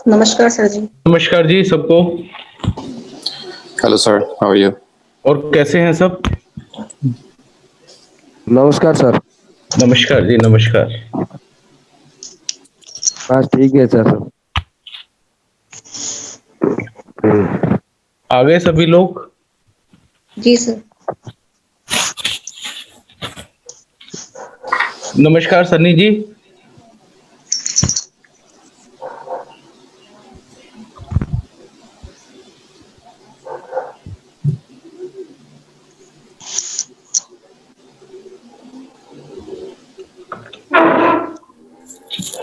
नमस्कार सर जी। नमस्कार जी सबको। Hello, sir. How are you? और कैसे हैं सब? नमस्कार सर। नमस्कार जी, नमस्कार। बस ठीक है सर। आ गए सभी लोग? जी सर। नमस्कार सन्नी जी।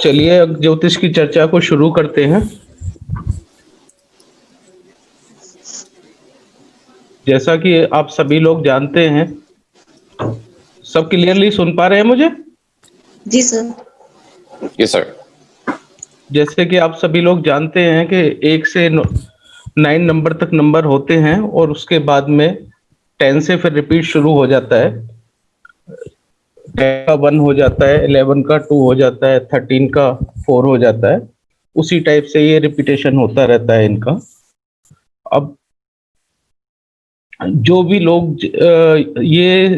चलिए अब ज्योतिष की चर्चा को शुरू करते हैं। जैसा कि आप सभी लोग जानते हैं, सब क्लियरली सुन पा रहे हैं मुझे? जी सर। Yes, sir. जैसे कि आप सभी लोग जानते हैं कि 1 से 9 नंबर तक नंबर होते हैं और उसके बाद में 10 से फिर रिपीट शुरू हो जाता है। 10 का 1 हो जाता है, 11 का 2 हो जाता है, 13 का 4 हो जाता है। उसी टाइप से ये रिपीटेशन होता रहता है इनका। अब जो भी लोग ये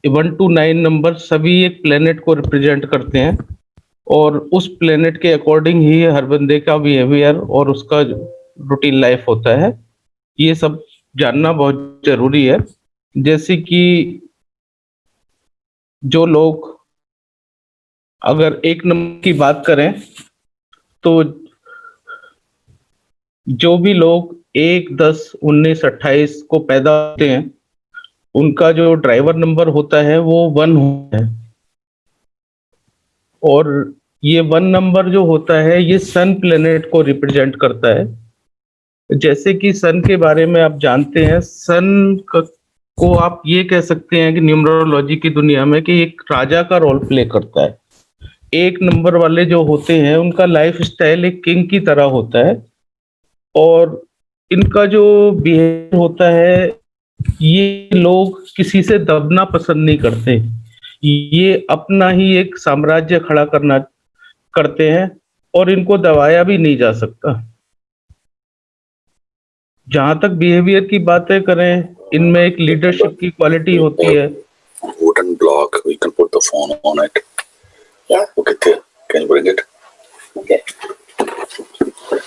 1 to 9 नंबर सभी एक प्लेनेट को रिप्रेजेंट करते हैं और उस प्लेनेट के अकॉर्डिंग ही हर बंदे का बिहेवियर और उसका रूटीन लाइफ होता है। ये सब जानना बहुत जरूरी है। जैसे कि जो लोग अगर 1 नंबर की बात करें तो जो भी लोग 1, 10, 19, 28 को पैदा होते हैं उनका जो ड्राइवर नंबर होता है वो 1 होता है। और ये 1 नंबर जो होता है ये सन प्लेनेट को रिप्रेजेंट करता है। जैसे कि सन के बारे में आप जानते हैं, को आप ये कह सकते हैं कि न्यूमरोलॉजी की दुनिया में कि एक राजा का रोल प्ले करता है। 1 नंबर वाले जो होते हैं उनका लाइफ स्टाइल एक किंग की तरह होता है और इनका जो बिहेवियर होता है, ये लोग किसी से दबना पसंद नहीं करते। ये अपना ही एक साम्राज्य खड़ा करना करते हैं और इनको दबाया भी नहीं जा सकता। जहां तक बिहेवियर की बातें करें, इनमें एक लीडरशिप की क्वालिटी होती है। Wooden block. We can put the phone on it. Yeah. Okay. There. Can you bring it? Okay.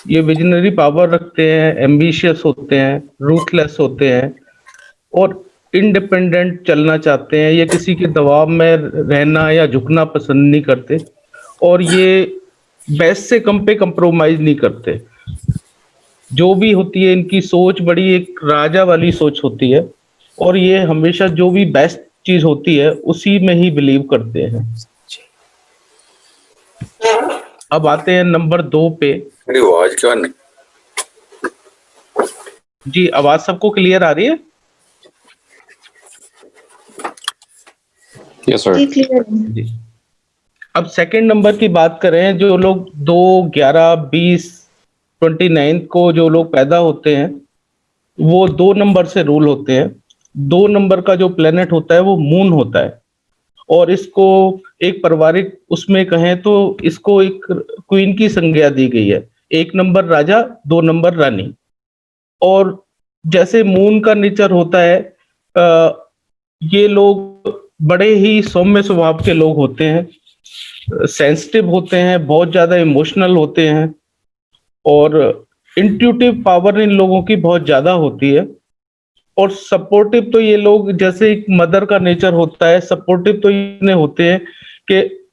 ये विजनरी पावर रखते हैं, एम्बिशियस होते हैं, रूथलेस होते हैं और इंडिपेंडेंट चलना चाहते हैं। ये किसी के दबाव में रहना या झुकना पसंद नहीं करते और ये बेस्ट से कम पे कंप्रोमाइज नहीं करते। जो भी होती है इनकी सोच बड़ी एक राजा वाली सोच होती है और ये हमेशा जो भी बेस्ट चीज होती है उसी में ही बिलीव करते हैं। अब आते हैं नंबर 2 पे। मेरी आवाज क्यों नहीं? जी, आवाज सबको क्लियर आ रही है? Yes, sir. जी क्लियर है। जी। अब सेकंड नंबर की बात करें, जो लोग 2, 11, 20, 29 को जो लोग पैदा होते हैं वो 2 नंबर से रूल होते हैं। 2 नंबर का जो प्लेनेट होता है वो मून होता है और इसको एक पारिवारिक उसमें कहें तो इसको एक क्वीन की संज्ञा दी गई है। 1 नंबर राजा, 2 नंबर रानी। और जैसे मून का नेचर होता है, ये लोग बड़े ही सौम्य स्वभाव के लोग होते हैं, सेंसिटिव होते हैं, बहुत ज्यादा इमोशनल होते हैं और इंट्यूटिव पावर इन लोगों की बहुत ज्यादा होती है। और सपोर्टिव तो ये लोग जैसे एक मदर का नेचर होता है, सपोर्टिव तो इतने होते हैं कि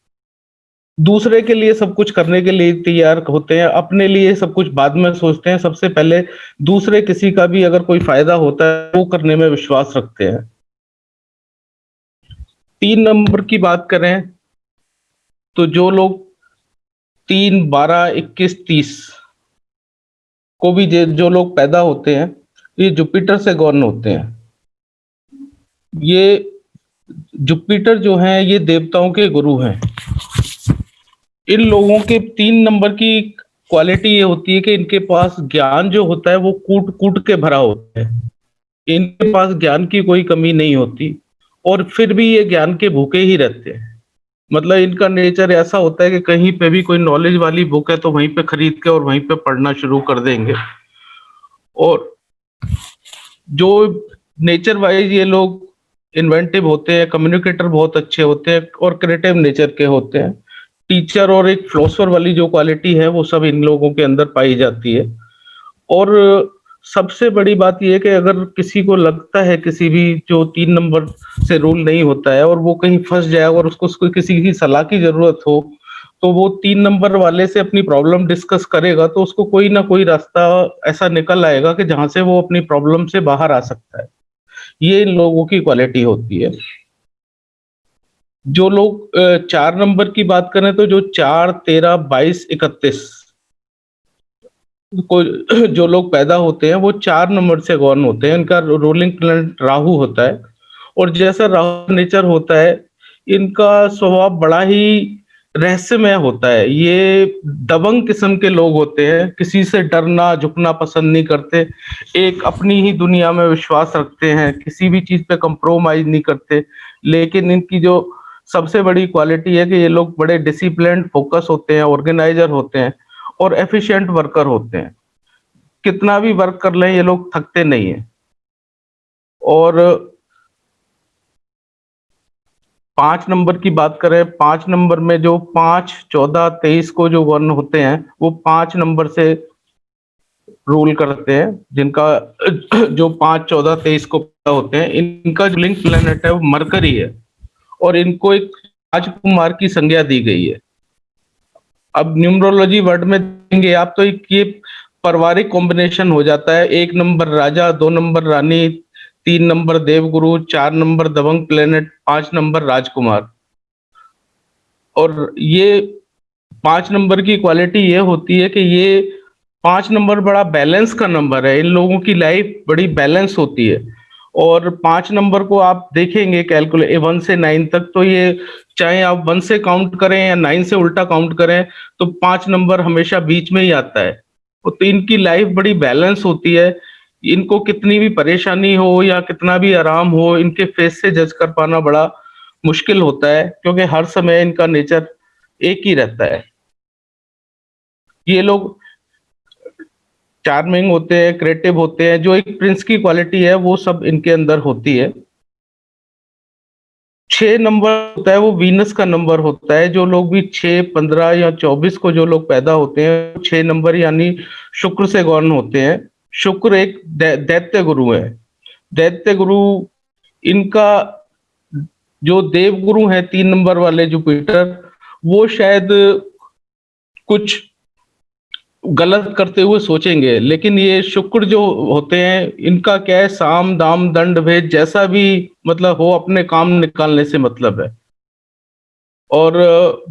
दूसरे के लिए सब कुछ करने के लिए तैयार होते हैं, अपने लिए सब कुछ बाद में सोचते हैं। सबसे पहले दूसरे किसी का भी अगर कोई फायदा होता है वो करने में विश्वास रखते हैं। 3 नंबर की बात करें तो जो लोग 3, 12, 21, 30 को भी जो लोग पैदा होते हैं ये जुपिटर से गॉर्न होते हैं। ये जुपिटर जो है ये देवताओं के गुरु हैं। इन लोगों के 3 नंबर की क्वालिटी ये होती है कि इनके पास ज्ञान जो होता है वो कूट कूट के भरा होता है। इनके पास ज्ञान की कोई कमी नहीं होती और फिर भी ये ज्ञान के भूखे ही रहते हैं। मतलब इनका नेचर ऐसा होता है कि कहीं पे भी कोई नॉलेज वाली बुक है तो वहीं पे खरीद के और वहीं पे पढ़ना शुरू कर देंगे। और जो नेचर वाइज ये लोग इन्वेंटिव होते हैं, कम्युनिकेटर बहुत अच्छे होते हैं और क्रिएटिव नेचर के होते हैं। टीचर और एक फिलोसोफर वाली जो क्वालिटी है वो सब इन लोगों के अंदर पाई जाती है। और सबसे बड़ी बात ये है कि अगर किसी को लगता है किसी भी जो 3 नंबर से रूल नहीं होता है और वो कहीं फँस जाए और उसको किसी की सलाह की ज़रूरत हो, तो वो 3 नंबर वाले से अपनी प्रॉब्लम डिस्कस करेगा तो उसको कोई ना कोई रास्ता ऐसा निकल आएगा कि जहाँ से वो अपनी प्रॉब्लम से बाहर आ सकता है। ये इन लोगों की क्वालिटी होती है। जो लोग 4 नंबर की बात करें तो जो 4, 13, 22, 31 को जो लोग पैदा होते हैं वो 4 नंबर से गॉन होते हैं। इनका रूलिंग प्लैनेट राहु होता है और जैसा राहु नेचर होता है, इनका स्वभाव बड़ा ही रहस्यमय होता है। ये दबंग किस्म के लोग होते हैं, किसी से डरना झुकना पसंद नहीं करते, एक अपनी ही दुनिया में विश्वास रखते हैं, किसी भी चीज पे कंप्रोमाइज नहीं करते। लेकिन इनकी जो सबसे बड़ी क्वालिटी है कि ये लोग बड़े डिसिप्लिन्ड, फोकस होते हैं, ऑर्गेनाइजर होते हैं और एफिशिएंट वर्कर होते हैं। कितना भी वर्क कर लें ये लोग थकते नहीं हैं। और 5 नंबर की बात करें, 5 नंबर में जो 5, 14, 23 को जो वर्ण होते हैं वो 5 नंबर से रूल करते हैं। जिनका जो 5, 14, 23 को पैदा होते हैं, इनका जो लिंक प्लेनेट है वो मरकरी है और इनको एक राजकुमार की संज्ञा दी गई है। अब न्यूमरोलॉजी वर्ड में देंगे आप तो ये पारिवारिक कॉम्बिनेशन हो जाता है। 1 नंबर राजा, 2 नंबर रानी, 3 नंबर देवगुरु, 4 नंबर दबंग प्लेनेट, 5 नंबर राजकुमार। और ये 5 नंबर की क्वालिटी ये होती है कि ये 5 नंबर बड़ा बैलेंस का नंबर है। इन लोगों की लाइफ बड़ी बैलेंस होती है। और 5 नंबर को आप देखेंगे कैलकुलेट 1 से 9 तक, तो ये चाहे आप 1 से काउंट करें या 9 से उल्टा काउंट करें तो 5 नंबर हमेशा बीच में ही आता है। तो इनकी लाइफ बड़ी बैलेंस होती है। इनको कितनी भी परेशानी हो या कितना भी आराम हो, इनके फेस से जज कर पाना बड़ा मुश्किल होता है क्योंकि हर समय इनका नेचर एक ही रहता है। ये लोग चार्मिंग होते हैं, क्रिएटिव होते हैं, जो एक प्रिंस की क्वालिटी है वो सब इनके अंदर होती है। 6 नंबर होता है वो वीनस का नंबर होता है। जो लोग भी 6, 15 या 24 को जो लोग पैदा होते हैं 6 नंबर यानी शुक्र से गॉन होते हैं। शुक्र एक दैत्य गुरु है। दैत्य गुरु इनका जो देव गुरु है 3 नंबर वाले जुपिटर, वो शायद कुछ गलत करते हुए सोचेंगे, लेकिन ये शुक्र जो होते हैं इनका क्या है, साम दाम दंड भेद जैसा भी मतलब हो अपने काम निकालने से मतलब है। और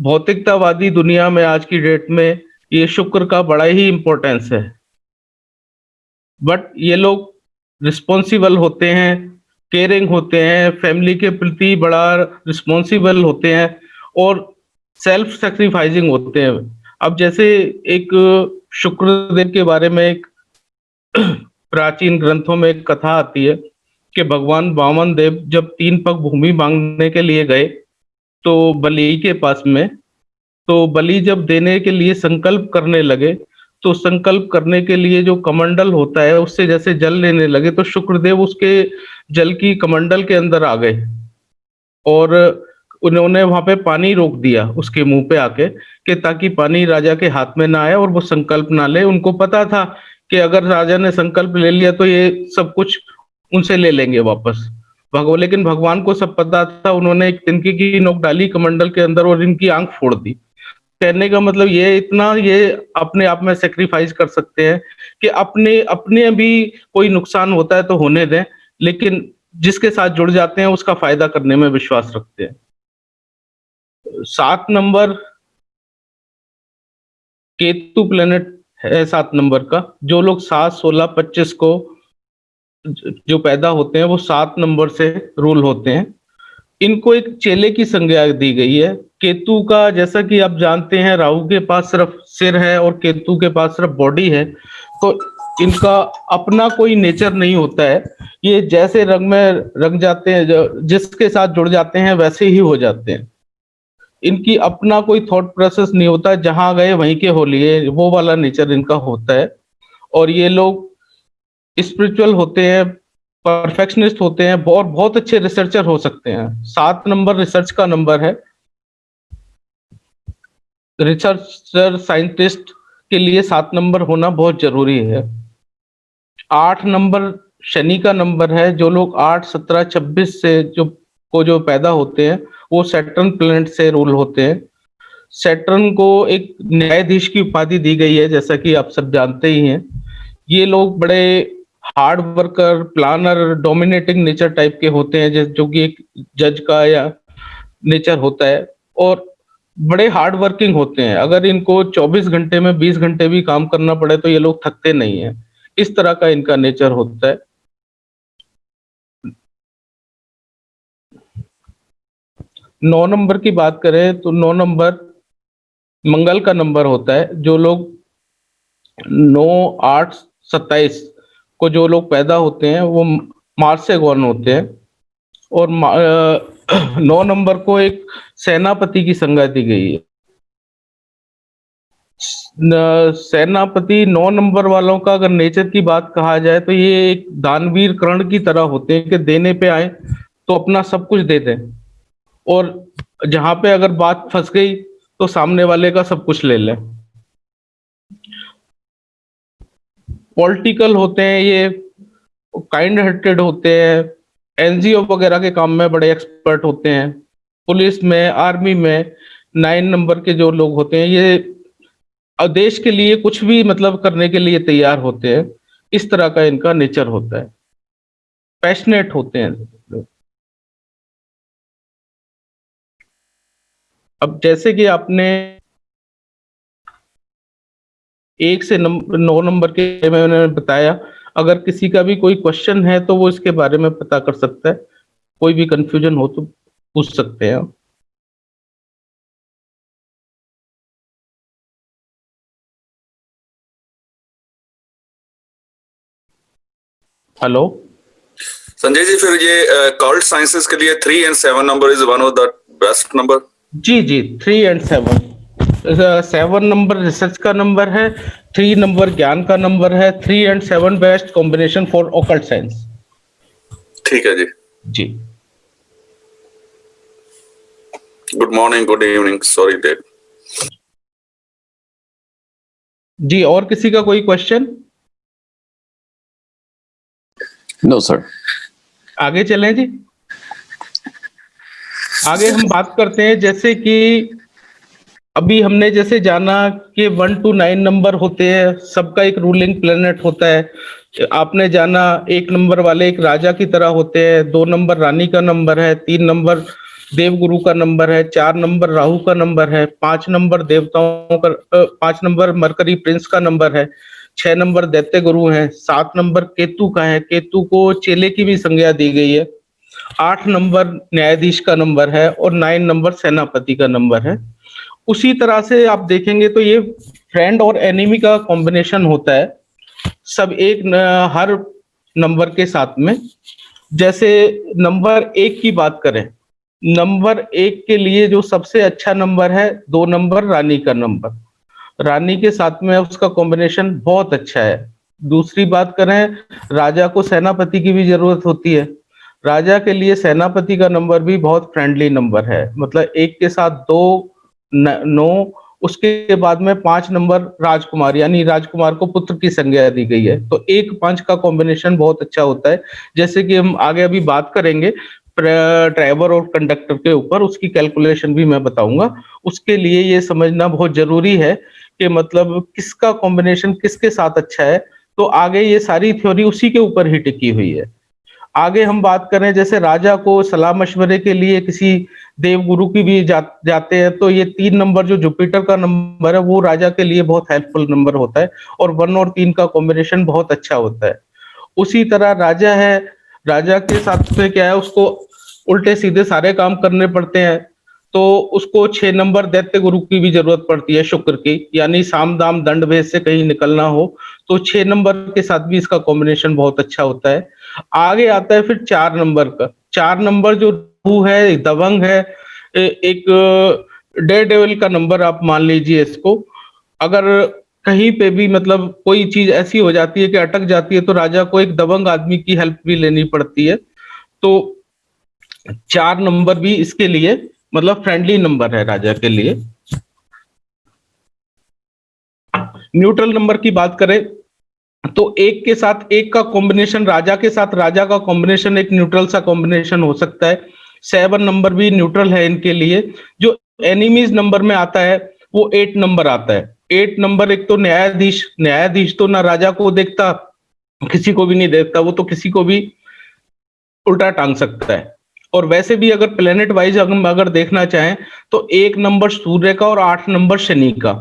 भौतिकतावादी दुनिया में आज की डेट में ये शुक्र का बड़ा ही इम्पोर्टेंस है। बट ये लोग रिस्पॉन्सिबल होते हैं, केयरिंग होते हैं, फैमिली के प्रति बड़ा रिस्पॉन्सिबल होते हैं और सेल्फ सेक्रीफाइसिंग होते हैं। अब जैसे एक शुक्रदेव के बारे में एक प्राचीन ग्रंथों में एक कथा आती है कि भगवान वामन देव जब 3 पग भूमि मांगने के लिए गए तो बलि के पास में, तो बलि जब देने के लिए संकल्प करने लगे तो संकल्प करने के लिए जो कमंडल होता है उससे जैसे जल लेने लगे तो शुक्रदेव उसके जल की कमंडल के अंदर आ गए और उन्होंने वहां पे पानी रोक दिया उसके मुंह पे आके कि ताकि पानी राजा के हाथ में ना आए और वो संकल्प ना ले। उनको पता था कि अगर राजा ने संकल्प ले लिया तो ये सब कुछ उनसे ले लेंगे वापस। लेकिन भगवान को सब पता था। उन्होंने एक तिनके की नोक डाली कमंडल के अंदर और इनकी आंख फोड़ दी। कहने का मतलब ये इतना ये अपने आप में सेक्रीफाइस कर सकते हैं कि अपने अपने भी कोई नुकसान होता है तो होने दें, लेकिन जिसके साथ जुड़ जाते हैं उसका फायदा करने में विश्वास रखते हैं। 7 नंबर केतु प्लेनेट है 7 नंबर का। जो लोग 7, 16, 25 को जो पैदा होते हैं वो 7 नंबर से रूल होते हैं। इनको एक चेले की संज्ञा दी गई है। केतु का जैसा कि आप जानते हैं राहु के पास सिर्फ सिर है और केतु के पास सिर्फ बॉडी है, तो इनका अपना कोई नेचर नहीं होता है। ये जैसे रंग में रंग जाते हैं, जिसके साथ जुड़ जाते हैं वैसे ही हो जाते हैं। इनकी अपना कोई थॉट प्रोसेस नहीं होता, जहां गए वहीं के हो लिए, वो वाला नेचर इनका होता है। और ये लोग स्पिरिचुअल होते हैं, परफेक्शनिस्ट होते हैं, और बहुत अच्छे रिसर्चर हो सकते हैं। 7 नंबर रिसर्च का नंबर है। रिसर्चर साइंटिस्ट के लिए 7 नंबर होना बहुत जरूरी है। 8 नंबर शनि का नंबर है। जो लोग 8, 17, 26 से जो पैदा होते हैं, वो सैटर्न प्लैनेट से रूल होते हैं। सैटर्न को एक न्यायाधीश की उपाधि दी गई है, जैसा कि आप सब जानते ही हैं। ये लोग बड़े hard worker, planner, dominating nature type के होते हैं, जो कि एक जज का या नेचर होता है। और बड़े हार्ड वर्किंग होते हैं। अगर इनको 24 घंटे में 20 घंटे भी काम करना पड़े तो ये लोग थकते नहीं हैं। इस तरह का इनका नेचर होता है। 9 नंबर की बात करें तो 9 नंबर मंगल का नंबर होता है। जो लोग 9, 8, 27 को जो लोग पैदा होते हैं, वो मार्स से गॉन होते हैं। और 9 नंबर को एक सेनापति की संज्ञा दी गई है। सेनापति 9 नंबर वालों का अगर नेचर की बात कहा जाए तो ये एक दानवीर कर्ण की तरह होते हैं कि देने पे आए तो अपना सब कुछ दे दें, और जहां पे अगर बात फंस गई तो सामने वाले का सब कुछ ले लें। पॉलिटिकल होते हैं ये, काइंड हार्टेड होते हैं, एनजीओ वगैरह के काम में बड़े एक्सपर्ट होते हैं। पुलिस में, आर्मी में 9 नंबर के जो लोग होते हैं, ये देश के लिए कुछ भी मतलब करने के लिए तैयार होते हैं। इस तरह का इनका नेचर होता है। पैशनेट होते हैं। अब जैसे कि आपने 1 से 9 नंबर के मैंने बताया, अगर किसी का भी कोई क्वेश्चन है तो वो इसके बारे में पता कर सकता है। कोई भी कंफ्यूजन हो तो पूछ सकते हैं। हेलो संजय जी, फिर ये कल्ट साइंसेस के लिए 3 and 7 number is one of the best number. जी जी, 3 and 7। 7 नंबर रिसर्च का नंबर है, 3 नंबर ज्ञान का नंबर है। 3 and 7 best combination for occult science. ठीक है जी। जी, good morning, good evening, sorry date. जी, और किसी का कोई क्वेश्चन? No sir. आगे चलें जी। आगे हम बात करते हैं, जैसे कि अभी हमने जैसे जाना कि 1 to 9 नंबर होते हैं, सबका एक रूलिंग प्लेनेट होता है। आपने जाना 1 नंबर वाले एक राजा की तरह होते हैं, 2 नंबर रानी का नंबर है, 3 नंबर देवगुरु का नंबर है, 4 नंबर राहु का नंबर है, 5 नंबर देवताओं का 5 नंबर मरकरी प्रिंस का नंबर है, 6 नंबर दैत्य गुरु है, 7 नंबर केतु का है, केतु को चेले की भी संज्ञा दी गई है, 8 नंबर न्यायाधीश का नंबर है, और 9 नंबर सेनापति का नंबर है। उसी तरह से आप देखेंगे तो ये फ्रेंड और एनिमी का कॉम्बिनेशन होता है, सब हर नंबर के साथ में। जैसे नंबर 1 की बात करें, नंबर 1 के लिए जो सबसे अच्छा नंबर है, 2 नंबर रानी का नंबर। रानी के साथ में उसका कॉम्बिनेशन बहुत अच्छा है। दूसरी बात करें, राजा को सेनापति की भी जरूरत होती है। राजा के लिए सेनापति का नंबर भी बहुत फ्रेंडली नंबर है, मतलब 1 के साथ 2, 9, उसके बाद में 5 नंबर राजकुमार, यानी राजकुमार को पुत्र की संज्ञा दी गई है। तो 1-5 का कॉम्बिनेशन बहुत अच्छा होता है। जैसे कि हम आगे अभी बात करेंगे ड्राइवर और कंडक्टर के ऊपर, उसकी कैलकुलेशन भी मैं बताऊंगा। उसके लिए ये समझना बहुत जरूरी है कि मतलब किसका कॉम्बिनेशन किसके साथ अच्छा है। तो आगे ये सारी थ्योरी उसी के ऊपर ही टिकी हुई है। आगे हम बात करें, जैसे राजा को सलाह मशवरे के लिए किसी देवगुरु की भी जाते हैं, तो ये 3 नंबर जो जुपिटर का नंबर है, वो राजा के लिए बहुत हेल्पफुल नंबर होता है, और 1 और 3 का कॉम्बिनेशन बहुत अच्छा होता है। उसी तरह राजा है, राजा के साथ में क्या है, उसको उल्टे सीधे सारे काम करने पड़ते हैं, तो उसको 6 नंबर दैत्य गुरु की भी जरूरत पड़ती है, शुक्र की, यानी साम दाम दंड भेद से कहीं निकलना हो तो 6 नंबर के साथ भी इसका कॉम्बिनेशन बहुत अच्छा होता है। आगे आता है फिर 4 नंबर का। 4 नंबर जो राहु है, दबंग है, एक डेयर डेविल का नंबर आप मान लीजिए इसको। अगर कहीं पे भी मतलब कोई चीज ऐसी हो जाती है कि अटक जाती है तो राजा को एक दबंग आदमी की हेल्प भी लेनी पड़ती है। तो 4 नंबर भी इसके लिए मतलब फ्रेंडली नंबर है राजा के लिए। न्यूट्रल नंबर की बात करें तो एक के साथ एक का कॉम्बिनेशन, राजा के साथ राजा का कॉम्बिनेशन एक न्यूट्रल सा कॉम्बिनेशन हो सकता है। 7 नंबर भी न्यूट्रल है इनके लिए। जो एनिमीज नंबर में आता है वो 8 नंबर आता है। 8 नंबर एक तो न्यायाधीश, न्यायाधीश तो ना राजा को देखता किसी को भी नहीं देखता, वो तो किसी को भी उल्टा टांग सकता है। और वैसे भी अगर प्लेनेट वाइज अगर देखना चाहें तो 1 नंबर सूर्य का और 8 नंबर शनि का।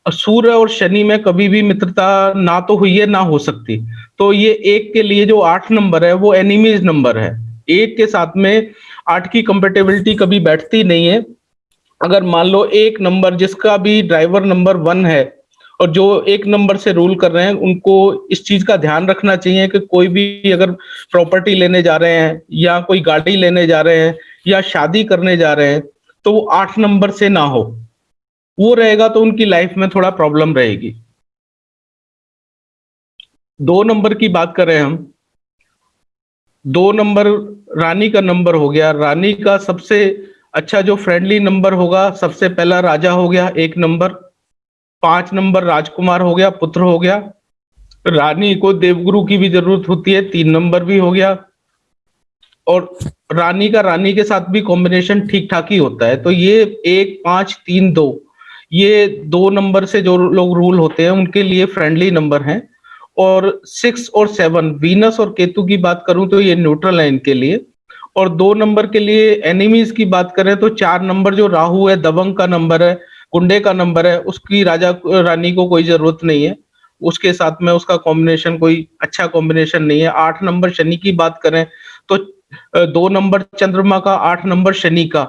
और सूर्य और शनि में कभी भी मित्रता ना तो हुई है ना हो सकती। तो ये एक के लिए जो 8 नंबर है वो एनिमीज नंबर है। एक के साथ में 8 की कंपेटेबिलिटी कभी बैठती नहीं है। अगर मान लो एक नंबर जिसका भी ड्राइवर नंबर 1 है और जो एक नंबर से रूल कर रहे हैं, उनको इस चीज का ध्यान रखना चाहिए कि कोई भी अगर प्रॉपर्टी लेने जा रहे हैं या कोई गाड़ी लेने जा रहे हैं या शादी करने जा रहे हैं तो वो 8 नंबर से ना हो। वो रहेगा तो उनकी लाइफ में थोड़ा प्रॉब्लम रहेगी। 2 नंबर की बात करें हम, 2 नंबर रानी का नंबर हो गया। रानी का सबसे अच्छा जो फ्रेंडली नंबर होगा, सबसे पहला राजा हो गया 1 नंबर। 5 नंबर राजकुमार हो गया, पुत्र हो गया। रानी को देवगुरु की भी जरूरत होती है, 3 नंबर भी हो गया। और रानी का रानी के साथ भी कॉम्बिनेशन ठीक ठाक ही होता है। तो ये 1 5 3 2 ये 2 नंबर से जो लोग रूल होते हैं उनके लिए फ्रेंडली नंबर हैं। और 6 और 7 वीनस और केतु की बात करूं तो ये न्यूट्रल है इनके लिए। और 2 नंबर के लिए एनिमीज की बात करें तो 4 नंबर जो राहु है, दबंग का नंबर है, गुंडे का नंबर है, उसकी राजा रानी को कोई जरूरत नहीं है। उसके साथ में उसका कॉम्बिनेशन कोई अच्छा कॉम्बिनेशन नहीं है। 8 नंबर शनि की बात करें तो 2 नंबर चंद्रमा का, 8 नंबर शनि का।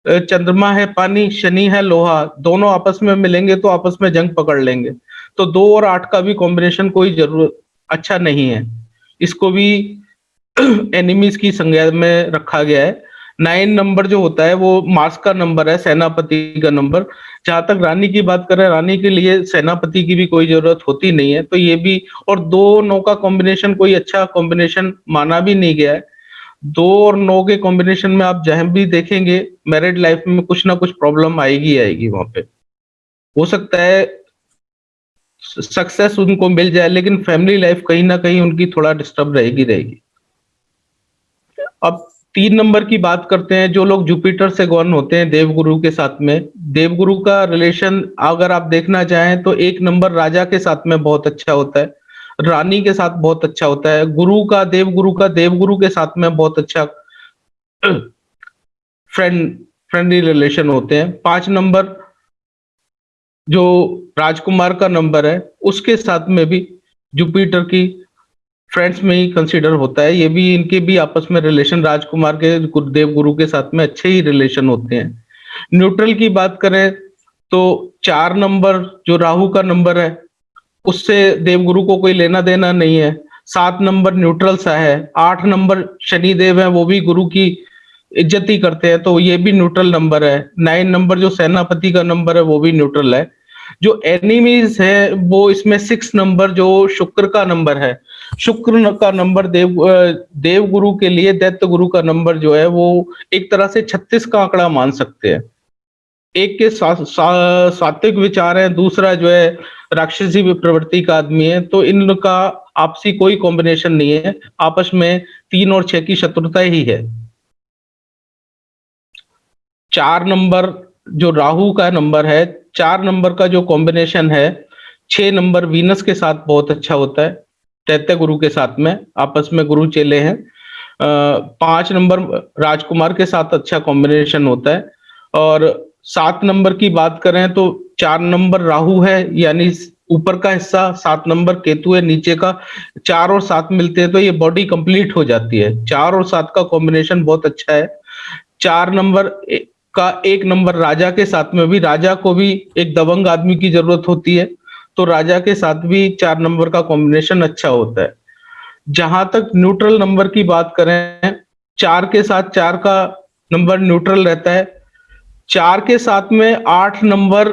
चंद्रमा है पानी, शनि है लोहा, दोनों आपस में मिलेंगे तो आपस में जंग पकड़ लेंगे। तो 2 और 8 का भी कॉम्बिनेशन कोई जरूरत अच्छा नहीं है। इसको भी एनिमीज की संज्ञा में रखा गया है। 9 नंबर जो होता है वो मार्स का नंबर है, सेनापति का नंबर। जहां तक रानी की बात करें, रानी के लिए सेनापति की भी कोई जरूरत होती नहीं है। तो ये भी, और 2 9 का कॉम्बिनेशन कोई अच्छा कॉम्बिनेशन माना भी नहीं गया है। 2 और 9 के कॉम्बिनेशन में आप जहां भी देखेंगे मैरिड लाइफ में कुछ ना कुछ प्रॉब्लम आएगी आएगी। वहां पे हो सकता है सक्सेस उनको मिल जाए लेकिन फैमिली लाइफ कहीं ना कहीं उनकी थोड़ा डिस्टर्ब रहेगी रहेगी। अब 3 नंबर की बात करते हैं। जो लोग जुपिटर से गॉन होते हैं देवगुरु के साथ में, देवगुरु का रिलेशन अगर आप देखना चाहें तो 1 नंबर राजा के साथ में बहुत अच्छा होता है, रानी के साथ बहुत अच्छा होता है, गुरु का देवगुरु के साथ में बहुत अच्छा फ्रेंडली रिलेशन होते हैं। 5 नंबर जो राजकुमार का नंबर है उसके साथ में भी जुपिटर की फ्रेंड्स में ही कंसीडर होता है। ये भी, इनके भी आपस में रिलेशन राजकुमार के गुरुदेव गुरु के साथ में अच्छे ही रिलेशन होते हैं। न्यूट्रल की बात करें तो 4 नंबर जो राहु का नंबर है उससे देवगुरु को कोई लेना देना नहीं है। 7 नंबर न्यूट्रल सा है। 8 नंबर शनि देव है, वो भी गुरु की इज्जत ही करते हैं, तो ये भी न्यूट्रल नंबर है। 9 नंबर जो सेनापति का नंबर है वो भी न्यूट्रल है। जो एनिमीज है वो इसमें 6 नंबर जो शुक्र का नंबर है, शुक्र का नंबर देव गुरु के लिए दैत्य गुरु का नंबर जो है वो एक तरह से 36 का आंकड़ा मान सकते हैं। एक के सात्विक विचार है, दूसरा जो है राक्षसी प्रवृत्ति का आदमी है। तो इनका आपसी कोई कॉम्बिनेशन नहीं है, आपस में 3 और 6 की शत्रुता ही है। 4 नंबर जो राहु का नंबर है, 4 नंबर का जो कॉम्बिनेशन है, 6 नंबर वीनस के साथ बहुत अच्छा होता है, दैत्य गुरु के साथ में आपस में गुरु चेले हैं। 5 नंबर राजकुमार के साथ अच्छा कॉम्बिनेशन होता है। और 7 नंबर की बात करें तो 4 नंबर राहु है यानी ऊपर का हिस्सा, 7 नंबर केतु है नीचे का। 4 और 7 मिलते हैं तो ये बॉडी कंप्लीट हो जाती है। 4 और 7 का कॉम्बिनेशन बहुत अच्छा है। 4 नंबर का 1 नंबर राजा के साथ में भी, राजा को भी एक दबंग आदमी की जरूरत होती है, तो राजा के साथ भी 4 नंबर का कॉम्बिनेशन अच्छा होता है। जहां तक न्यूट्रल नंबर की बात करें, 4 के साथ 4 का नंबर न्यूट्रल रहता है। 4 के साथ में 8 नंबर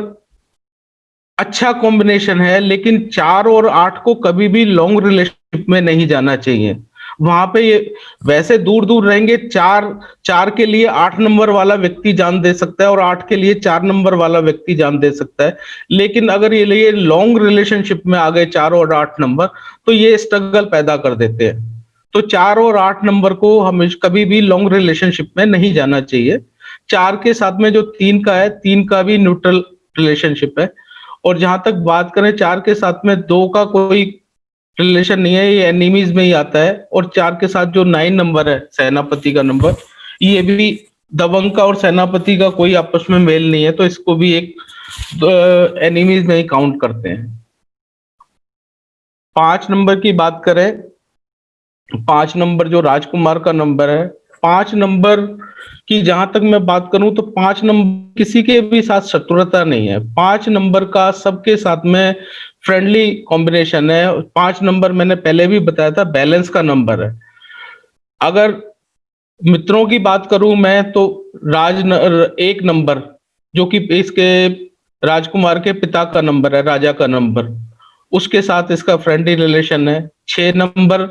अच्छा कॉम्बिनेशन है, लेकिन 4 और 8 को कभी भी लॉन्ग रिलेशनशिप में नहीं जाना चाहिए। वहां पे ये वैसे दूर दूर रहेंगे, 4 के लिए 8 नंबर वाला व्यक्ति जान दे सकता है और 8 के लिए 4 नंबर वाला व्यक्ति जान दे सकता है। लेकिन अगर ये लॉन्ग रिलेशनशिप में आ गए 4 और 8 नंबर, तो ये स्ट्रगल पैदा कर देते हैं। तो 4 और 8 नंबर को हमेशा कभी भी लॉन्ग रिलेशनशिप में नहीं जाना चाहिए। 4 के साथ में जो 3 का है, 3 का भी न्यूट्रल रिलेशनशिप है। और जहां तक बात करें 4 के साथ में 2 का कोई रिलेशन नहीं है, ये एनिमीज में ही आता है। और 4 के साथ जो 9 नंबर है, सेनापति का नंबर, ये भी दबंग का और सेनापति का कोई आपस में मेल नहीं है, तो इसको भी एक एनिमीज में ही काउंट करते हैं। 5 नंबर की बात करें, 5 नंबर जो राजकुमार का नंबर है, 5 नंबर की जहां तक मैं बात करूं तो 5 नंबर किसी के भी साथ शत्रुता नहीं है। 5 नंबर का सबके साथ में फ्रेंडली कॉम्बिनेशन है। 5 नंबर मैंने पहले भी बताया था, बैलेंस का नंबर है। अगर मित्रों की बात करूं मैं तो 1 नंबर जो कि इसके राजकुमार के पिता का नंबर है, राजा का नंबर, उसके साथ इसका फ्रेंडली रिलेशन है। 6 नंबर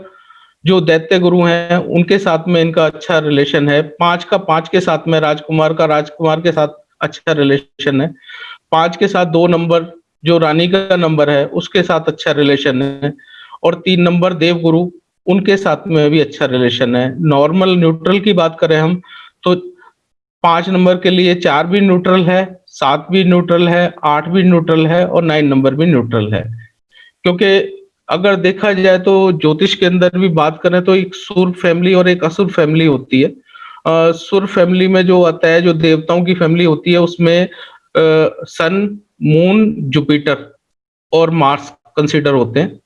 जो दैत्य गुरु हैं उनके साथ में इनका अच्छा रिलेशन है। 5 के साथ में राजकुमार के साथ अच्छा रिलेशन है। 5 के साथ 2 नंबर जो रानी का नंबर है उसके साथ अच्छा रिलेशन है। और 3 नंबर देवगुरु, उनके साथ में भी अच्छा रिलेशन है। नॉर्मल न्यूट्रल की बात करें हम तो 5 नंबर के लिए 4 भी न्यूट्रल है, 7 भी न्यूट्रल है, 8 भी न्यूट्रल है और 9 नंबर भी न्यूट्रल है। क्योंकि अगर देखा जाए तो ज्योतिष के अंदर भी बात करें तो एक सुर फैमिली और एक असुर फैमिली होती है। सुर फैमिली में जो आता है, जो देवताओं की फैमिली होती है, उसमें सन, मून, जुपिटर और मार्स कंसीडर होते हैं।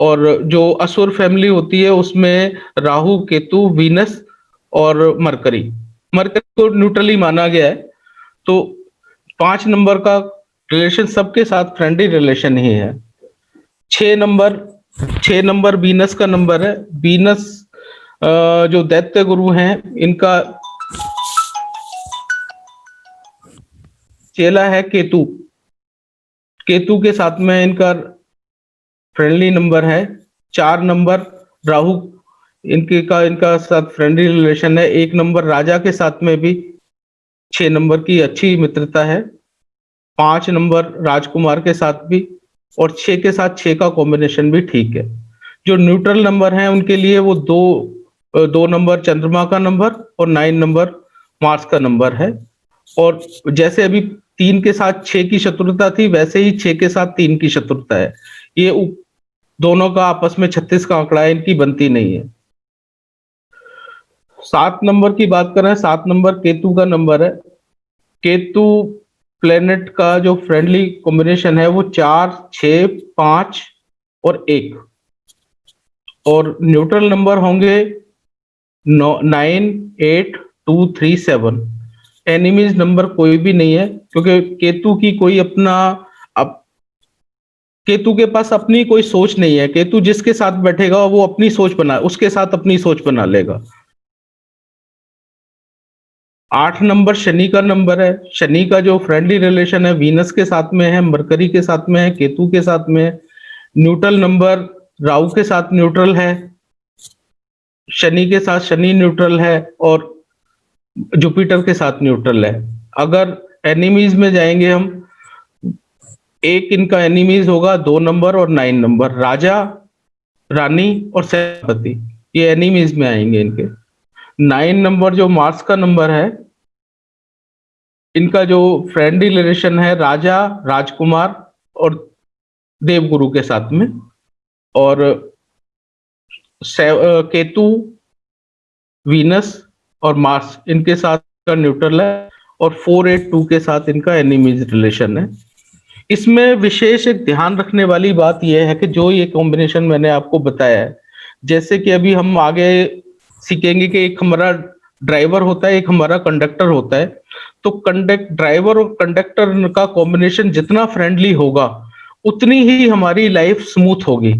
और जो असुर फैमिली होती है उसमें राहु, केतु, वीनस और मरकरी को न्यूट्रली माना गया है। तो 5 नंबर का रिलेशन सबके साथ फ्रेंडली रिलेशन ही है। 6 नंबर वीनस का नंबर है। वीनस जो दैत्य गुरु हैं, इनका चेला है केतु। केतु के साथ में इनका फ्रेंडली नंबर है। 4 नंबर राहु, इनका साथ फ्रेंडली रिलेशन है। 1 नंबर राजा के साथ में भी 6 नंबर की अच्छी मित्रता है। 5 नंबर राजकुमार के साथ भी, और 6 के साथ 6 का कॉम्बिनेशन भी ठीक है। जो न्यूट्रल नंबर है उनके लिए वो दो नंबर चंद्रमा का नंबर और 9 नंबर मार्स का नंबर है। और जैसे अभी 3 के साथ 6 की शत्रुता थी, वैसे ही 6 के साथ 3 की शत्रुता है। ये दोनों का आपस में 36 का आंकड़ा है, इनकी बनती नहीं है। 7 नंबर की बात करें, 7 नंबर केतु का नंबर है। केतु प्लेनेट का जो फ्रेंडली कॉम्बिनेशन है वो 4, 6, 5 और 1। और न्यूट्रल नंबर होंगे 9, 8, 2, 3, 7। एनिमीज नंबर कोई भी नहीं है, क्योंकि केतु की कोई केतु के पास अपनी कोई सोच नहीं है। केतु जिसके साथ बैठेगा वो उसके साथ अपनी सोच बना लेगा। 8 नंबर शनि का नंबर है। शनि का जो फ्रेंडली रिलेशन है वीनस के साथ में है, मरकरी के साथ में है, केतु के साथ में है। न्यूट्रल नंबर राहु के साथ न्यूट्रल है, शनि के साथ शनि न्यूट्रल है और जुपिटर के साथ न्यूट्रल है। अगर एनिमीज में जाएंगे हम, एक इनका एनिमीज होगा 2 नंबर और 9 नंबर, राजा, रानी और सेनापति, ये एनिमीज में आएंगे इनके। 9 नंबर जो मार्स का नंबर है, इनका जो फ्रेंडली रिलेशन है राजा, राजकुमार और देवगुरु के साथ में। और केतु, वीनस और मार्स इनके साथ का न्यूट्रल है। और 4, 8, 2 के साथ इनका एनिमीज रिलेशन है। इसमें विशेष एक ध्यान रखने वाली बात यह है कि जो ये कॉम्बिनेशन मैंने आपको बताया है, जैसे कि अभी हम आगे सीखेंगे कि एक हमारा ड्राइवर होता है, एक हमारा कंडक्टर होता है। तो ड्राइवर और कंडक्टर का कॉम्बिनेशन जितना फ्रेंडली होगा उतनी ही हमारी लाइफ स्मूथ होगी।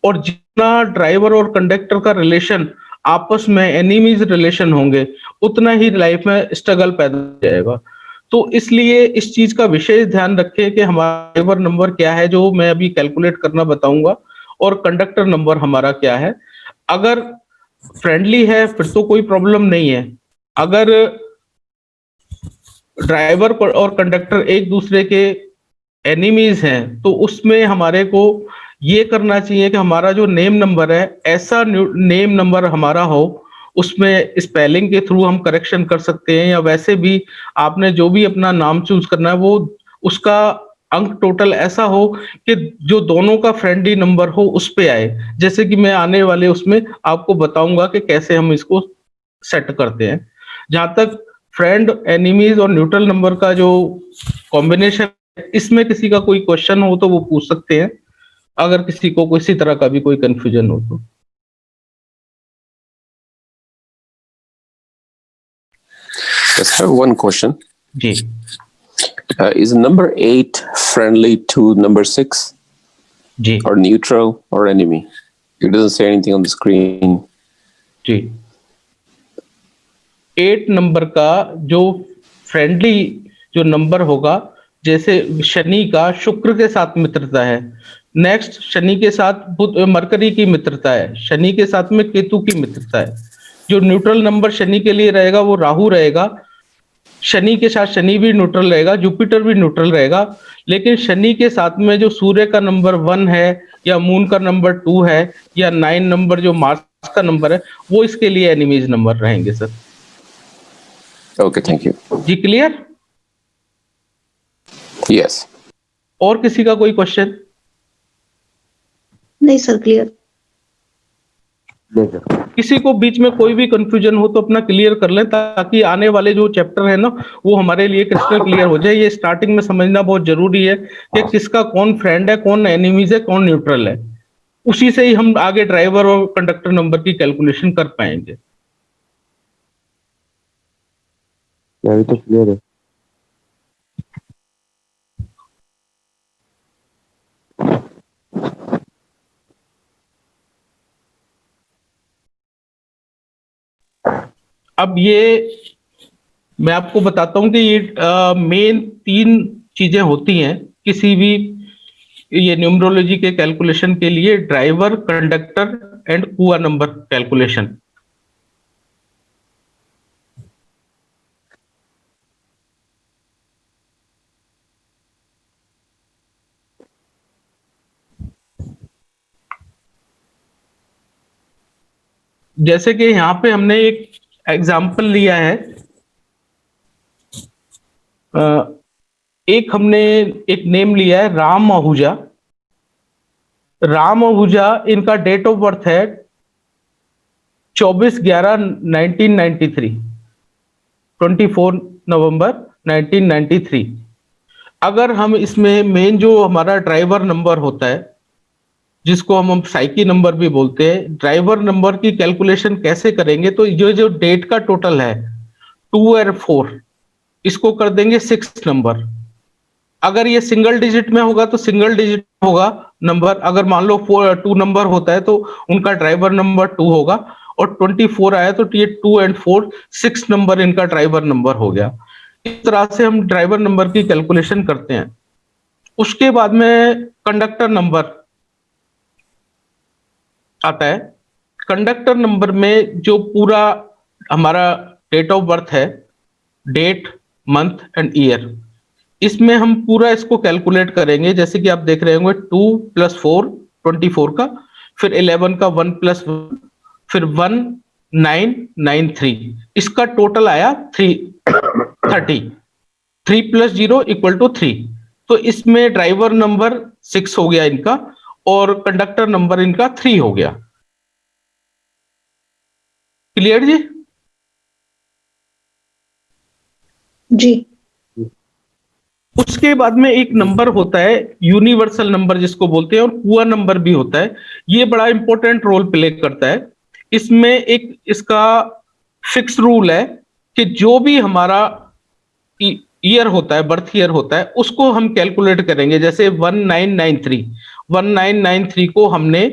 और जितना ड्राइवर और कंडक्टर का रिलेशन आपस में एनिमीज रिलेशन होंगे, उतना ही लाइफ में स्ट्रगल पैदा हो जाएगा। तो इसलिए इस चीज का विशेष ध्यान रखें कि हमारा ड्राइवर नंबर क्या है जो मैं अभी कैलकुलेट करना बताऊंगा, और कंडक्टर नंबर हमारा क्या है। अगर फ्रेंडली है फिर तो कोई प्रॉब्लम नहीं है। अगर ड्राइवर और कंडक्टर एक दूसरे के एनिमीज हैं तो उसमें हमारे को ये करना चाहिए कि हमारा जो नेम नंबर है ऐसा नेम नंबर हमारा हो, उसमें स्पेलिंग के थ्रू हम करेक्शन कर सकते हैं, या वैसे भी आपने जो भी अपना नाम चूज करना है वो उसका अंक टोटल ऐसा हो कि जो दोनों का फ्रेंडली नंबर हो उस पे आए। जैसे कि मैं आने वाले उसमें आपको बताऊंगा कि कैसे हम इसको सेट करते हैं। जहां तक फ्रेंड, एनिमीज और न्यूट्रल नंबर का जो कॉम्बिनेशन, इसमें किसी का कोई क्वेश्चन हो तो वो पूछ सकते हैं, अगर किसी को किसी तरह का भी कोई कंफ्यूजन हो तो। Yes, I have one question. जी Is number 8 friendly to number 6 जी or neutral or enemy? It doesn't say anything on the screen. जी 8 नंबर का जो फ्रेंडली जो नंबर होगा, जैसे शनि का शुक्र के साथ मित्रता है, नेक्स्ट शनि के साथ बुध मरकरी की मित्रता है, शनि के साथ में केतु की मित्रता है। जो न्यूट्रल नंबर शनि के लिए रहेगा वो राहु रहेगा। शनि के साथ शनि भी न्यूट्रल रहेगा, जुपिटर भी न्यूट्रल रहेगा। लेकिन शनि के साथ में जो सूर्य का नंबर 1 है, या मून का नंबर 2 है, या 9 नंबर जो मार्स का नंबर है, वो इसके लिए एनिमीज नंबर रहेंगे सर। Okay, thank you. जी क्लियर? Yes. और किसी का कोई क्वेश्चन? नहीं सर, क्लियर। नहीं सर। किसी को बीच में कोई भी कंफ्यूजन हो तो अपना क्लियर कर लें, ताकि आने वाले जो चैप्टर है ना वो हमारे लिए क्रिस्टल क्लियर हो जाए। ये स्टार्टिंग में समझना बहुत जरूरी है कि किसका कौन फ्रेंड है, कौन एनिमीज है, कौन न्यूट्रल है। उसी से ही हम आगे ड्राइवर और कंडक्टर नंबर की कैलकुलेशन कर पाएंगे। अभी तो क्लियर है। अब ये मैं आपको बताता हूं कि ये मेन 3 चीजें होती हैं किसी भी ये न्यूमरोलॉजी के कैलकुलेशन के लिए: ड्राइवर, कंडक्टर एंड कुआ नंबर कैलकुलेशन। जैसे कि यहाँ पे हमने एक एग्जाम्पल लिया है, एक हमने एक नेम लिया है राम आहूजा। राम आहूजा, इनका डेट ऑफ बर्थ है 24/11/1993, 24 नवंबर 1993। अगर हम इसमें मेन जो हमारा ड्राइवर नंबर होता है, जिसको हम साइकी नंबर भी बोलते हैं, ड्राइवर नंबर की कैलकुलेशन कैसे करेंगे, तो ये जो डेट का टोटल है 2 और 4, इसको कर देंगे 6 नंबर। अगर ये सिंगल डिजिट में होगा तो सिंगल डिजिट होगा नंबर। अगर मान लो 2 नंबर होता है तो उनका ड्राइवर नंबर 2 होगा, और 24 आया तो ये 2 और 4 6 नंबर इनका ड्राइवर नंबर हो गया। इस तरह से हम ड्राइवर नंबर की कैलकुलेशन करते हैं। उसके बाद में कंडक्टर नंबर आता है। कंडक्टर नंबर में जो पूरा हमारा डेट ऑफ बर्थ है, डेट, मंथ एंड ईयर, इसमें हम पूरा इसको कैलकुलेट करेंगे। जैसे कि आप देख रहे होंगे 2 + 4 24 का, फिर 11 का 1 + 1, फिर 1 9 9 3, इसका टोटल आया 30। 3 + 0 = 3। तो इसमें ड्राइवर नंबर 6 हो गया इनका, और कंडक्टर नंबर इनका 3 हो गया। क्लियर जी? जी। उसके बाद में एक नंबर होता है यूनिवर्सल नंबर जिसको बोलते हैं, और कुआ नंबर भी होता है। ये बड़ा इंपॉर्टेंट रोल प्ले करता है। इसमें एक इसका फिक्स रूल है कि जो भी हमारा ईयर होता है, बर्थ ईयर होता है, उसको हम कैलकुलेट करेंगे। जैसे 1993 को हमने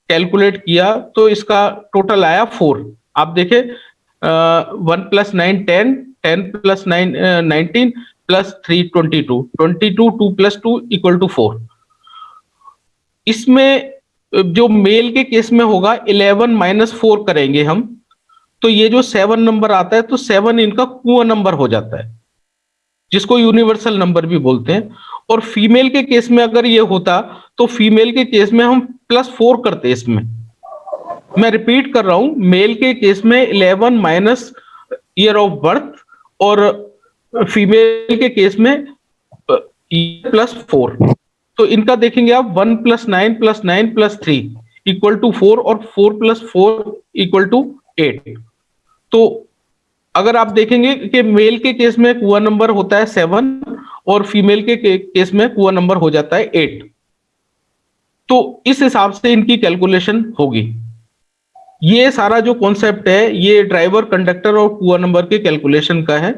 कैलकुलेट किया तो इसका टोटल आया 4। आप देखें 1 + 9 10, 10 + 9 19, प्लस 3 22, 22 2 प्लस 2 इक्वल टू 4। इसमें जो मेल के केस में होगा 11 माइनस 4 करेंगे हम, तो ये जो 7 नंबर आता है तो 7 इनका कुआ नंबर हो जाता है, जिसको यूनिवर्सल नंबर भी बोलते हैं। और फीमेल के केस में अगर ये होता तो फीमेल के केस में हम प्लस 4 करते। इसमें मैं रिपीट कर रहा हूं, मेल के केस में 11 माइनस ईयर ऑफ बर्थ और फीमेल के केस में प्लस 4। तो इनका देखेंगे आप 1 plus 9 plus 9 plus 3 equal to 4 और 4 प्लस 4 इक्वल टू 8। तो अगर आप देखेंगे कि मेल के केस में कुआ नंबर होता है 7 और फीमेल के केस में कुआ नंबर हो जाता है 8। तो इस हिसाब से इनकी कैलकुलेशन होगी। ये सारा जो कॉन्सेप्ट है ये ड्राइवर, कंडक्टर और कुआ नंबर के कैलकुलेशन का है।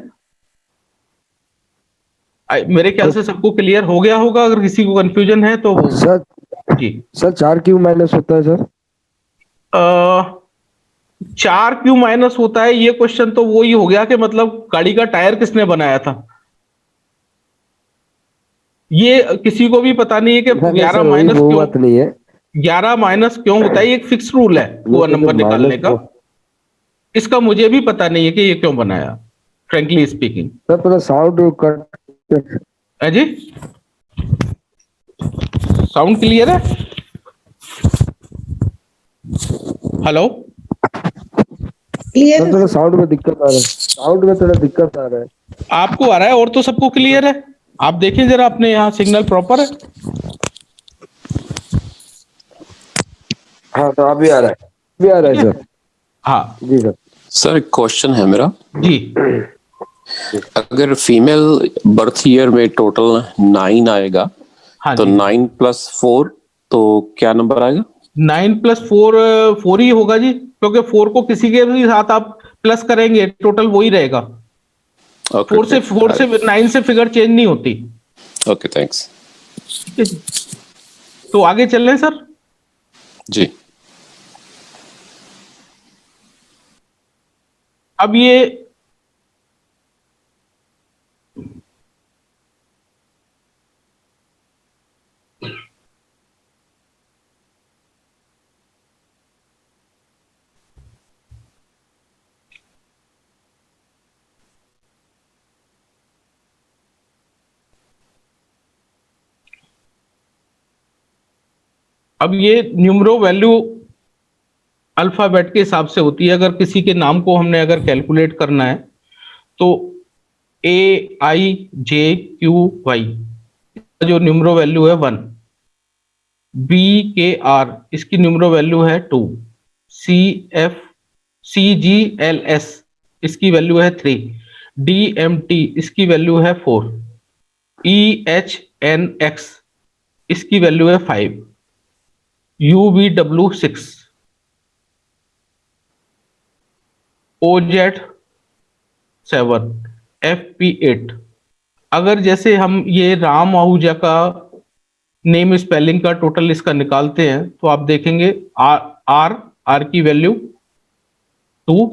मेरे ख्याल से सबको क्लियर हो गया होगा। अगर किसी को कंफ्यूजन है तो सर जी। सर 4 क्यू माइनस होता है सर? 4 क्यों माइनस होता है, ये क्वेश्चन तो वो ही हो गया कि मतलब गाड़ी का टायर किसने बनाया था। ये किसी को भी पता नहीं है कि 11 माइनस वो क्यों, बात नहीं है। 11 माइनस क्यों होता है। ये एक फिक्स रूल है वो नंबर निकालने का। इसका मुझे भी पता नहीं है कि ये क्यों बनाया, फ्रेंकली स्पीकिंग। सर थोड़ा साउंड कट है जी, साउंड क्लियर है? हेलो, क्लियर सर है? थोड़ा साउंड में दिक्कत आ रहा है, साउंड में थोड़ा दिक्कत आ रहा है। आपको आ रहा है और तो सबको क्लियर है? आप देखिए जरा अपने यहाँ सिग्नल प्रॉपर है? हाँ तो अभी आ रहा है, अभी आ रहा है सर। हाँ जी सर। सर एक क्वेश्चन है मेरा। जी। अगर फीमेल बर्थ ईयर में टोटल 9 आएगा, हाँ तो जी। 9 प्लस 4 तो क्या नंबर आएगा? 9 प्लस 4 4 ही होगा जी, क्योंकि 4 को किसी के भी साथ आप प्लस करेंगे टोटल वही रहेगा। ओके 4 से 9 से फिगर चेंज नहीं होती। Okay thanks. ठीक है जी। तो आगे चल रहे हैं सर। जी अब ये अब ये न्यूमरो वैल्यू अल्फाबेट के हिसाब से होती है। अगर किसी के नाम को हमने अगर कैलकुलेट करना है तो AIJQY जो न्यूमरो वैल्यू है 1, BKR इसकी न्यूमरो वैल्यू है 2, CGLS इसकी वैल्यू है 3, DMT इसकी वैल्यू है 4, EHNX इसकी वैल्यू है 5, UVW 6, OZ 7, FP 8। अगर जैसे हम ये राम आहूजा का नेम स्पेलिंग का टोटल इसका निकालते हैं तो आप देखेंगे आर की वैल्यू 2,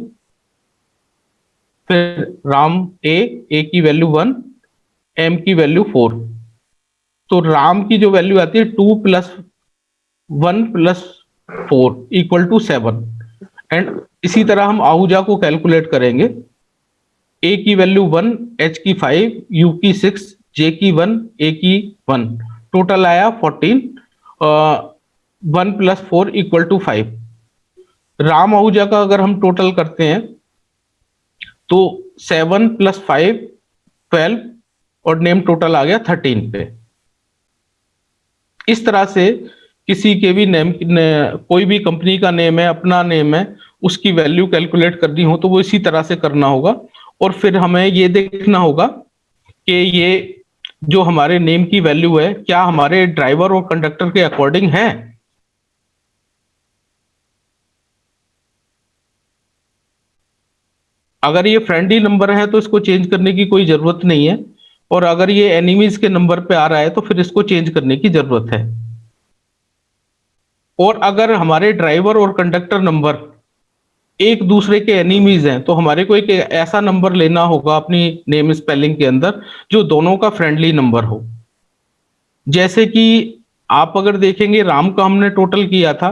फिर राम ए की वैल्यू 1, एम की वैल्यू 4। तो राम की जो वैल्यू आती है 2 plus 1 plus 4 equal to 7। And इसी तरह हम आहूजा को कैलकुलेट करेंगे। ए की वैल्यू 1, एच की 5, यू की 6, जे की 1, ए की 1, टोटल आया 14। 1 plus 4 equal to 5। Ram Ahuja का अगर हम टोटल करते हैं तो 7 प्लस 5 12 और नेम टोटल आ गया 13 पे। इस तरह से किसी के भी नेम, कोई भी कंपनी का नेम है, अपना नेम है, उसकी वैल्यू कैलकुलेट करनी हो तो वो इसी तरह से करना होगा। और फिर हमें ये देखना होगा कि ये जो हमारे नेम की वैल्यू है क्या हमारे ड्राइवर और कंडक्टर के अकॉर्डिंग है। अगर ये फ्रेंडली नंबर है तो इसको चेंज करने की कोई जरूरत नहीं है, और अगर ये एनिमीज के नंबर पे आ रहा है तो फिर इसको चेंज करने की जरूरत है। और अगर हमारे ड्राइवर और कंडक्टर नंबर एक दूसरे के एनिमीज हैं, तो हमारे को एक ऐसा नंबर लेना होगा अपनी नेम स्पेलिंग के अंदर जो दोनों का फ्रेंडली नंबर हो। जैसे कि आप अगर देखेंगे राम का हमने टोटल किया था,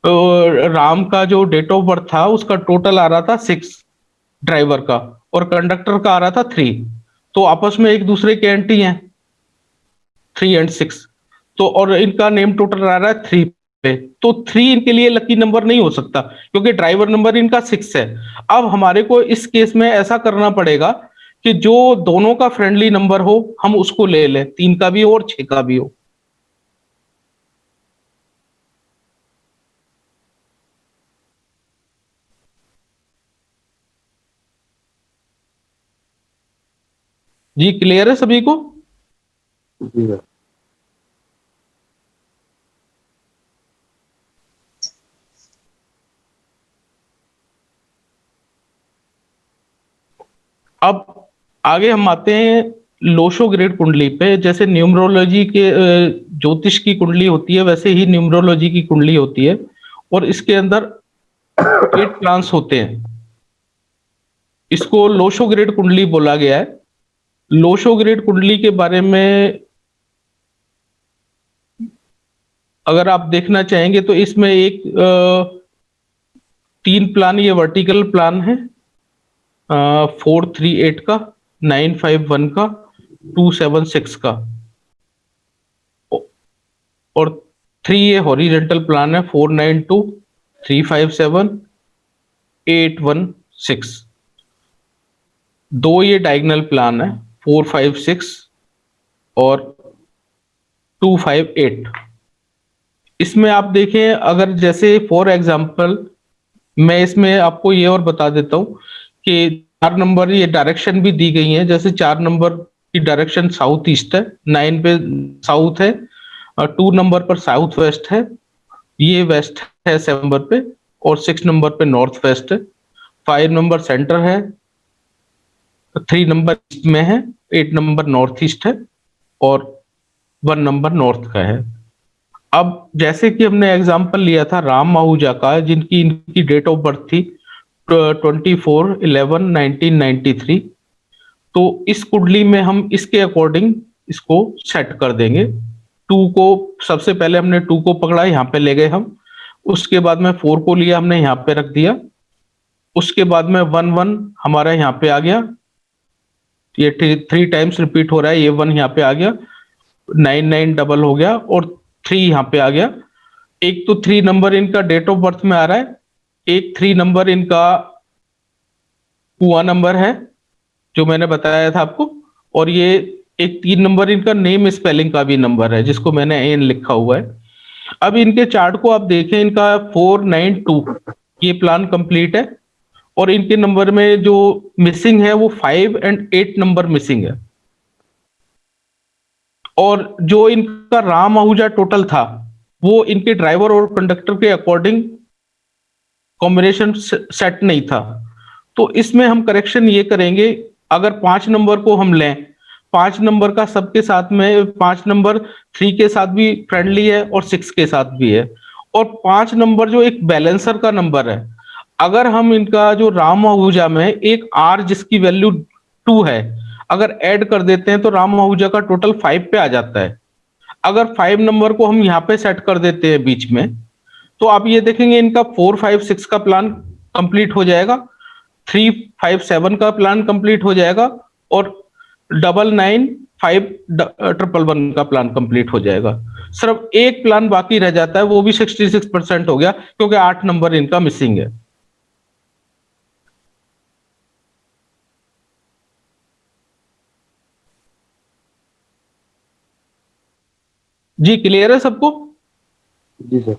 तो राम का जो डेट ऑफ बर्थ था उसका टोटल आ रहा था 6 ड्राइवर का, और कंडक्टर का आ रहा था 3। तो आपस में एक दूसरे के एंटी हैं 3 एंड 6, तो और इनका नेम टोटल आ रहा है 3 पे, तो 3 इनके लिए लकी नंबर नहीं हो सकता क्योंकि ड्राइवर नंबर इनका 6 है। अब हमारे को इस केस में ऐसा करना पड़ेगा कि जो दोनों का फ्रेंडली नंबर हो हम उसको ले लें, 3 का भी हो और 6 का भी हो। जी क्लियर है सभी को? जी सर। अब आगे हम आते हैं लोशो ग्रेड कुंडली पे। जैसे न्यूमरोलॉजी के ज्योतिष की कुंडली होती है, वैसे ही न्यूमरोलॉजी की कुंडली होती है, और इसके अंदर 8 प्लान्स होते हैं। इसको लोशो ग्रेड कुंडली बोला गया है। लोशो ग्रेड कुंडली के बारे में अगर आप देखना चाहेंगे तो इसमें एक 3 प्लान, ये वर्टिकल प्लान है, 438 का, 951 का, 276 का, और 3 ये हॉरिजेंटल प्लान है, 492, 357, 816। 2 ये डायगोनल प्लान है, 456 और 258। इसमें आप देखें, अगर जैसे फॉर एग्जांपल मैं इसमें आपको ये और बता देता हूं कि 4 नंबर ये डायरेक्शन भी दी गई है। जैसे 4 नंबर की डायरेक्शन साउथ ईस्ट है, 9 पे साउथ है, और 2 नंबर पर साउथ वेस्ट है, ये वेस्ट है 7 नंबर पे, और 6 नंबर पे नॉर्थ वेस्ट है, 5 नंबर सेंटर है, 3 नंबर ईस्ट में है, 8 नंबर नॉर्थ ईस्ट है, और 1 नंबर नॉर्थ का है। अब जैसे कि हमने एग्जांपल लिया था राम आहूजा का, जिनकी इनकी डेट ऑफ बर्थ थी 24/11/1993, तो इस कुंडली में हम इसके अकॉर्डिंग इसको सेट कर देंगे। 2 को सबसे पहले हमने 2 को पकड़ा, यहाँ पे ले गए हम। उसके बाद में 4 को लिया हमने, यहाँ पे रख दिया। उसके बाद में 1 हमारा यहाँ पे आ गया, ये 3 टाइम्स रिपीट हो रहा है, ये 1 यहाँ पे आ गया, 9 डबल हो गया, और 3 यहाँ पे आ गया। एक तो 3 नंबर इनका डेट ऑफ बर्थ में आ रहा है, एक 3 नंबर इनका कुआ नंबर है जो मैंने बताया था आपको, और ये एक 3 नंबर इनका नेम स्पेलिंग का भी नंबर है जिसको मैंने एन लिखा हुआ है। अब इनके चार्ट को आप देखें, इनका 492 ये प्लान कंप्लीट है, और इनके नंबर में जो मिसिंग है वो 5 एंड 8 नंबर मिसिंग है। और जो इनका राम आहूजा टोटल था वो इनके ड्राइवर और कंडक्टर के अकॉर्डिंग कॉम्बिनेशन सेट नहीं था। तो इसमें हम करेक्शन ये करेंगे, अगर 5 नंबर को हम लें, 5 नंबर का सबके साथ में, 5 नंबर 3 के साथ भी फ्रेंडली है और 6 के साथ भी है, और 5 नंबर जो एक बैलेंसर का नंबर है, अगर हम इनका जो राम आहूजा में एक आर जिसकी वैल्यू 2 है अगर ऐड कर देते हैं तो राम आहूजा का टोटल 5 पे आ जाता है। अगर 5 नंबर को हम यहाँ पे सेट कर देते हैं बीच में, तो आप ये देखेंगे इनका 456 का प्लान कंप्लीट हो जाएगा, 357 का प्लान कंप्लीट हो जाएगा, और 99511 का प्लान कंप्लीट हो जाएगा। सिर्फ एक प्लान बाकी रह जाता है, वो भी 66% हो गया क्योंकि 8 नंबर इनका मिसिंग है। जी क्लियर है सबको? जी सर।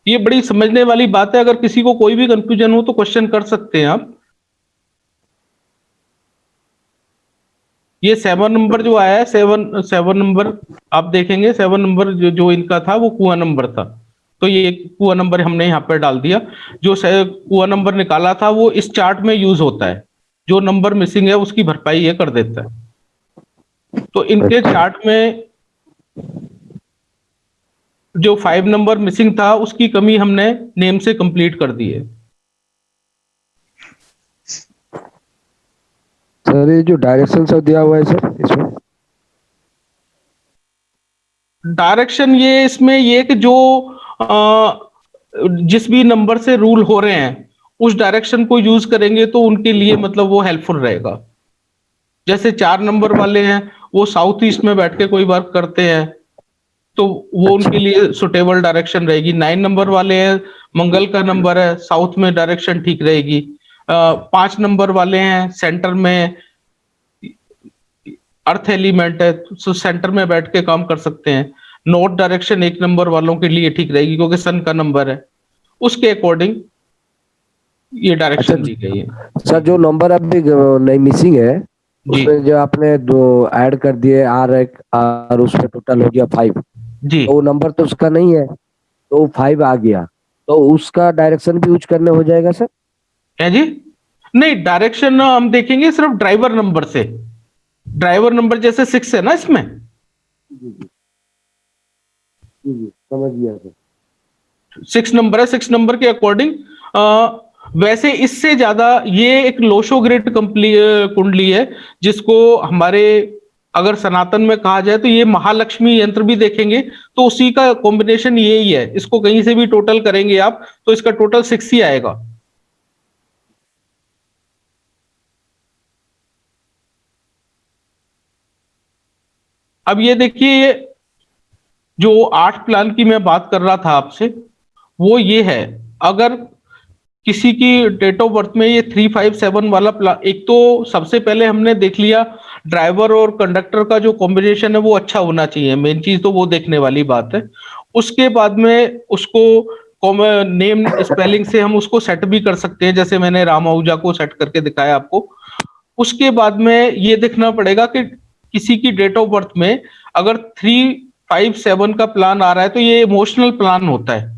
ये बड़ी समझने वाली बात है, अगर किसी को कोई भी कंफ्यूजन हो तो क्वेश्चन कर सकते हैं आप। ये 7 नंबर जो आया है, 7 नंबर आप देखेंगे, 7 नंबर जो इनका था वो कुआ नंबर था, तो ये कुआ नंबर हमने यहाँ पर डाल दिया। जो कुआ नंबर निकाला था वो इस चार्ट में यूज होता है, जो नंबर मिसिंग है उसकी भरपाई ये कर देता है। तो इनके चार्ट में जो 5 नंबर मिसिंग था उसकी कमी हमने नेम से कंप्लीट कर दी है। सर ये जो डायरेक्शन सब दिया हुआ है सर इसमें, डायरेक्शन ये इसमें ये कि जो जिस भी नंबर से रूल हो रहे हैं उस डायरेक्शन को यूज करेंगे तो उनके लिए मतलब वो हेल्पफुल रहेगा। जैसे 4 नंबर वाले हैं वो साउथ ईस्ट में बैठ के कोई वर्क करते हैं तो वो उनके लिए सुटेबल डायरेक्शन रहेगी। 9 नंबर वाले हैं, मंगल का नंबर है, साउथ में डायरेक्शन ठीक रहेगी। 5 नंबर वाले हैं, सेंटर में अर्थ एलिमेंट है तो सेंटर में बैठ के काम कर सकते हैं। नॉर्थ डायरेक्शन 1 नंबर वालों के लिए ठीक रहेगी क्योंकि सन का नंबर है, उसके अकॉर्डिंग ये डायरेक्शन दी गई है। सर जो नंबर अभी नहीं मिसिंग है जी उसमें जो आपने दो ऐड कर दिए और उसमें टोटल हो गया 5, जी। तो वो नंबर तो उसका नहीं है, तो 5 आ गया, तो उसका डायरेक्शन भी यूज करने हो जाएगा सर? है जी, नहीं डायरेक्शन हम देखेंगे सिर्फ ड्राइवर नंबर से। ड्राइवर नंबर जैसे 6 है ना इसमें, जी समझ गया सर। 6 नंबर है, 6 नंबर के अकॉर्डिंग वैसे इससे ज्यादा ये एक लोशो ग्रिड कुंडली है जिसको हमारे अगर सनातन में कहा जाए तो ये महालक्ष्मी यंत्र भी देखेंगे तो उसी का कॉम्बिनेशन यही है। इसको कहीं से भी टोटल करेंगे आप तो इसका टोटल 6 ही आएगा। अब ये देखिए जो 8 प्लान की मैं बात कर रहा था आपसे वो ये है, अगर किसी की डेट ऑफ बर्थ में ये 357 वाला प्लान, एक तो सबसे पहले हमने देख लिया ड्राइवर और कंडक्टर का जो कॉम्बिनेशन है वो अच्छा होना चाहिए, मेन चीज तो वो देखने वाली बात है। उसके बाद में उसको नेम स्पेलिंग से हम उसको सेट भी कर सकते हैं, जैसे मैंने राम आहूजा को सेट करके दिखाया आपको। उसके बाद में ये देखना पड़ेगा कि किसी की डेट ऑफ बर्थ में अगर 357 का प्लान आ रहा है तो ये इमोशनल प्लान होता है।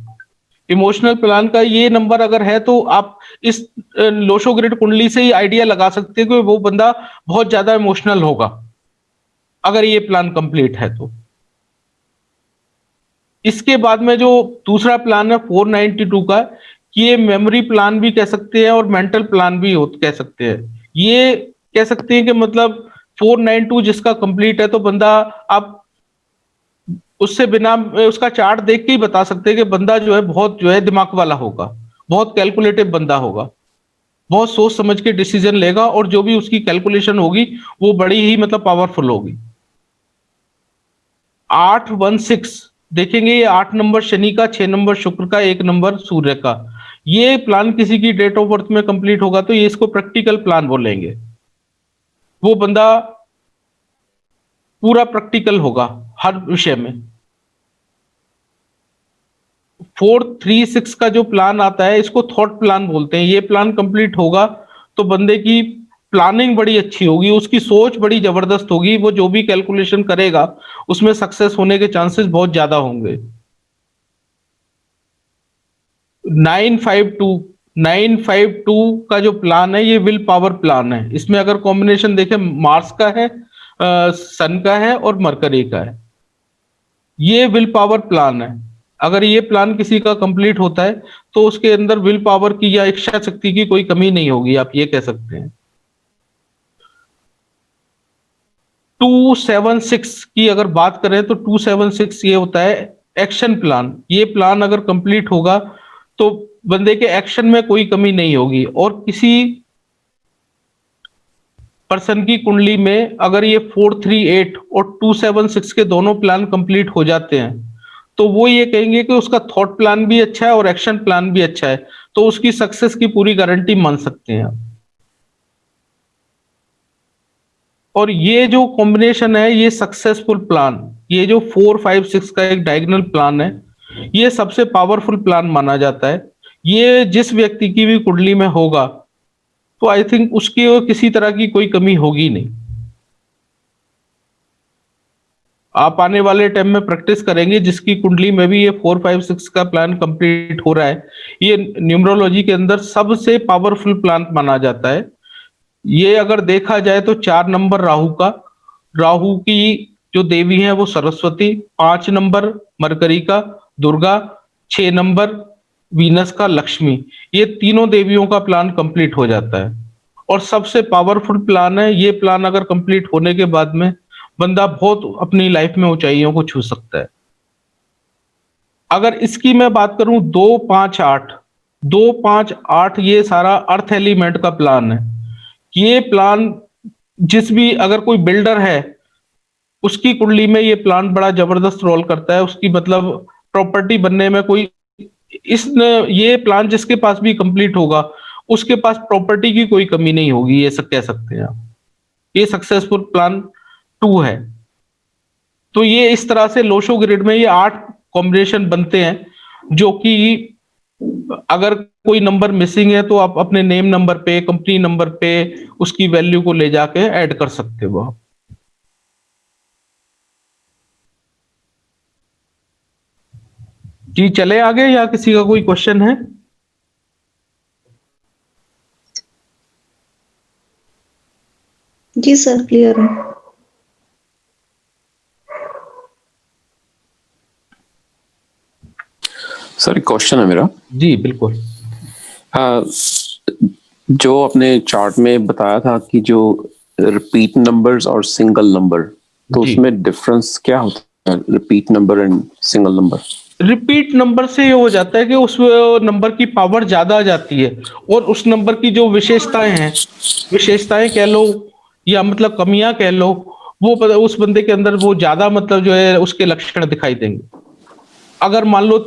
इमोशनल प्लान का ये नंबर अगर है तो आप इस लोशो ग्रिड कुंडली से ही आइडिया लगा सकते हैं कि वो बंदा बहुत ज्यादा इमोशनल होगा अगर ये प्लान कंप्लीट है तो। इसके बाद में जो दूसरा प्लान है 492 का, ये मेमोरी प्लान भी कह सकते हैं और मेंटल प्लान भी कह सकते हैं। ये कह सकते हैं कि मतलब 492 जिसका कंप्लीट है तो बंदा आप उससे बिना उसका चार्ट देख के ही बता सकते हैं कि बंदा जो है बहुत जो है दिमाग वाला होगा, बहुत कैलकुलेटिव बंदा होगा, बहुत सोच समझ के डिसीजन लेगा और जो भी उसकी कैलकुलेशन होगी वो बड़ी ही मतलब पावरफुल होगी। 816 देखेंगे, ये 8 नंबर शनि का, 6 नंबर शुक्र का, 1 नंबर सूर्य का। ये प्लान किसी की डेट ऑफ बर्थ में कंप्लीट होगा तो ये इसको प्रैक्टिकल प्लान बोलेंगे। वो बंदा पूरा प्रैक्टिकल होगा हर विषय में। 436 का जो प्लान आता है इसको थॉट प्लान बोलते हैं। ये प्लान कंप्लीट होगा तो बंदे की प्लानिंग बड़ी अच्छी होगी, उसकी सोच बड़ी जबरदस्त होगी, वो जो भी कैलकुलेशन करेगा उसमें सक्सेस होने के चांसेस बहुत ज्यादा होंगे। 952 का जो प्लान है ये विल पावर प्लान है। इसमें अगर कॉम्बिनेशन देखें मार्स का है, सन का है और मरकरी का है। ये विल पावर प्लान है। अगर ये प्लान किसी का कंप्लीट होता है तो उसके अंदर विल पावर की या इच्छा शक्ति की कोई कमी नहीं होगी, आप ये कह सकते हैं। 276 की अगर बात करें तो 276 ये होता है एक्शन प्लान। ये प्लान अगर कंप्लीट होगा तो बंदे के एक्शन में कोई कमी नहीं होगी। और किसी पर्सन की कुंडली में अगर ये 438 और 276 के दोनों प्लान कंप्लीट हो जाते हैं तो वो ये कहेंगे कि उसका थॉट प्लान भी अच्छा है और एक्शन प्लान भी अच्छा है, तो उसकी सक्सेस की पूरी गारंटी मान सकते हैं आप। और ये जो कॉम्बिनेशन है ये सक्सेसफुल प्लान, ये जो 456 का एक डायगोनल प्लान है ये सबसे पावरफुल प्लान माना जाता है। ये जिस व्यक्ति की भी कुंडली में होगा तो आई थिंक उसकी किसी तरह की कोई कमी होगी नहीं। आप आने वाले टाइम में प्रैक्टिस करेंगे जिसकी कुंडली में भी ये 456 का प्लान कंप्लीट हो रहा है, ये न्यूमरोलॉजी के अंदर सबसे पावरफुल प्लान माना जाता है। ये अगर देखा जाए तो 4 नंबर राहु का, राहु की जो देवी है वो सरस्वती, 5 नंबर मरकरी का दुर्गा, 6 नंबर वीनस का लक्ष्मी। ये तीनों देवियों का प्लान कंप्लीट हो जाता है और सबसे पावरफुल प्लान है ये प्लान। अगर कंप्लीट होने के बाद में बंदा बहुत अपनी लाइफ में ऊंचाइयों को छू सकता है। अगर इसकी मैं बात करूं 2-5-8 ये सारा अर्थ एलिमेंट का प्लान है। ये प्लान जिस भी अगर कोई बिल्डर है उसकी कुंडली में ये प्लान बड़ा जबरदस्त रोल करता है। उसकी मतलब प्रॉपर्टी बनने में कोई ये प्लान जिसके पास भी कंप्लीट होगा उसके पास प्रॉपर्टी की कोई कमी नहीं होगी, ये सब कह सकते हैं आप। ये सक्सेसफुल प्लान 2 है। तो ये इस तरह से लोशो ग्रिड में ये 8 कॉम्बिनेशन बनते हैं जो कि अगर कोई नंबर मिसिंग है तो आप अपने नेम नंबर पे, कंपनी नंबर पे उसकी वैल्यू को ले जाके ऐड कर सकते हो आप। जी चले आगे या किसी का कोई क्वेश्चन है? जी सर, क्लियर है। सर एक क्वेश्चन है मेरा। जी बिल्कुल। हाँ, जो आपने चार्ट में बताया था कि जो रिपीट नंबर्स और सिंगल नंबर, तो जी। उसमें डिफरेंस क्या होता है, repeat number and single number? Repeat number से ये हो जाता है कि उस नंबर की पावर ज्यादा आ जाती है और उस नंबर की जो विशेषताएं हैं, विशेषताएं कह लो या मतलब कमियां कह लो, वो उस बंदे के अंदर वो ज्यादा मतलब जो है उसके लक्षण दिखाई देंगे। अगर मान लो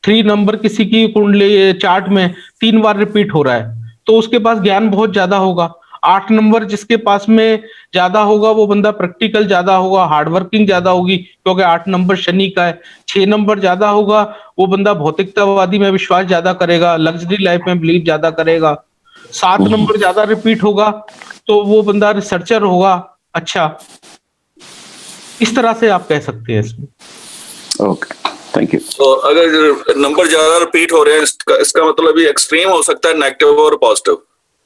3 नंबर किसी की कुंडली चार्ट में 3 बार रिपीट हो रहा है तो उसके पास ज्ञान बहुत ज्यादा होगा। 8 नंबर जिसके पास में ज्यादा होगा वो बंदा प्रैक्टिकल ज्यादा होगा, हार्डवर्किंग ज्यादा होगी क्योंकि 8 नंबर शनि का है। 6 नंबर ज्यादा होगा वो बंदा भौतिकतावादी में विश्वास ज्यादा करेगा, लग्जरी लाइफ में बिलीव ज्यादा करेगा। 7 नंबर ज्यादा रिपीट होगा तो वो बंदा रिसर्चर होगा। अच्छा, इस तरह से आप कह सकते हैं इसमें। Okay, thank you. तो अगर नंबर ज्यादा रिपीट हो रहे हैं इसका मतलब ये एक्सट्रीम हो सकता है, नेगेटिव और पॉजिटिव।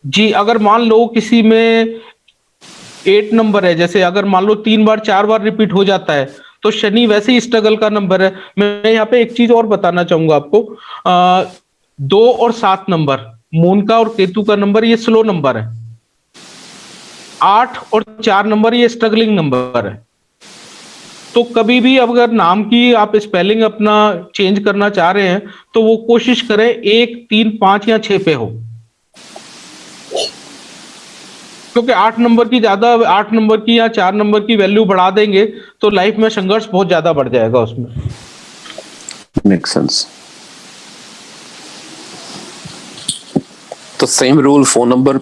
जी, अगर मान लो किसी में 8 नंबर है, जैसे अगर मान लो 3 बार 4 बार रिपीट हो जाता है तो शनि वैसे ही स्ट्रगल का नंबर है। मैं यहाँ पे एक चीज और बताना चाहूंगा आपको। 2 और 7 नंबर मून का और केतु का नंबर ये स्लो नंबर है। 8 और 4 नंबर ये स्ट्रगलिंग नंबर है। तो कभी भी अगर नाम की आप स्पेलिंग अपना चेंज करना चाह रहे हैं तो वो कोशिश करें 1, 3, 5 या 6 पे हो, क्योंकि 8 नंबर की या 4 नंबर की वैल्यू बढ़ा देंगे तो लाइफ में संघर्ष बहुत ज्यादा बढ़ जाएगा उसमें। Make sense. तो सेम रूल फोन नंबर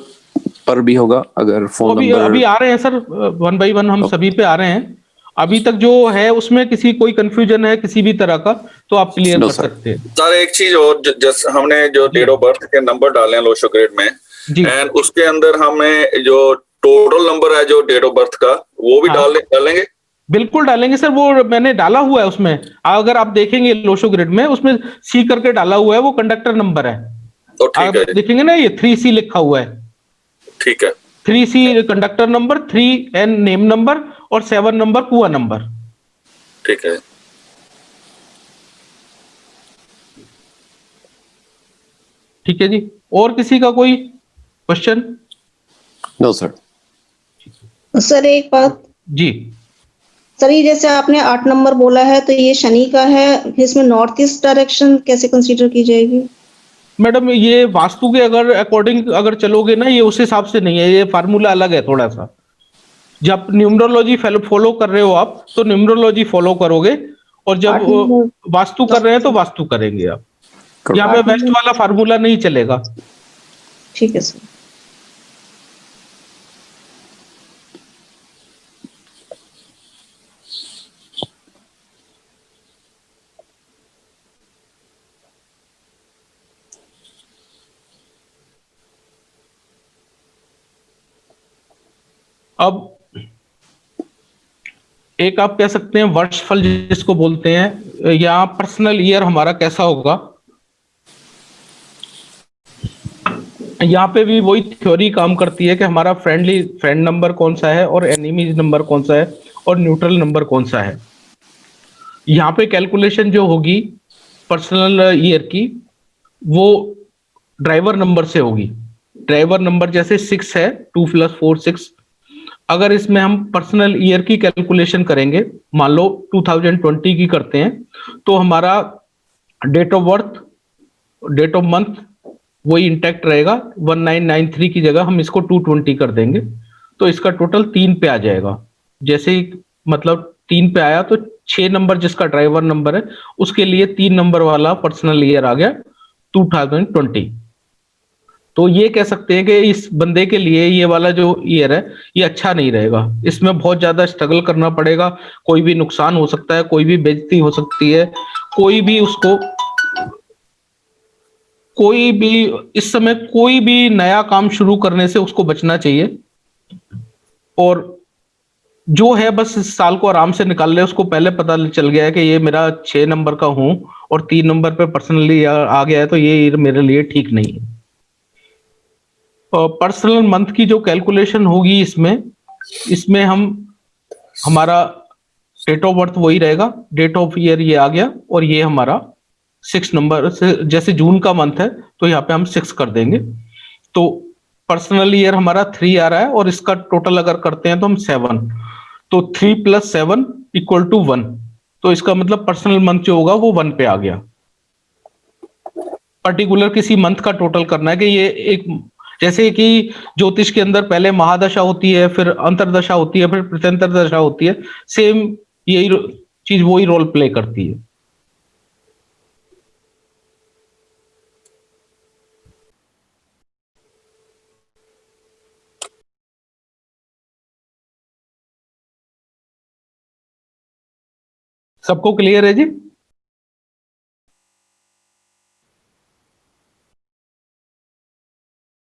पर भी होगा? अगर फोन नंबर अभी आ रहे हैं सर, 1 बाय 1 हम सभी पे आ रहे हैं। अभी तक जो है उसमें किसी कोई कंफ्यूजन है किसी भी तरह का तो आप क्लियर No, कर sir. सकते हैं। सर एक चीज और, जैसे हमने जो डेट ऑफ बर्थ के नंबर डाले हैं लोशो ग्रिड में, जी एंड उसके अंदर हमें जो टोटल नंबर है जो डेट ऑफ बर्थ का वो भी हाँ। डालेंगे। बिल्कुल डालेंगे सर, वो मैंने डाला हुआ है उसमें। अगर आप देखेंगे लोशो ग्रिड में उसमें सी करके डाला हुआ है, वो कंडक्टर नंबर है। तो ठीक आप है, देखेंगे ना, ये 3C लिखा हुआ है। ठीक है, 3C conductor number, 3N name number और 7 नंबर कुआ नंबर। ठीक है। ठीक है जी, और किसी का कोई क्वेश्चन? No sir. सर एक बात, जी सर ये जैसे आपने 8 नंबर बोला है तो ये शनि का है, इसमें नॉर्थ ईस्ट डायरेक्शन कैसे कंसीडर की जाएगी? मैडम, ये वास्तु के अगर अकॉर्डिंग अगर चलोगे ना, ये उस हिसाब से नहीं है, ये फार्मूला अलग है थोड़ा सा। जब न्यूमरोलॉजी फॉलो कर रहे हो आप तो न्यूमरोलॉजी फॉलो करोगे, और जब 8 नंबर वास्तु कर रहे हैं तो वास्तु करेंगे आप। यहाँ पे 8 वेस्ट नंबर, वाला फार्मूला नहीं चलेगा। ठीक है सर। अब एक आप कह सकते हैं वर्षफल जिसको बोलते हैं, या पर्सनल ईयर हमारा कैसा होगा। यहाँ पे भी वही थ्योरी काम करती है कि हमारा फ्रेंड नंबर कौन सा है और एनिमीज नंबर कौन सा है और न्यूट्रल नंबर कौन सा है। यहाँ पे कैलकुलेशन जो होगी पर्सनल ईयर की वो ड्राइवर नंबर से होगी। ड्राइवर नंबर जैसे 6 है, 2 + 4 6। अगर इसमें हम पर्सनल ईयर की कैलकुलेशन करेंगे, मान लो 2020 की करते हैं, तो हमारा date of birth, date of month वही इंटैक्ट रहेगा। 1993 की जगह हम इसको 220 कर देंगे, तो इसका टोटल 3 पे आ जाएगा। जैसे ही मतलब 3 पे आया तो 6 नंबर जिसका ड्राइवर नंबर है उसके लिए 3 नंबर वाला पर्सनल ईयर आ गया 2020। तो ये कह सकते हैं कि इस बंदे के लिए ये वाला जो ईयर है ये अच्छा नहीं रहेगा, इसमें बहुत ज्यादा स्ट्रगल करना पड़ेगा, कोई भी नुकसान हो सकता है, कोई भी बेइज्जती हो सकती है, कोई भी उसको, कोई भी इस समय कोई भी नया काम शुरू करने से उसको बचना चाहिए। और जो है बस इस साल को आराम से निकाल ले, उसको पहले पता चल गया है कि ये मेरा 6 नंबर का हूं और 3 नंबर पे पर्सनली आ गया है, तो ये मेरे लिए ठीक नहीं है। पर्सनल मंथ की जो कैलकुलेशन होगी इसमें इसमें हम हमारा डेट ऑफ बर्थ वही रहेगा, डेट ऑफ ईयर ये आ गया, और ये हमारा 6 नंबर से, जैसे जून का मंथ है तो यहाँ पे हम 6 कर देंगे, तो पर्सनल ईयर हमारा 3 आ रहा है, और इसका टोटल अगर करते हैं तो हम 7, तो 3 + 7 = 1, तो इसका मतलब पर्सनल मंथ जो होगा वो 1 पे आ गया। पर्टिकुलर किसी मंथ का टोटल करना है कि ये एक, जैसे कि ज्योतिष के अंदर पहले महादशा होती है, फिर अंतरदशा होती है, फिर प्रत्यंतर दशा होती है, सेम यही चीज वही रोल प्ले करती है। सबको क्लियर है जी?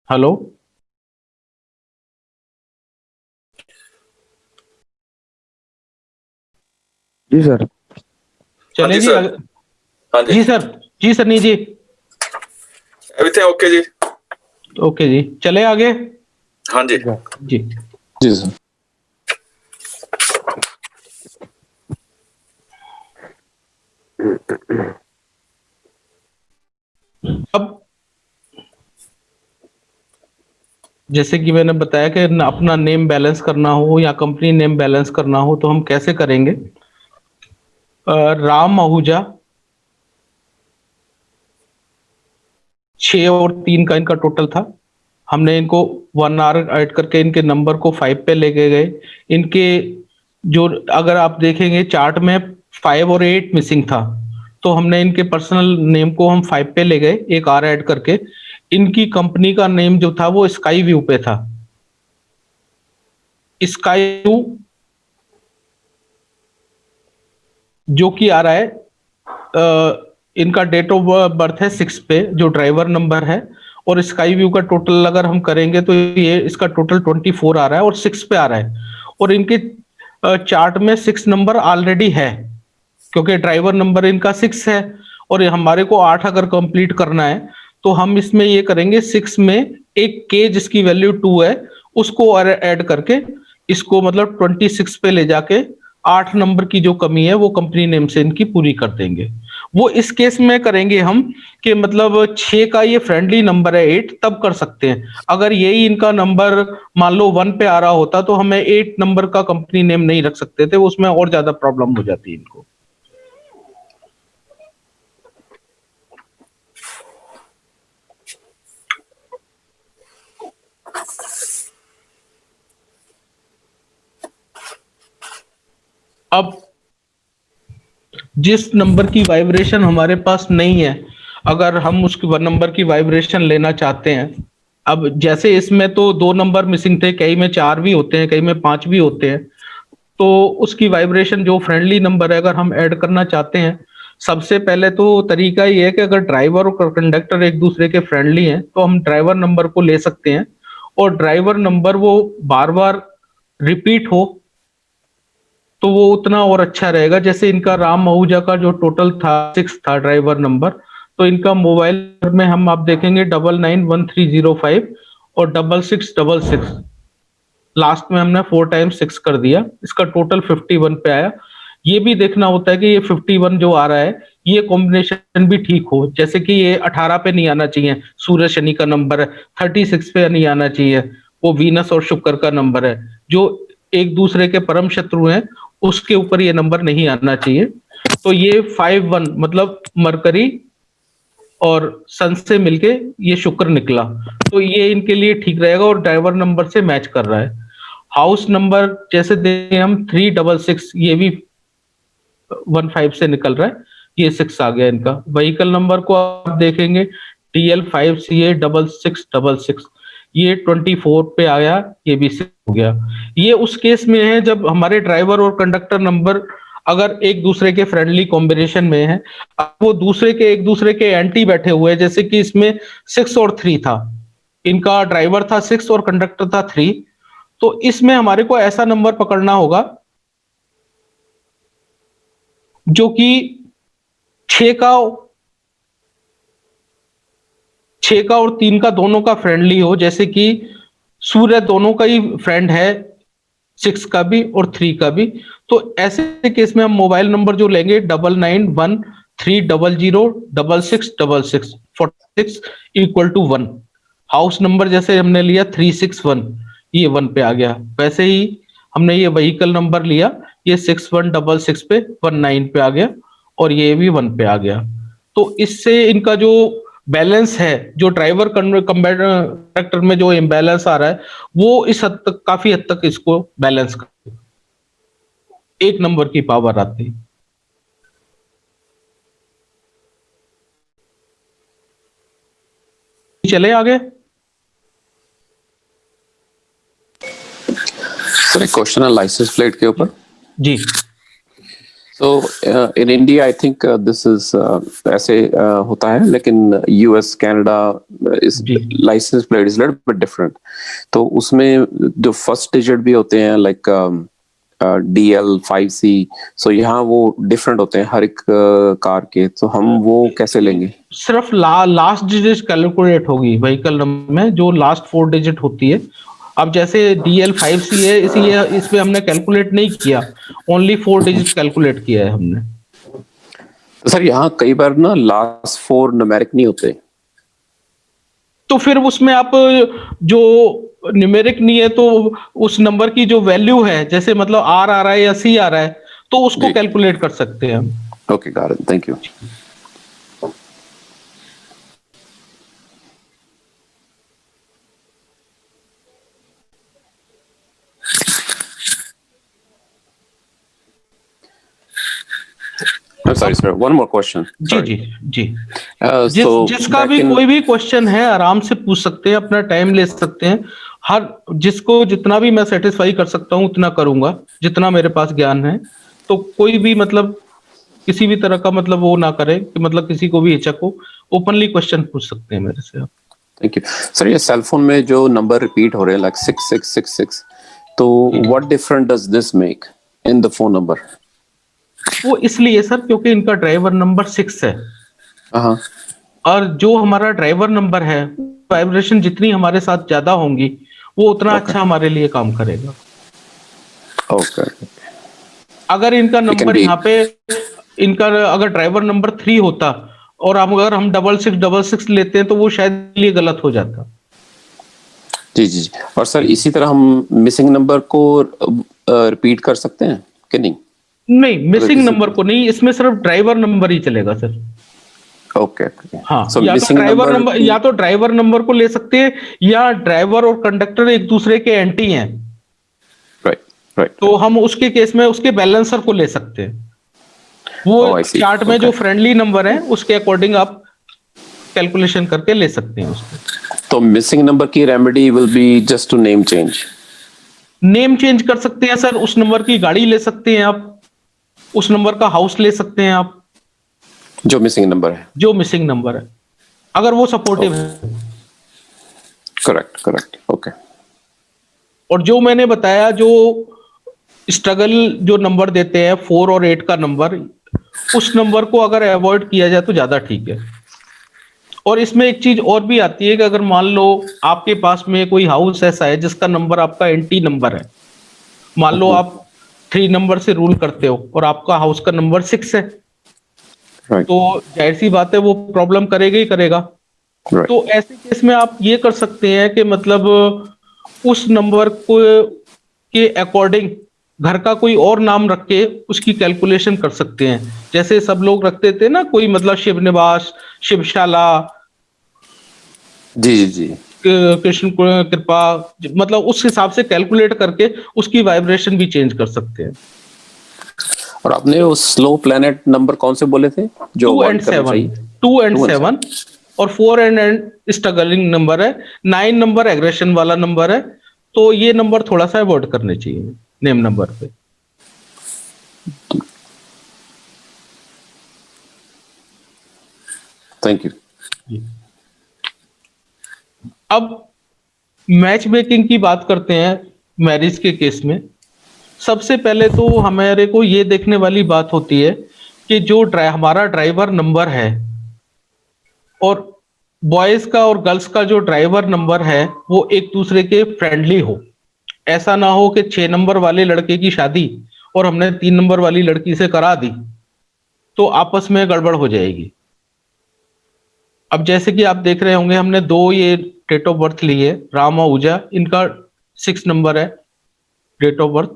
हेलो? जी सर। चले जी सर। हाँ जी। जी सर, जी सनी जी, एवरीथिंग ओके जी? ओके जी, चले आगे। हाँ जी। जी जी सर। अब जैसे कि मैंने बताया कि अपना नेम बैलेंस करना हो या कंपनी नेम बैलेंस करना हो तो हम कैसे करेंगे। राम आहूजा 6 और 3 का इनका टोटल था, हमने इनको 1 आवर ऐड करके इनके नंबर को 5 पे लेके गए। इनके जो, अगर आप देखेंगे चार्ट में 5 और 8 मिसिंग था, तो हमने इनके पर्सनल नेम को हम 5 पे ले गए, 1 आर ऐड करके। इनकी कंपनी का नेम जो था वो स्काई व्यू पे था। स्काई व्यू जो कि आ रहा है, इनका डेट ऑफ बर्थ है 6 पे, जो ड्राइवर नंबर है, और स्काई व्यू का टोटल अगर हम करेंगे तो ये इसका टोटल 24 आ रहा है और 6 पे आ रहा है। और इनके चार्ट में 6 नंबर ऑलरेडी है, क्योंकि ड्राइवर नंबर इनका 6 है, और हमारे को 8 अगर कंप्लीट करना है तो हम इसमें ये करेंगे, 6 में एक के जिसकी वैल्यू 2 है उसको ऐड करके इसको मतलब 26 पे ले जाके 8 नंबर की जो कमी है वो कंपनी नेम से इनकी पूरी कर देंगे। वो इस केस में करेंगे हम कि मतलब 6 का ये फ्रेंडली नंबर है 8, तब कर सकते हैं। अगर यही इनका नंबर मान लो 1 पे आ रहा होता तो हमें 8 नंबर का कंपनी नेम नहीं रख सकते थे, उसमें और ज्यादा प्रॉब्लम हो जाती है इनको। अब जिस नंबर की वाइब्रेशन हमारे पास नहीं है, अगर हम उसके नंबर की वाइब्रेशन लेना चाहते हैं, अब जैसे इसमें तो 2 नंबर मिसिंग थे, कई में 4 भी होते हैं, कई में 5 भी होते हैं, तो उसकी वाइब्रेशन जो फ्रेंडली नंबर है अगर हम ऐड करना चाहते हैं, सबसे पहले तो तरीका ये है कि अगर ड्राइवर और कंडक्टर एक दूसरे के फ्रेंडली हैं तो हम ड्राइवर नंबर को ले सकते हैं, और ड्राइवर नंबर वो बार बार रिपीट हो तो वो उतना और अच्छा रहेगा। जैसे इनका राम आहूजा का जो टोटल था 6 था ड्राइवर नंबर, तो इनका मोबाइल में हम आप देखेंगे 991305 और 6666, लास्ट में हमने 4 टाइम्स 6 कर दिया, इसका टोटल 51 पे आया। ये भी देखना होता है कि ये 51 जो आ रहा है ये कॉम्बिनेशन भी ठीक हो, जैसे कि ये 18 पे नहीं आना चाहिए, सूर्य शनि का नंबर है, 36 पे नहीं आना चाहिए, वो वीनस और शुक्र का नंबर है, जो एक दूसरे के परम शत्रु हैं, उसके ऊपर ये नंबर नहीं आना चाहिए। तो ये 51 मतलब मरकरी और सन से मिलके ये शुक्र निकला, तो ये इनके लिए ठीक रहेगा और ड्राइवर नंबर से मैच कर रहा है। हाउस नंबर जैसे दें हम 366, ये भी 15 से निकल रहा है, ये 6 आ गया इनका। व्हीकल नंबर को आप देखेंगे TL5CA6666, ये 24 पे आया, ये भी 6 हो गया। ये उस केस में है जब हमारे ड्राइवर और कंडक्टर नंबर अगर एक दूसरे के फ्रेंडली कॉम्बिनेशन में है, अब वो दूसरे के एक दूसरे के एंटी बैठे हुए हैं, जैसे कि इसमें 6 और 3 था, इनका ड्राइवर था 6 और कंडक्टर था 3, तो इसमें हमारे को ऐसा नंबर पकड़ना होगा जो कि 6 का और 3 का दोनों का फ्रेंडली हो, जैसे कि सूर्य दोनों का ही फ्रेंड है, 6 का भी और 3 का भी। तो ऐसे केस में हम मोबाइल नंबर जो लेंगे 9913006666 46 इक्वल टू 1। हाउस नंबर जैसे हमने लिया 361, ये 1 पे आ गया। वैसे ही हमने ये व्हीकल नंबर लिया, ये 6166 पे 19 पे आ गया और ये भी 1 पे आ गया। तो इससे इनका जो बैलेंस है, जो ड्राइवर कंडक्टर में जो इम्बैलेंस आ रहा है, वो इस हद तक, काफी हद तक इसको बैलेंस कर, एक नंबर की पावर आती है। चले आगे। सर एक क्वेश्चन है लाइसेंस प्लेट के ऊपर। जी So in India, I think this is ऐसे होता है, लेकिन US, Canada इस जी। license plate is little bit different. तो उसमें जो फर्स्ट डिजिट भी होते हैं लाइक DL5C, सो यहाँ वो डिफरेंट होते हैं हर एक कार के, तो हम वो कैसे लेंगे? सिर्फ लास्ट डिजिट कैलकुलेट होगी व्हीकल नंबर में, जो लास्ट 4 डिजिट होती है। अब जैसे DL5C है, इसलिए इसमें हमने कैलकुलेट नहीं किया, ओनली 4 डिजिट कैलकुलेट किया है हमने। तो सर यहाँ कई बार ना लास्ट 4 न्यूमेरिक नहीं होते, तो फिर उसमें आप जो न्यूमेरिक नहीं है तो उस नंबर की जो वैल्यू है, जैसे मतलब R आ रहा है या C आ रहा है, तो उसको जी। कैलकुलेट कर सकते हैं हम। Okay got it, thank you. Sorry sir, one more question. जी जी जी। जिसका भी कोई भी क्वेश्चन है आराम से पूछ सकते हैं, अपना टाइम ले सकते हैं। हर जिसको जितना भी मैं सेटिस्फाई कर सकता हूँ उतना करूंगा, जितना मेरे पास ज्ञान है। तो कोई भी मतलब किसी भी तरह का मतलब वो ना करे कि मतलब किसी को भी हिचक हो, ओपनली क्वेश्चन पूछ सकते हैं मेरे से आप। Thank you sir. ये सेल फोन में जो नंबर रिपीट हो रहे हैं लाइक 6666, तो what difference does this make in the phone number? वो इसलिए सर क्योंकि इनका ड्राइवर नंबर 6 है, हाँ, और जो हमारा ड्राइवर नंबर है, वाइब्रेशन जितनी हमारे साथ ज्यादा होंगी वो उतना अच्छा हमारे लिए काम करेगा। ओके। अगर इनका नंबर be- यहाँ पे, इनका अगर ड्राइवर नंबर 3 होता और अगर हम 6666 लेते हैं तो वो शायद लिए गलत हो जाता। जी जी जी। और सर इसी तरह हम मिसिंग नंबर को रिपीट कर सकते हैं कि नहीं? नहीं, मिसिंग नंबर को नहीं, इसमें सिर्फ ड्राइवर नंबर ही चलेगा सर। ओके। हाँ, So या तो missing ड्राइवर number नंबर, या तो ड्राइवर नंबर को ले सकते हैं, या ड्राइवर और कंडक्टर एक दूसरे के एंटी हैं, राइट राइट, तो हम उसके केस में उसके बैलेंसर को ले सकते हैं। वो Oh, I see. चार्ट में Okay. जो फ्रेंडली नंबर है उसके अकॉर्डिंग आप कैलकुलेशन करके ले सकते हैं उसको। तो मिसिंग नंबर की remedy will be just to name change. Name change कर सकते हैं सर, उस नंबर की गाड़ी ले सकते हैं आप, उस नंबर का हाउस ले सकते हैं आप, जो मिसिंग नंबर है, जो मिसिंग नंबर है, अगर वो सपोर्टिव है। Correct correct, okay. और जो मैंने बताया, जो स्ट्रगल जो नंबर देते हैं 4 और 8 का नंबर, उस नंबर को अगर अवॉइड किया जाए तो ज्यादा ठीक है। और इसमें एक चीज और भी आती है कि अगर मान लो आपके पास में कोई हाउस ऐसा है जिसका नंबर आपका एंटी नंबर है, मान लो आप 3 नंबर से रूल करते हो और आपका हाउस का नंबर 6 है, राइट तो जाहिर सी बात है वो प्रॉब्लम करेगा ही करेगा। राइट तो ऐसे केस में आप ये कर सकते हैं कि मतलब उस नंबर को के अकॉर्डिंग घर का कोई और नाम रख के उसकी कैलकुलेशन कर सकते हैं। जैसे सब लोग रखते थे ना, कोई मतलब शिव निवास, शिवशाला, जी जी जी। कृष्ण कृपा, मतलब उस हिसाब से कैलकुलेट करके उसकी वाइब्रेशन भी चेंज कर सकते हैं। और आपने वो स्लो प्लेनेट नंबर कौन से बोले थे जो 2 अवॉइड एंड करना 7, चाहिए? 2 एंड 2 and 7 और 4 एंड स्ट्रगलिंग नंबर है। 9 नंबर एग्रेशन वाला नंबर है, तो ये नंबर थोड़ा सा अवॉइड करने चाहिए नेम नंबर पे। Thank you. अब मैच मेकिंग की बात करते हैं मैरिज के केस में। सबसे पहले तो हमारे को ये देखने वाली बात होती है कि जो हमारा ड्राइवर नंबर है और बॉयज का और गर्ल्स का जो ड्राइवर नंबर है वो एक दूसरे के फ्रेंडली हो। ऐसा ना हो कि 6 नंबर वाले लड़के की शादी और हमने 3 नंबर वाली लड़की से करा दी, तो आपस में गड़बड़ हो जाएगी। अब जैसे कि आप देख रहे होंगे, हमने दो ये डेट ऑफ बर्थ ली है, राम आहूजा, इनका 6 नंबर है date of birth,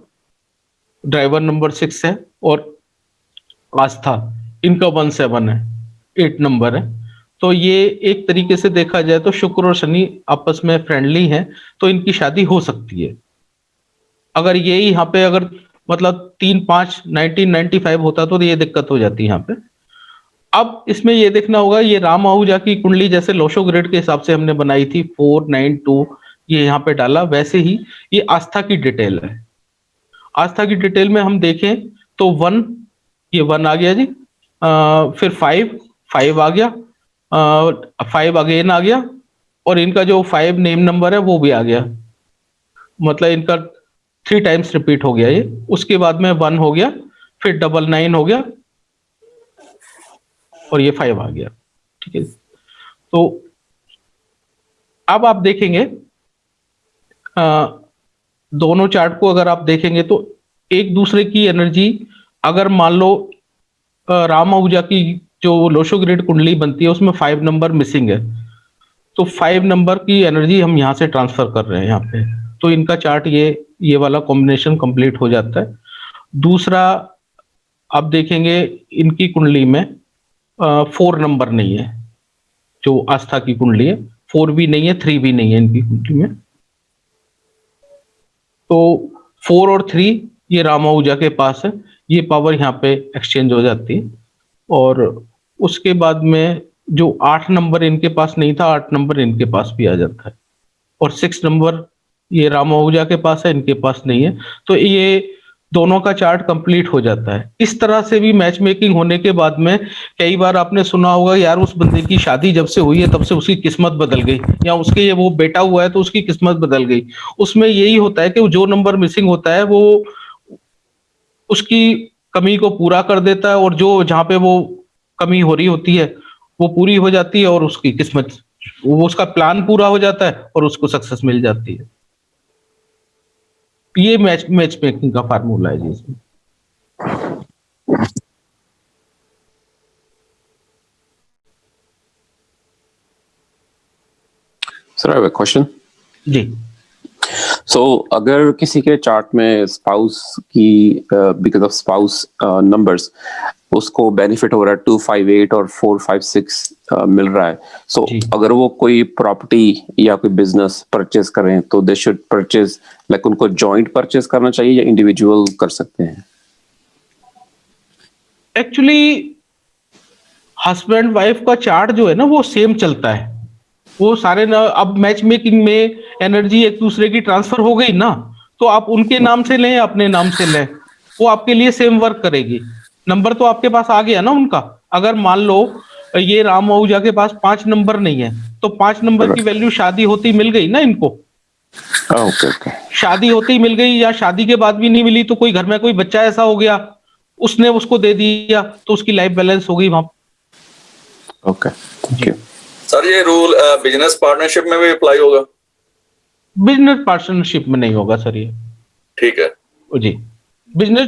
driver number 6 है, और आस्था इनका 17 है, 8 नंबर है। तो ये एक तरीके से देखा जाए तो शुक्र और शनि आपस में फ्रेंडली हैं, तो इनकी शादी हो सकती है। अगर ये यहाँ पे अगर मतलब 3-5 1995 होता तो ये दिक्कत हो जाती है यहाँ पे। अब इसमें ये देखना होगा, ये राम आहूजा की कुंडली जैसे लोशो ग्रेड के हिसाब से हमने बनाई थी 492, ये यहाँ पे डाला, वैसे ही ये आस्था की डिटेल है। आस्था की डिटेल में हम देखें तो 1, ये 1 आ गया जी, फिर 5 आ गया, 5 अगेन आ गया, और इनका जो 5 नेम नंबर है वो भी आ गया, मतलब इनका 3 टाइम्स रिपीट हो गया ये। उसके बाद में 1 हो गया, फिर 99 हो गया, और ये 5 आ गया। ठीक है, तो अब आप देखेंगे दोनों चार्ट को अगर आप देखेंगे तो एक दूसरे की एनर्जी, अगर मान लो राम आहूजा की जो लोशो ग्रिड कुंडली बनती है उसमें 5 नंबर मिसिंग है, तो 5 नंबर की एनर्जी हम यहाँ से ट्रांसफर कर रहे हैं यहाँ पे, तो इनका चार्ट ये वाला कॉम्बिनेशन कंप्लीट हो जाता है। दूसरा, आप देखेंगे इनकी कुंडली में 4 नंबर नहीं है, जो आस्था की कुंडली है 4 भी नहीं है, 3 भी नहीं है इनकी कुंडली में। तो 4 और 3 ये राम आहूजा के पास है, ये पावर यहाँ पे एक्सचेंज हो जाती है। और उसके बाद में जो 8 नंबर इनके पास नहीं था, 8 नंबर इनके पास भी आ जाता है, और 6 नंबर ये राम आहूजा के पास है, इनके पास नहीं है, तो ये दोनों का चार्ट कंप्लीट हो जाता है। इस तरह से भी मैच मेकिंग होने के बाद में कई बार आपने सुना होगा, यार उस बंदे की शादी जब से हुई है तब से उसकी किस्मत बदल गई, या उसके ये वो बेटा हुआ है तो उसकी किस्मत बदल गई। उसमें यही होता है कि जो नंबर मिसिंग होता है वो उसकी कमी को पूरा कर देता है, और जो जहाँ पे वो कमी हो रही होती है वो पूरी हो जाती है, और उसकी किस्मत, वो उसका प्लान पूरा हो जाता है और उसको सक्सेस मिल जाती है। ये मैच मेकिंग का फार्मूला है जी इसमें। Sir I have a question. जी, सो अगर किसी के चार्ट में स्पाउस की बिकॉज ऑफ स्पाउस नंबर्स उसको बेनिफिट हो रहा है 258 और 456 मिल रहा है, सो जी। अगर वो कोई प्रॉपर्टी या कोई बिजनेस परचेज करें तो दे शुड परचेज, लाइक उनको जॉइंट परचेज करना चाहिए या इंडिविजुअल कर सकते हैं? एक्चुअली हस्बैंड वाइफ का चार्ट जो है ना वो सेम चलता है, वो सारे ना, अब मैच मेकिंग में एनर्जी एक दूसरे की ट्रांसफर हो गई ना, तो आप उनके नाम से लें, अपने नाम से लें, वो आपके लिए सेम वर्क करेगी। नंबर तो आपके पास आ गया ना उनका। अगर मान लो ये राम आहूजा के पास 5 नंबर नहीं है, तो 5 नंबर की वैल्यू शादी होती मिल गई ना इनको। ओके ओके शादी होते ही मिल गई, या शादी के बाद भी नहीं मिली तो कोई घर में कोई बच्चा ऐसा हो गया उसने उसको दे दिया, तो उसकी लाइफ बैलेंस हो गई वहां। Okay, thank you. सर ये रूल बिजनेस पार्टनरशिप में भी अप्लाई होगा? बिजनेस पार्टनरशिप में नहीं होगा सर ये। ठीक है जी, बिजनेस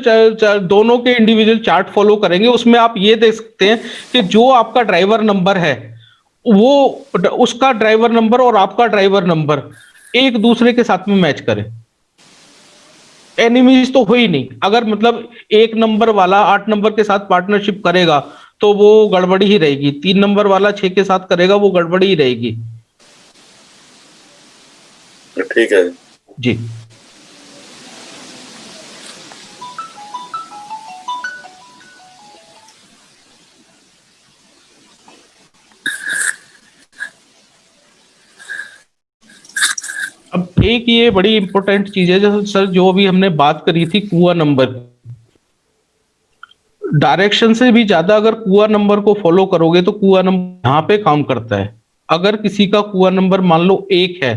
दोनों के इंडिविजुअल चार्ट फॉलो करेंगे, उसमें आप ये देख सकते हैं कि जो आपका ड्राइवर नंबर है वो उसका ड्राइवर नंबर और आपका ड्राइवर नंबर एक दूसरे के साथ में मैच करे। एनिमीज तो हो ही नहीं। अगर मतलब एक नंबर वाला 8 नंबर के साथ पार्टनरशिप करेगा तो वो गड़बड़ी ही रहेगी, 3 नंबर वाला 6 के साथ करेगा वो गड़बड़ी ही रहेगी। ठीक है जी। अब एक ये बड़ी इंपॉर्टेंट चीज है, जैसे सर जो अभी हमने बात करी थी कुआ नंबर, डायरेक्शन से भी ज्यादा अगर कुआ नंबर को फॉलो करोगे तो कुआ नंबर यहाँ पे काम करता है। अगर किसी का कुआ नंबर मान लो 1 है,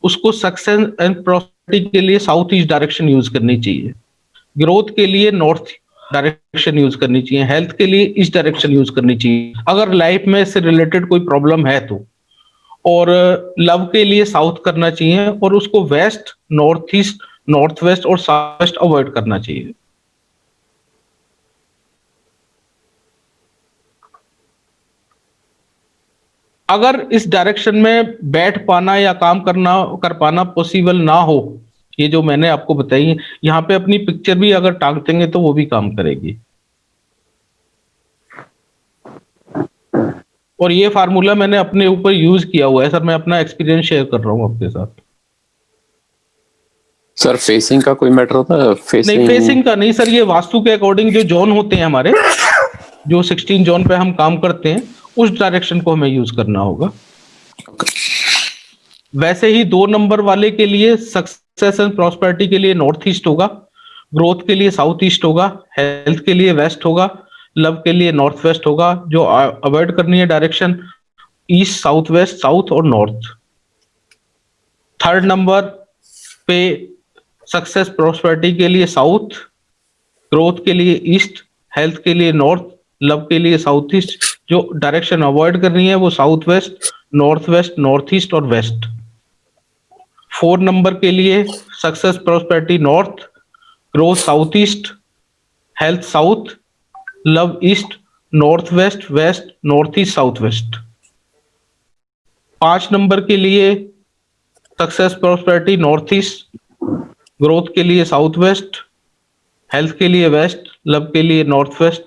उसको सक्सेस एंड प्रॉस्पेरिटी के लिए साउथ ईस्ट डायरेक्शन यूज करनी चाहिए, ग्रोथ के लिए नॉर्थ डायरेक्शन यूज करनी चाहिए, हेल्थ के लिए ईस्ट डायरेक्शन यूज करनी चाहिए अगर लाइफ में इससे रिलेटेड कोई प्रॉब्लम है तो, और लव के लिए साउथ करना चाहिए, और उसको west, north east, north west और साउथ वेस्ट अवॉइड करना चाहिए। अगर इस डायरेक्शन में बैठ पाना या काम कर पाना पॉसिबल ना हो, ये जो मैंने आपको बताई, यहाँ पे अपनी पिक्चर भी अगर टांग देंगे तो वो भी काम करेगी। और ये फार्मूला मैंने अपने ऊपर यूज किया हुआ है सर, मैं अपना एक्सपीरियंस शेयर कर रहा हूँ आपके साथ। सर फेसिंग का कोई मैटर होता है? नहीं, फेसिंग का नहीं सर, ये वास्तु के अकॉर्डिंग जो जोन होते हैं हमारे, जो 16 जोन पे हम काम करते हैं, उस डायरेक्शन को हमें यूज करना होगा। वैसे ही 2 नंबर वाले के लिए सक्सेस एंड प्रॉस्पेरिटी के लिए नॉर्थ ईस्ट होगा, ग्रोथ के लिए साउथ ईस्ट होगा, हेल्थ के लिए वेस्ट होगा, लव के लिए नॉर्थ वेस्ट होगा। जो अवॉइड करनी है direction, east, south waste, south और नॉर्थ। 3rd नंबर पे सक्सेस प्रॉस्पेरिटी के लिए साउथ, ग्रोथ के लिए ईस्ट, हेल्थ के लिए नॉर्थ, लव के लिए साउथ ईस्ट। जो डायरेक्शन अवॉइड करनी है वो south west, north west, north east और वेस्ट। 4 नंबर के लिए success prosperity north, growth south east, health south, love east, north west, west, north east, south west. 5 number के लिए success prosperity north east, growth के लिए south west, health के लिए waste, love के लिए नॉर्थ वेस्ट,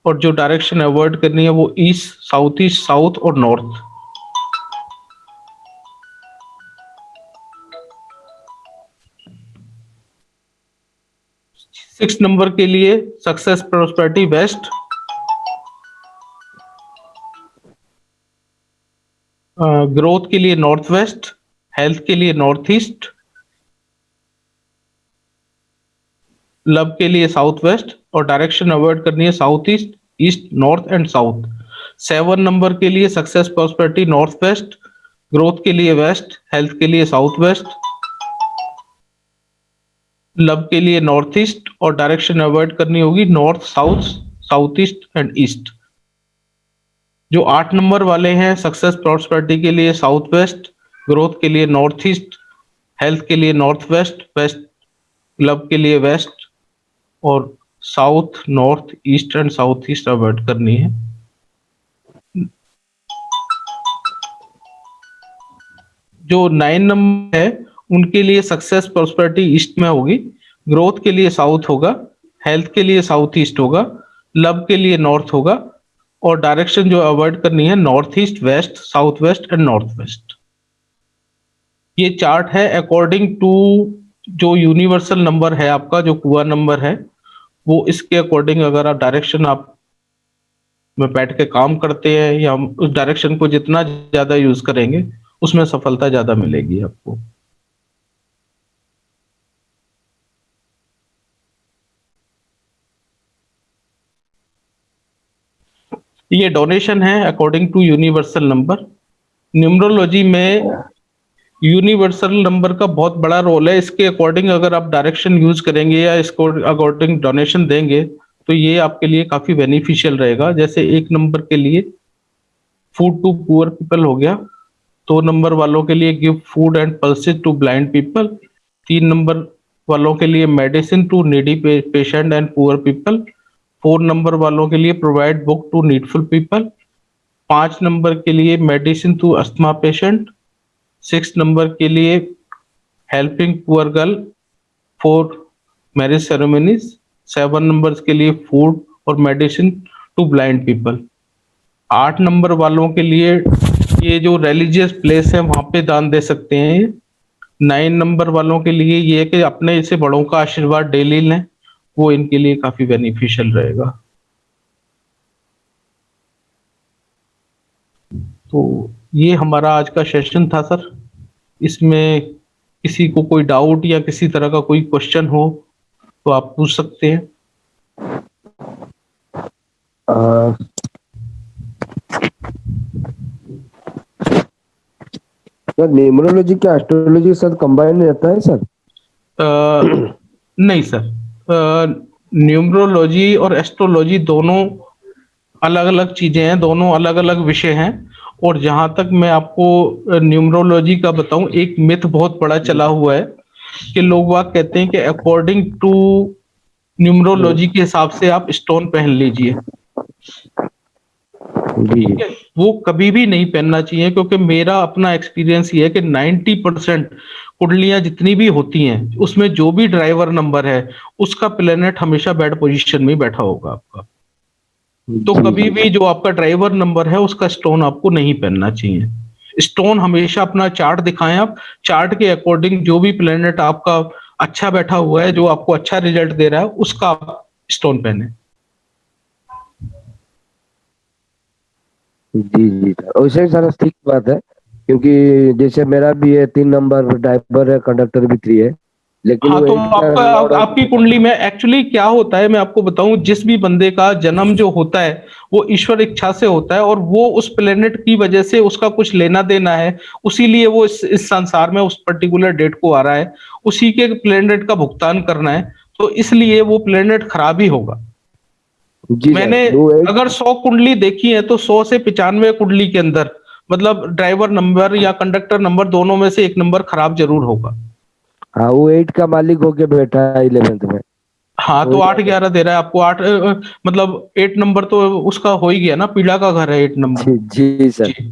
और जो डायरेक्शन अवॉइड करनी है वो ईस्ट, साउथ और नॉर्थ। 6 नंबर के लिए सक्सेस प्रॉस्पेरिटी वेस्ट, ग्रोथ के लिए नॉर्थ वेस्ट, हेल्थ के लिए नॉर्थ ईस्ट, लव के लिए साउथ वेस्ट, और डायरेक्शन अवॉइड करनी है south east, east, north and south. 7 number के लिए success prosperity north west, growth के लिए वेस्ट, हेल्थ के लिए साउथ वेस्ट, लव के लिए नॉर्थ ईस्ट, और डायरेक्शन अवॉइड करनी होगी north, south, south east and east. जो 8 नंबर वाले हैं सक्सेस प्रॉस्पेरिटी के लिए साउथ वेस्ट, ग्रोथ के लिए नॉर्थ ईस्ट, हेल्थ के लिए नॉर्थ वेस्ट, वेस्ट, लव के लिए वेस्ट, और south, north, east and south east avoid करनी है। जो 9 नंबर है उनके लिए सक्सेस प्रॉस्पेरिटी ईस्ट में होगी, ग्रोथ के लिए साउथ होगा, हेल्थ के लिए साउथ ईस्ट होगा, लव के लिए नॉर्थ होगा, और डायरेक्शन जो अवॉइड करनी है north east, west, south west and north west. ये चार्ट है अकॉर्डिंग टू जो यूनिवर्सल नंबर है आपका, जो कुआ नंबर है, वो इसके अकॉर्डिंग अगर आप डायरेक्शन आप में बैठ के काम करते हैं, या उस डायरेक्शन को जितना ज्यादा यूज करेंगे उसमें सफलता ज्यादा मिलेगी आपको। ये डोनेशन है according to universal number. Numerology में यूनिवर्सल नंबर का बहुत बड़ा रोल है, इसके अकॉर्डिंग अगर आप डायरेक्शन यूज करेंगे या इसको अकॉर्डिंग डोनेशन देंगे तो ये आपके लिए काफी बेनिफिशियल रहेगा। जैसे 1 नंबर के लिए फूड टू पुअर पीपल हो गया, 2 नंबर वालों के लिए give food and pulses to blind people, 3 number वालों के लिए medicine to needy patient and poor people. 4 number वालों के लिए provide book to needful people. 5 number के लिए medicine to asthma patient. 6 number के लिए helping poor girl for marriage ceremonies. 7 numbers के लिए फूड और medicine to blind people. 8 number वालों के लिए ये जो रिलीजियस प्लेस है वहां पे दान दे सकते हैं। 9 नंबर वालों के लिए ये है कि अपने से बड़ों का आशीर्वाद डेली लें, वो इनके लिए काफी बेनिफिशियल रहेगा। तो ये हमारा आज का सेशन था सर। इसमें किसी को कोई डाउट या किसी तरह का कोई क्वेश्चन हो तो आप पूछ सकते हैं। अ, सर न्यूमरोलॉजी क्या एस्ट्रोलॉजी के साथ कंबाइन रहता है सर? नहीं सर, न्यूमरोलॉजी और एस्ट्रोलॉजी दोनों अलग अलग चीजें हैं, दोनों अलग अलग विषय हैं। और जहां तक मैं आपको न्यूमरोलॉजी का बताऊं, एक मिथ बहुत बड़ा चला हुआ है कि लोग वाग कहते हैं कि अकॉर्डिंग टू न्यूमरोलॉजी के हिसाब से आप स्टोन पहन लीजिए। जी ठीक है, वो कभी भी नहीं पहनना चाहिए, क्योंकि मेरा अपना एक्सपीरियंस ये है कि 90% कुंडलियां जितनी भी होती हैं उसमें जो भी ड्राइवर नंबर है उसका प्लेनेट हमेशा बैड पोजीशन में ही बैठा होगा आपका। तो जी कभी जी भी जो आपका ड्राइवर नंबर है उसका स्टोन आपको नहीं पहनना चाहिए। स्टोन हमेशा अपना चार्ट दिखाएं आप, चार्ट के अकॉर्डिंग जो भी प्लेनेट आपका अच्छा बैठा हुआ है, जो आपको अच्छा रिजल्ट दे रहा है, उसका आप स्टोन पहने। जी जी सर, वैसे ही सर ठीक बात है, क्योंकि जैसे मेरा भी है 3 नंबर ड्राइवर है, कंडक्टर भी 3 है, लेकिन हाँ, वो तो 8 का आपका लॉर्ड आपकी ऑफ। कुंडली में एक्चुअली क्या होता है मैं आपको बताऊं, जिस भी बंदे का जन्म जो होता है वो ईश्वर इच्छा से होता है, और वो उस प्लेनेट की वजह से उसका कुछ लेना देना है, उसीलिए वो इस संसार में उस पर्टिकुलर डेट को आ रहा है, उसी के प्लेनेट का भुगतान करना है, तो इसलिए वो प्लेनेट खराब ही होगा। जी सर, मैंने वो 8। अगर 100 कुंडली देखी है तो 100 से 95 कुंडली के अंदर मतलब ड्राइवर नंबर या कंडक्टर नंबर दोनों में से एक नंबर खराब जरूर होगा। हाँ, वो 8 का मालिक होके बैठा है 11th में। हाँ, वो तो 8-11 दे रहा है आपको। 8 मतलब 8 नंबर तो उसका हो ही गया ना, पीड़ा का घर है 8 नंबर। जी जी सर। जी।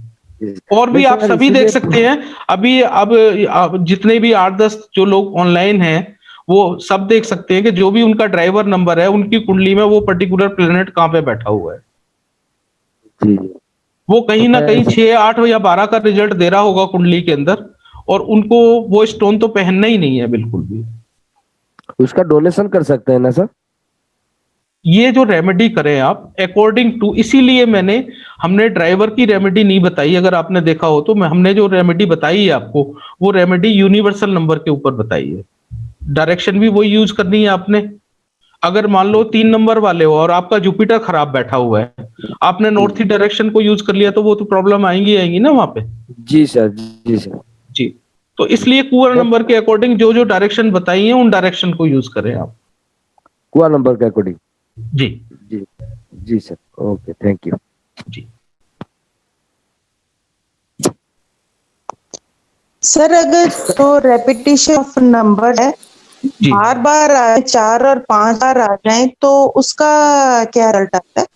जी। और मैं भी आप सर सभी देख इसीलिए सकते हैं। अभी अब जितने भी 8-10 जो लोग ऑनलाइन हैं वो सब देख सकते हैं कि जो भी उनका ड्राइवर नंबर है उनकी कुंडली में वो पर्टिकुलर प्लेनेट कहाँ पे बैठा हुआ है। जी जी। वो कहीं ना मैं कहीं 6, 8 या 12 का रिजल्ट दे रहा होगा कुंडली के अंदर, और उनको वो स्टोन तो पहनना ही नहीं है बिल्कुल भी। उसका डोनेशन कर सकते हैं ना सर? ये जो रेमेडी करें आप अकॉर्डिंग टू, इसीलिए हमने ड्राइवर की रेमेडी नहीं बताई। अगर आपने देखा हो तो हमने जो रेमेडी बताई है आपको, वो रेमेडी यूनिवर्सल नंबर के ऊपर बताई है। डायरेक्शन भी वही यूज करनी है आपने। अगर मान लो 3 नंबर वाले हो और आपका जुपिटर खराब बैठा हुआ है, आपने नॉर्थ ईस्ट डायरेक्शन को यूज कर लिया तो वो तो प्रॉब्लम आएंगी आएंगी ना वहां पे। जी सर। जी सर। जी। तो इसलिए कुआर मैं नंबर के अकॉर्डिंग जो जो डायरेक्शन बताई है उन डायरेक्शन को यूज करें आप। कुआ नंबर के अकॉर्डिंग। जी। जी। जी सर, ओके, थैंक यू। जी। सर अगर तो रेपिटेशन ऑफ नंबर है, जी बार बार 4 और 5 बार आ जाए तो उसका क्या रिजल्ट आता है?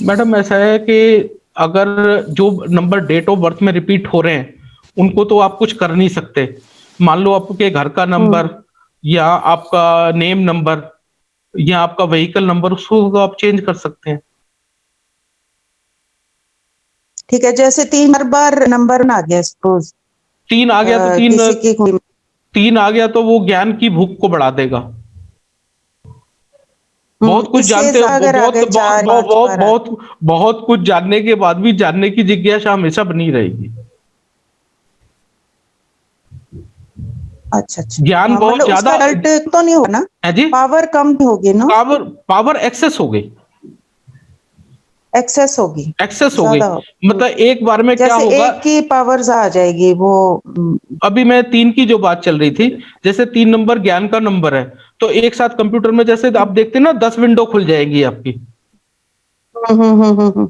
मैडम, ऐसा है कि अगर जो नंबर डेट ऑफ बर्थ में रिपीट हो रहे हैं उनको तो आप कुछ कर नहीं सकते। मान लो आपके घर का नंबर या आपका नेम नंबर या आपका व्हीकल नंबर, उसको तो आप चेंज कर सकते हैं। ठीक है, जैसे 3 बार नंबर आ गया सपोज 3 आ गया तो किसी की 3 आ गया तो वो ज्ञान की भूख को बढ़ा देगा। बहुत कुछ इससे जानते हो, अगर आ बहुत गए बहुत 4 बहुत 5 बहुत बार आ बहुत बहुत कुछ जानने के बाद भी जानने की जिज्ञासा हमेशा बनी रहेगी। अच्छा अच्छा, ज्ञान हाँ, बहुत मतलब ज्यादा उसका रिजल्ट तो नहीं होगा ना, है जी। पावर कम होगी ना, पावर पावर एक्सेस हो गई। एक्सेस होगी, एक्सेस हो गई ज्यादा मतलब एक बार में क्या जैसे होगा। एक की पावर आ जाएगी वो। अभी मैं 3 की जो बात चल रही थी, जैसे 3 नंबर ज्ञान का नंबर है, तो एक साथ कंप्यूटर में जैसे आप देखते हैं ना 10 विंडो खुल जाएगी आपकी। हम्म।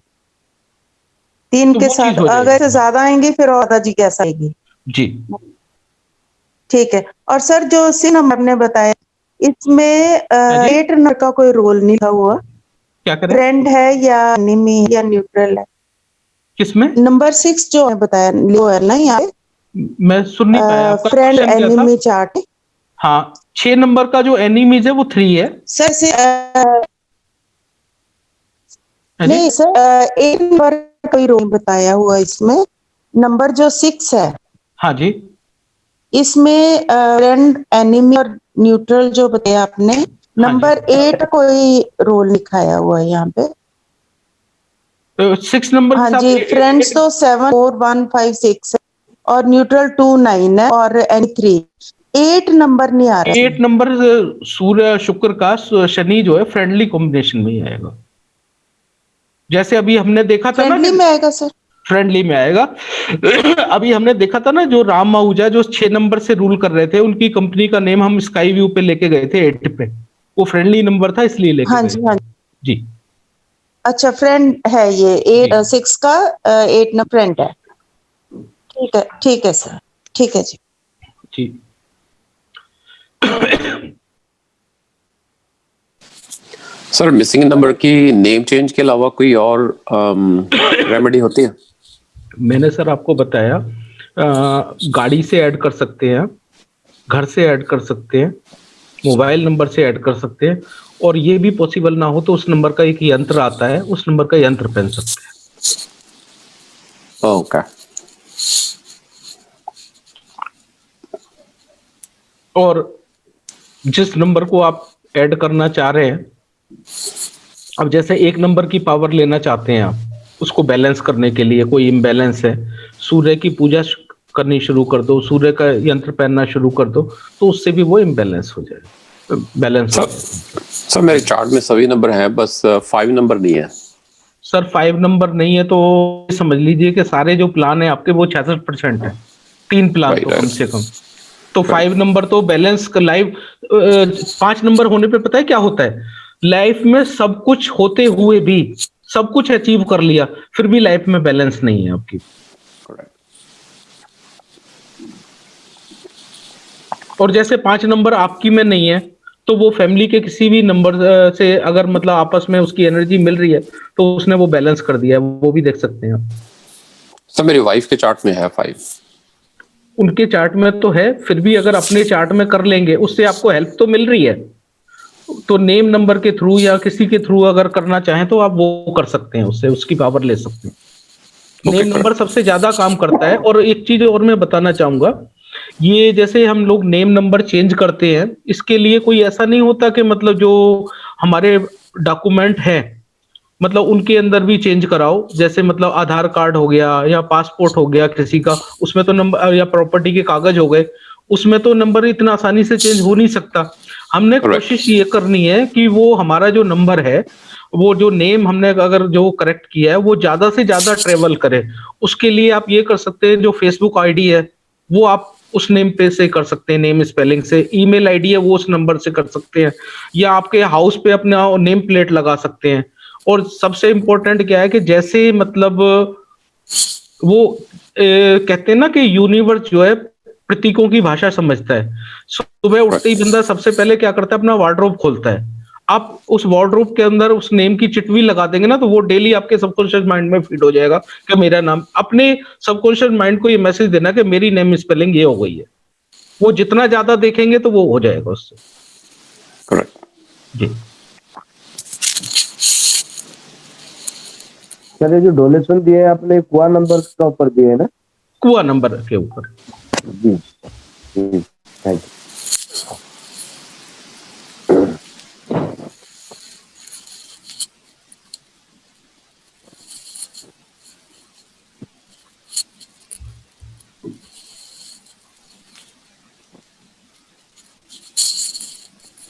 3 तो के वो चीज साथ हो अगर जाएगी। ज्यादा आएंगी फिर और ज्यादा जिज्ञासा आएगी। जी। ठीक है। और सर जो सी नंबर ने बताया इसमें हाँ जी। 8 नंबर का कोई रोल नहीं था हुआ, क्या करें? फ्रेंड है या एनिमी या न्यूट्रल है? किसमें? नंबर 6 जो है बताया वो है ना यहाँ मैं सुन नहीं पाया, आपका फ्रेंड क्वेश्चन क्या था? Enemy chart. हाँ, 6 नंबर का जो एनिमीज है वो 3 है। सर से हाँ जी। नहीं सर 8 नंबर का कोई रोल बताया हुआ इसमें, नंबर जो 6 है हाँ जी। इसमें फ्रेंड एनिमी और न्यूट्रल जो बताया आपने, हाँ नंबर 8 कोई रोल लिखाया हुआ है यहाँ पे। जी। 6 नंबर के हाँ साथ जी, फ्रेंड्स तो 7 4 1 5 6 है और न्यूट्रल 2 9 है और एनी 3, 8 नंबर नहीं आ रहा 8 नंबर सूर्य शुक्र का शनि जो है फ्रेंडली कॉम्बिनेशन में ही आएगा। जैसे अभी हमने देखा था ना फ्रेंडली कि में आएगा सर। फ्रेंडली में आएगा। अभी हमने देखा था ना जो राम आहूजा जो 6 नंबर से रूल कर रहे थे, उनकी कंपनी का नेम हम स्काई व्यू पे लेके गए थे 8 पे। वो फ्रेंडली नंबर था इसलिए लेके हाँ गए। जी हाँ जी। जी। अच्छा फ्रेंड है ये 8 जी 6 का 8 ना फ्रेंड है। ठीक है सर, ठीक है जी। जी। सर मिसिंग नंबर की नेम चेंज के अलावा कोई और रेमेडी होती है? मैंने सर आपको बताया, गाड़ी से ऐड कर सकते हैं, घर से ऐड कर सकते हैं, मोबाइल नंबर से ऐड कर सकते हैं, और ये भी पॉसिबल ना हो तो उस नंबर का एक यंत्र आता है, उस नंबर का यंत्र पहन सकते हैं। ओके। और जिस नंबर को आप ऐड करना चाह रहे हैं, अब जैसे एक नंबर की पावर लेना चाहते हैं आप, उसको बैलेंस करने के लिए कोई इम्बैलेंस है, सूर्य की पूजा करनी शुरू कर दो, सूर्य का यंत्र पहनना शुरू कर दो, तो उससे भी वो इम्बैलेंस हो जाए, बैलेंस हो जाए। सर मेरे चार्ट में सभी नंबर हैं, बस 5 नंबर नहीं है। सर 5 नंबर नहीं है तो समझ लीजिए कि सारे जो प्लान है आपके वो 66% है, 3 प्लान तो कम से कम। तो 5 नंबर तो बैलेंस लाइफ, 5 नंबर होने पे पता है क्या होता है, लाइफ में सब कुछ होते हुए भी सब कुछ अचीव कर लिया, फिर भी लाइफ में बैलेंस नहीं है आपकी। और जैसे 5 नंबर आपकी में नहीं है, तो वो फैमिली के किसी भी नंबर से अगर मतलब आपस में उसकी एनर्जी मिल रही है तो उसने वो बैलेंस कर दिया है, वो भी देख सकते हैं आप। सर मेरी वाइफ के चार्ट में है 5। उनके चार्ट में तो है, फिर भी अगर अपने चार्ट में कर लेंगे उससे आपको हेल्प तो मिल रही है, तो नेम नंबर के थ्रू या किसी के थ्रू अगर करना चाहें तो आप वो कर सकते हैं, उससे उसकी पावर ले सकते हैं। नेम नंबर सबसे ज्यादा काम करता है। और एक चीज और मैं बताना चाहूंगा, ये जैसे हम लोग नेम नंबर चेंज करते हैं, इसके लिए कोई ऐसा नहीं होता कि मतलब जो हमारे डॉक्यूमेंट है मतलब उनके अंदर भी चेंज कराओ, जैसे मतलब आधार कार्ड हो गया या पासपोर्ट हो गया किसी का, उसमें तो नंबर, या प्रॉपर्टी के कागज हो गए, उसमें तो नंबर इतना आसानी से चेंज हो नहीं सकता। हमने कोशिश ये करनी है कि वो हमारा जो नंबर है, वो जो नेम हमने अगर जो करेक्ट किया है वो ज्यादा से ज्यादा ट्रेवल करे। उसके लिए आप ये कर सकते हैं, जो फेसबुक आईडी है वो आप उस नेम पे से कर सकते हैं, नेम स्पेलिंग से, ईमेल आईडी है वो उस नंबर से कर सकते हैं, या आपके हाउस पे अपना नेम प्लेट लगा सकते हैं। और सबसे इंपॉर्टेंट क्या है कि जैसे मतलब वो कहते हैं ना कि यूनिवर्स जो है प्रतीकों की भाषा समझता है। सुबह उठते ही बंदा सबसे पहले क्या करता है, अपना वार्डरोब खोलता है। आप उस वार्डरोब के अंदर उस नेम की चिटवी लगा देंगे ना, तो वो डेली आपके सबकॉन्शियस माइंड में फीड हो जाएगा कि मेरा नाम, अपने सबकॉन्शियस माइंड को ये मैसेज देना कि मेरी नेम स्पेलिंग ये हो गई है। वो जितना ज्यादा देखेंगे तो वो हो जाएगा उससे। करेक्ट जी। सर ये जो डोनेशन दिए हैं आपने कुआ नंबर का ऊपर दिए है ना? कुआ नंबर के ऊपर। जी थैंक यू।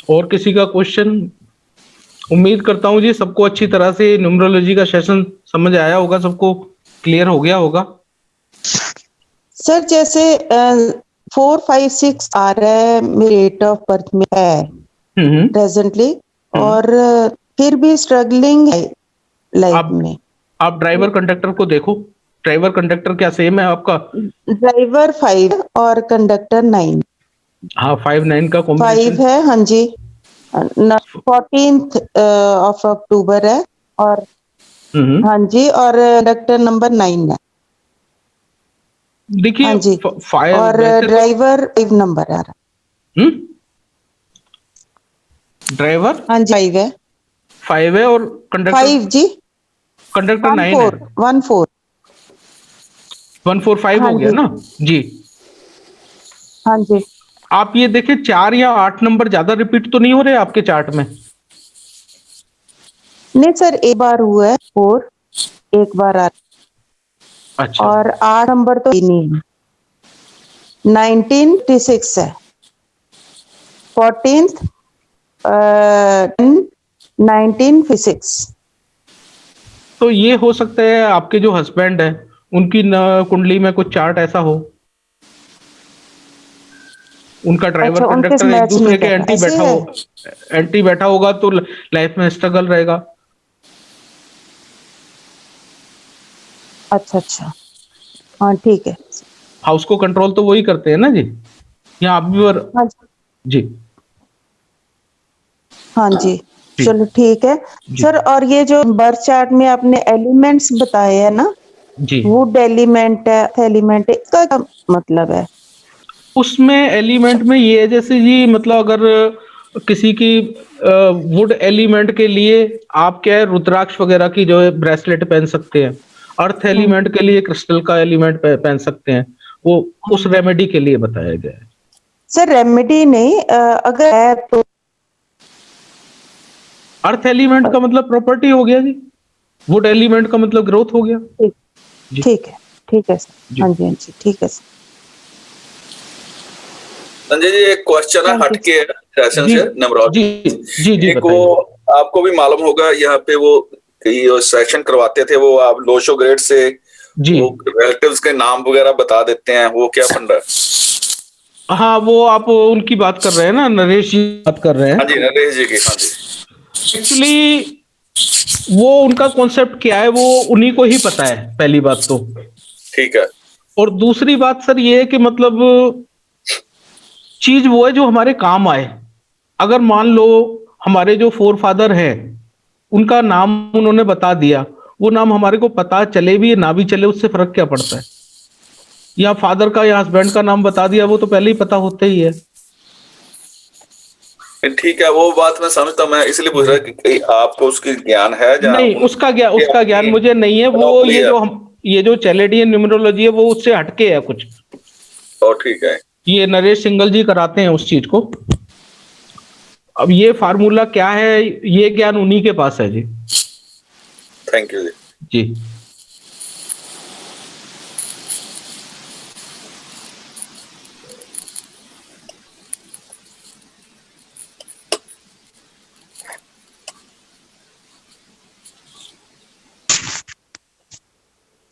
और किसी का क्वेश्चन? उम्मीद करता हूं जी सबको अच्छी तरह से न्यूमरोलॉजी का सेशन समझ आया होगा, सबको क्लियर हो गया होगा। सर जैसे 4 5 6 आ रहा है मेरे डेट ऑफ बर्थ में है प्रेजेंटली, और फिर भी स्ट्रगलिंग है लाइफ में। आप ड्राइवर कंडक्टर को देखो, ड्राइवर कंडक्टर क्या सेम है आपका? ड्राइवर 5 और कंडक्टर 9। हाँ 5-9 का 5 कॉम्बिनेशन। है, हाँ जी। 14th ऑफ अक्टूबर है, और हाँ जी, और कंडक्टर नंबर 9 है, देखिए हाँ जी। फाइव और वैसे तो ड्राइवर 5 नंबर आ रहा है, ड्राइवर हाँ जी 5 है, 5 है और कंडक्टर 5 जी, कंडक्टर 9 है। 14 145 हाँ हो गया जी, ना जी। हाँ जी। आप ये देखिए 4 या 8 नंबर ज्यादा रिपीट तो नहीं हो रहे आपके चार्ट में? नहीं सर, एक बार हुआ है 4, एक बार आ, अच्छा और 8 नंबर तो ही नहीं है। 1956 है, 14th 1956। तो ये हो सकता है आपके जो हस्बैंड है उनकी कुंडली में कुछ चार्ट ऐसा हो, उनका ड्राइवर अच्छा, उनके कंडक्टर एक मैच नहीं दूसरे के कर रहा, एंटी ऐसे बैठा है। हो, एंटी बैठा होगा तो लाइफ में स्ट्रगल रहेगा। अच्छा अच्छा, हाँ ठीक है। हाउस को कंट्रोल तो वही करते हैं ना जी, या आप भी हाँ जी, जी हाँ जी, जी चलो ठीक है जी सर। और ये जो बर्थ चार्ट में आपने एलिमेंट्स बताए हैं ना, जी। वुड एलिमेंट है, एलिमेंट है, इसका क्या मतलब है? उसमें एलिमेंट में ये है जैसे जी मतलब अगर किसी की वुड एलिमेंट के लिए आप क्या है रुद्राक्ष वगैरह की जो है ब्रेसलेट पहन सकते हैं। अर्थ हम्म, एलिमेंट के लिए क्रिस्टल का एलिमेंट पहन सकते हैं। वो उस हम्म। रेमेडी के लिए बताया गया है। सर रेमेडी नहीं, अगर है तो अर्थ एलिमेंट का मतलब प्रॉपर्टी हो गया जी, वुड एलिमेंट का मतलब ग्रोथ हो गया। ठीक, जी ठीक है, ठीक है सर, जी हाँ जी, हाँ जी, ठीक है सर, संजय जी, एक क्वेश्चन है थैंक यू। हटके सेशन जी से जी न्यूमरोलॉजी। जी जी एक वो बताइए। आपको भी मालूम होगा, यहाँ पे वो सेशन करवाते थे, वो आप लोशो ग्रेड से जी वो रिलेटिव्स के नाम वगैरह बता देते हैं, वो क्या फंडा है? हाँ वो आप उनकी बात कर रहे हैं ना, नरेश जी बात कर रहे हाँ जी, हैं। नरेश जी की, हाँ जी। एक्चुअली वो उनका कॉन्सेप्ट क्या है वो उन्हीं को ही पता है पहली बात तो। ठीक है। और दूसरी बात सर ये है कि मतलब चीज वो है जो हमारे काम आए। अगर मान लो हमारे जो फोर फादर हैं उनका नाम उन्होंने बता दिया, वो नाम हमारे को पता चले भी ना भी चले उससे फर्क क्या पड़ता है। या फादर का या हस्बैंड का नाम बता दिया वो तो पहले ही पता होता ही है। ठीक है, वो बात मैं समझता हूं, मैं इसलिए पूछ रहा कि आपको उसकी ज्ञान है या नहीं उसका ज्ञान अपनी मुझे नहीं है। वो मोनोपोली है? ये जो चैलेडियन न्यूमरोलॉजी है वो उससे हटके है कुछ। और ठीक है। ये नरेश सिंगल जी कराते हैं उस चीज को। अब ये फार्मूला क्या है ये ज्ञान उन्हीं के पास है जी। थैंक यू जी। जी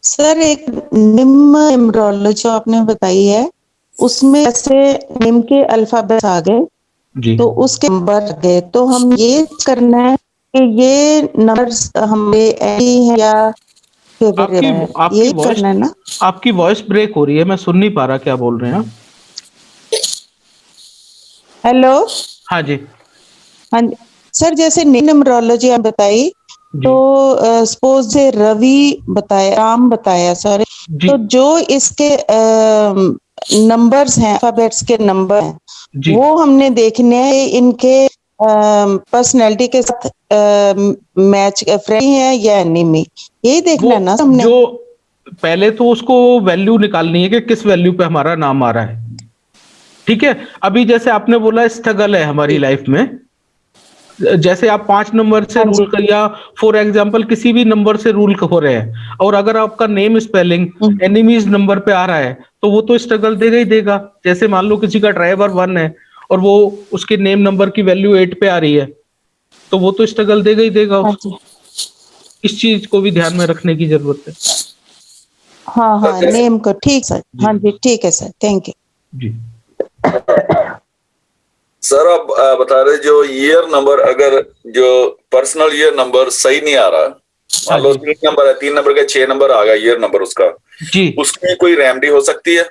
सर एक निम्न न्यूमरोलॉजी जो आपने बताई है, उसमें ऐसे निम के अल्फाबेट आ गए, जी। तो उसके नंबर आ गए, तो हम ये करना है कि ये नंबर्स हमें ऐसी है या फेवरेट आपकी है, आपकी यही वॉइस करना है ना? आपकी वॉइस ब्रेक हो रही है, मैं सुन नहीं पा रहा क्या बोल रहे हैं आप। हेलो, हाँ जी हाँ जी। सर जैसे न्यूमरोलॉजी आप बताई, जी तो सपोज से रवि बताया, राम बताया, सॉरी, जी तो जो इसके नंबर्स हैं, अल्फाबेट्स के नंबर हैं, जी। वो हमने देखने हैं इनके पर्सनैलिटी के साथ मैच फ्रेंड है या एनिमी, यही वो देखना है ना हमने? जो पहले तो उसको वैल्यू निकालनी है कि किस वैल्यू पे हमारा नाम आ रहा है। ठीक है। अभी जैसे आपने बोला स्ट्रगल है हमारी जी, लाइफ में, जैसे आप 5 नंबर से हाँ रूल जी, कर या फॉर एग्जांपल किसी भी नंबर से रूल हो रहे हैं और अगर आपका नेम स्पेलिंग हम्म, एनिमीज नंबर पे आ रहा है तो वो तो स्ट्रगल देगा ही देगा। जैसे मान लो किसी का ड्राइवर 1 है और वो उसके नेम नंबर की वैल्यू 8 पे आ रही है तो वो तो स्ट्रगल देगा ही देगा हाँ उसको। जी, इस चीज को भी ध्यान में रखने की जरूरत है। हाँ हाँ, जैसे नेम को, ठीक सर, जी हाँ जी, ठीक है सर, थैंक यू। जी सर आप बता रहे जो ईयर नंबर, अगर जो पर्सनल ईयर नंबर सही नहीं आ रहा, हाँ मान लो जी 3 नंबर है, 3 नंबर का 6 नंबर आ गया ईयर नंबर, उसका जी। उसकी कोई रेमेडी हो सकती है?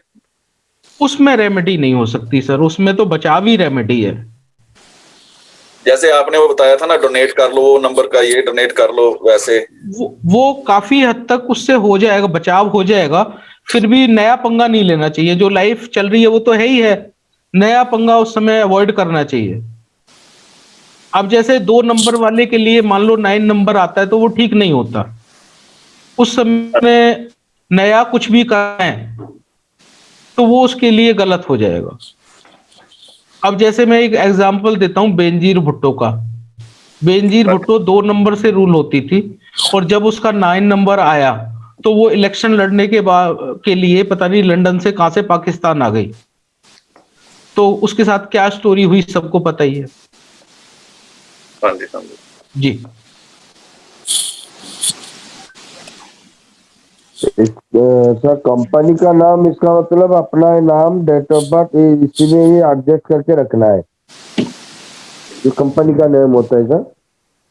उसमें रेमेडी नहीं हो सकती सर, उसमें तो बचाव ही रेमेडी है। जैसे आपने वो बताया था ना, डोनेट कर लो, वो नंबर का ये डोनेट कर लो, वैसे वो काफी हद तक उससे हो जाएगा, बचाव हो जाएगा। फिर भी नया पंगा नहीं लेना चाहिए, जो लाइफ चल रही है वो तो है ही है, नया पंगा उस समय अवॉइड करना चाहिए। अब जैसे 2 नंबर वाले के लिए मान लो 9 नंबर आता है तो वो ठीक नहीं होता, उस समय नया कुछ भी करें तो वो उसके लिए गलत हो जाएगा। अब जैसे मैं एक एग्जांपल देता हूं बेनजीर भुट्टो का। बेनजीर भुट्टो 2 नंबर से रूल होती थी, और जब उसका 9 नंबर आया तो वो इलेक्शन लड़ने के बाद के लिए पता नहीं लंदन से कहां से पाकिस्तान आ गई। तो उसके साथ क्या स्टोरी हुई सबको पता ही है। हाँ जी, हाँ जी। जी। सर कंपनी का नाम, इसका मतलब अपना नाम, डेट ऑफ बर्थ इसी में ही एडजस्ट करके रखना है, जो कंपनी का नेम होता है सर।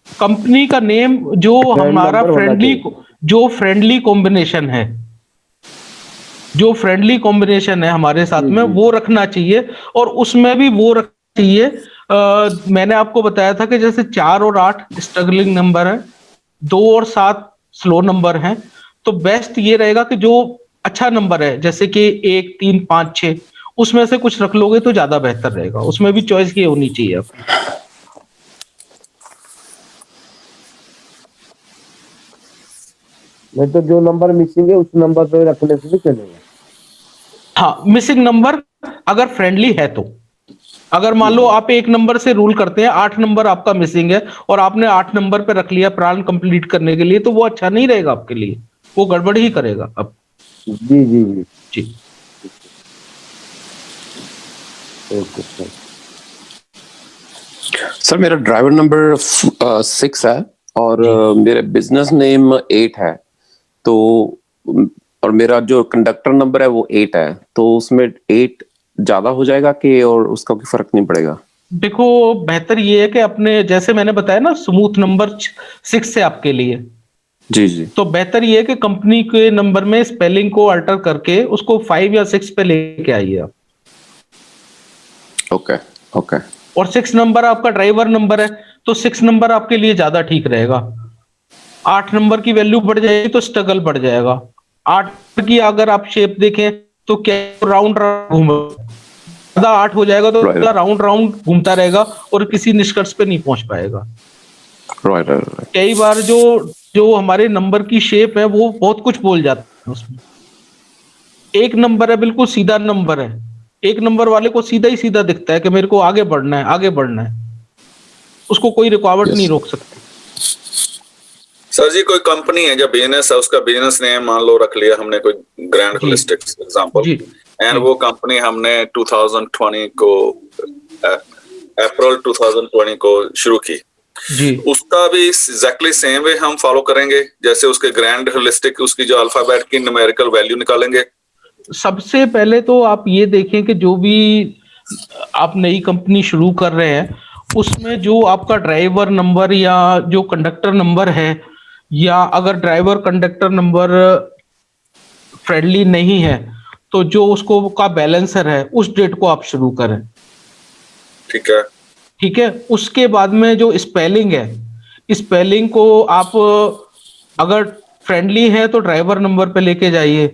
कंपनी का नेम जो फ्रेंड हमारा नंबर होना फ्रेंडली, चाहिए। जो फ्रेंडली कॉम्बिनेशन है, जो फ्रेंडली कॉम्बिनेशन है हमारे साथ जी में जी वो रखना चाहिए। और उसमें भी वो रखना चाहिए, मैंने आपको बताया था कि जैसे 4 और 8 स्ट्रगलिंग नंबर है, 2 और 7 स्लो नंबर हैं। तो बेस्ट ये रहेगा कि जो अच्छा नंबर है जैसे कि 1, 3, 5, 6, उसमें से कुछ रख लोगे तो ज्यादा बेहतर रहेगा। उसमें भी चॉइस ये होनी चाहिए आपकी। नहीं तो जो नंबर मिसिंग है उस नंबर पे रखने से भी चलेगा। हाँ, मिसिंग नंबर अगर फ्रेंडली है तो। अगर मान लो आप 1 नंबर से रूल करते हैं, 8 नंबर आपका मिसिंग है और आपने 8 नंबर पे रख लिया प्राण कंप्लीट करने के लिए, तो वो अच्छा नहीं रहेगा आपके लिए, वो गड़बड़ ही करेगा अब। जी जी जी। जी। Okay sir. सर मेरा ड्राइवर नंबर 6 है और जी। मेरे बिजनेस नेम 8 है। तो और मेरा जो कंडक्टर नंबर है वो 8 है, तो उसमें 8 ज्यादा हो जाएगा कि और उसका कोई फर्क नहीं पड़ेगा? देखो, बेहतर ये है कि अपने जैसे मैंने बताया ना, स्मूथ नंबर 6 है आपके लिए। जी जी। तो बेहतर ये है कि कंपनी के नंबर में स्पेलिंग को अल्टर करके उसको 5 या 6 पे लेके आइए आप। Okay okay. और 6 नंबर आपका ड्राइवर नंबर है, तो 6 नंबर आपके लिए ज्यादा ठीक रहेगा। 8 नंबर की वैल्यू बढ़ जाएगी तो स्ट्रगल बढ़ जाएगा। 8 की अगर आप शेप देखें तो क्या, राउंड घूम ज्यादा 8 हो जाएगा तो राइट राउंड राउंड घूमता रहेगा और किसी निष्कर्ष पे नहीं पहुंच पाएगा। Right right. कई बार जो जो हमारे नंबर की शेप है वो बहुत कुछ बोल जाता है उसमें। 1 नंबर है, बिल्कुल सीधा नंबर है, 1 नंबर वाले को सीधा ही सीधा दिखता है कि मेरे को आगे बढ़ना है, आगे बढ़ना है, उसको कोई रुकावट नहीं यस। रोक सकती। सर जी, कोई कंपनी है या बिजनेस है, उसका बिजनेस नेम मान लो रख लिया हमने, कोई ग्रैंड जी। होलिस्टिक्स एग्जांपल, जी। एंड जी। वो कंपनी हमने 2020 को अप्रैल 2020 को शुरू की, जी। उसका भी एग्जैक्टली सेम वे हम फॉलो करेंगे जैसे उसके ग्रैंड होलिस्टिक, उसकी जो अल्फाबेट की न्यूमेरिकल वैल्यू निकालेंगे? सबसे पहले तो आप ये देखें कि जो भी आप नई कंपनी शुरू कर रहे हैं उसमें जो आपका ड्राइवर नंबर या जो कंडक्टर नंबर है, या अगर ड्राइवर कंडक्टर नंबर फ्रेंडली नहीं है तो जो उसको का बैलेंसर है उस डेट को आप शुरू करें। ठीक है। ठीक है, उसके बाद में जो स्पेलिंग है, स्पेलिंग को आप अगर फ्रेंडली है तो ड्राइवर नंबर पे लेके जाइए,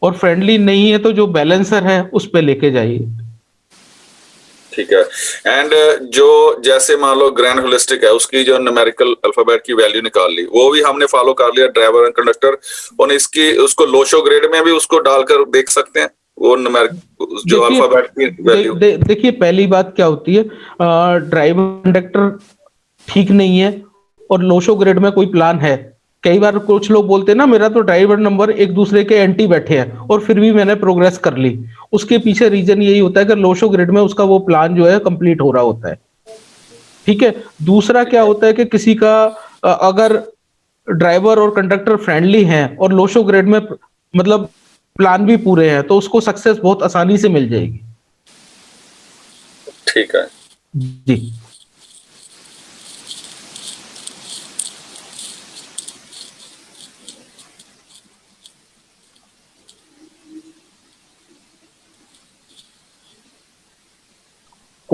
और फ्रेंडली नहीं है तो जो बैलेंसर है उस पे लेके जाइए। ठीक है। एंड जो जैसे मान लो ग्रैंड होलिस्टिक है, उसकी जो न्यूमेरिकल अल्फाबेट की वैल्यू निकाल ली, वो भी हमने फॉलो कर लिया ड्राइवर एंड कंडक्टर, और इसकी उसको लोशो ग्रेड में भी उसको डालकर देख सकते हैं वो न्यूमेरिक जो देखिए, अल्फाबेट की वैल्यू। देखिए पहली बात क्या होती है, ड्राइवर कंडक्टर ठीक नहीं है और लोशो ग्रेड में कोई प्लान है। कई बार कुछ लोग बोलते हैं ना, मेरा तो ड्राइवर नंबर एक दूसरे के एंटी बैठे हैं और फिर भी मैंने प्रोग्रेस कर ली। उसके पीछे रीजन यही होता है कि लोशो ग्रेड में उसका वो प्लान जो है कंप्लीट हो रहा होता है। ठीक है। दूसरा क्या होता है कि किसी का अगर ड्राइवर और कंडक्टर फ्रेंडली हैं और लोशो ग्रेड में मतलब प्लान भी पूरे हैं तो उसको सक्सेस बहुत आसानी से मिल जाएगी। ठीक है। जी।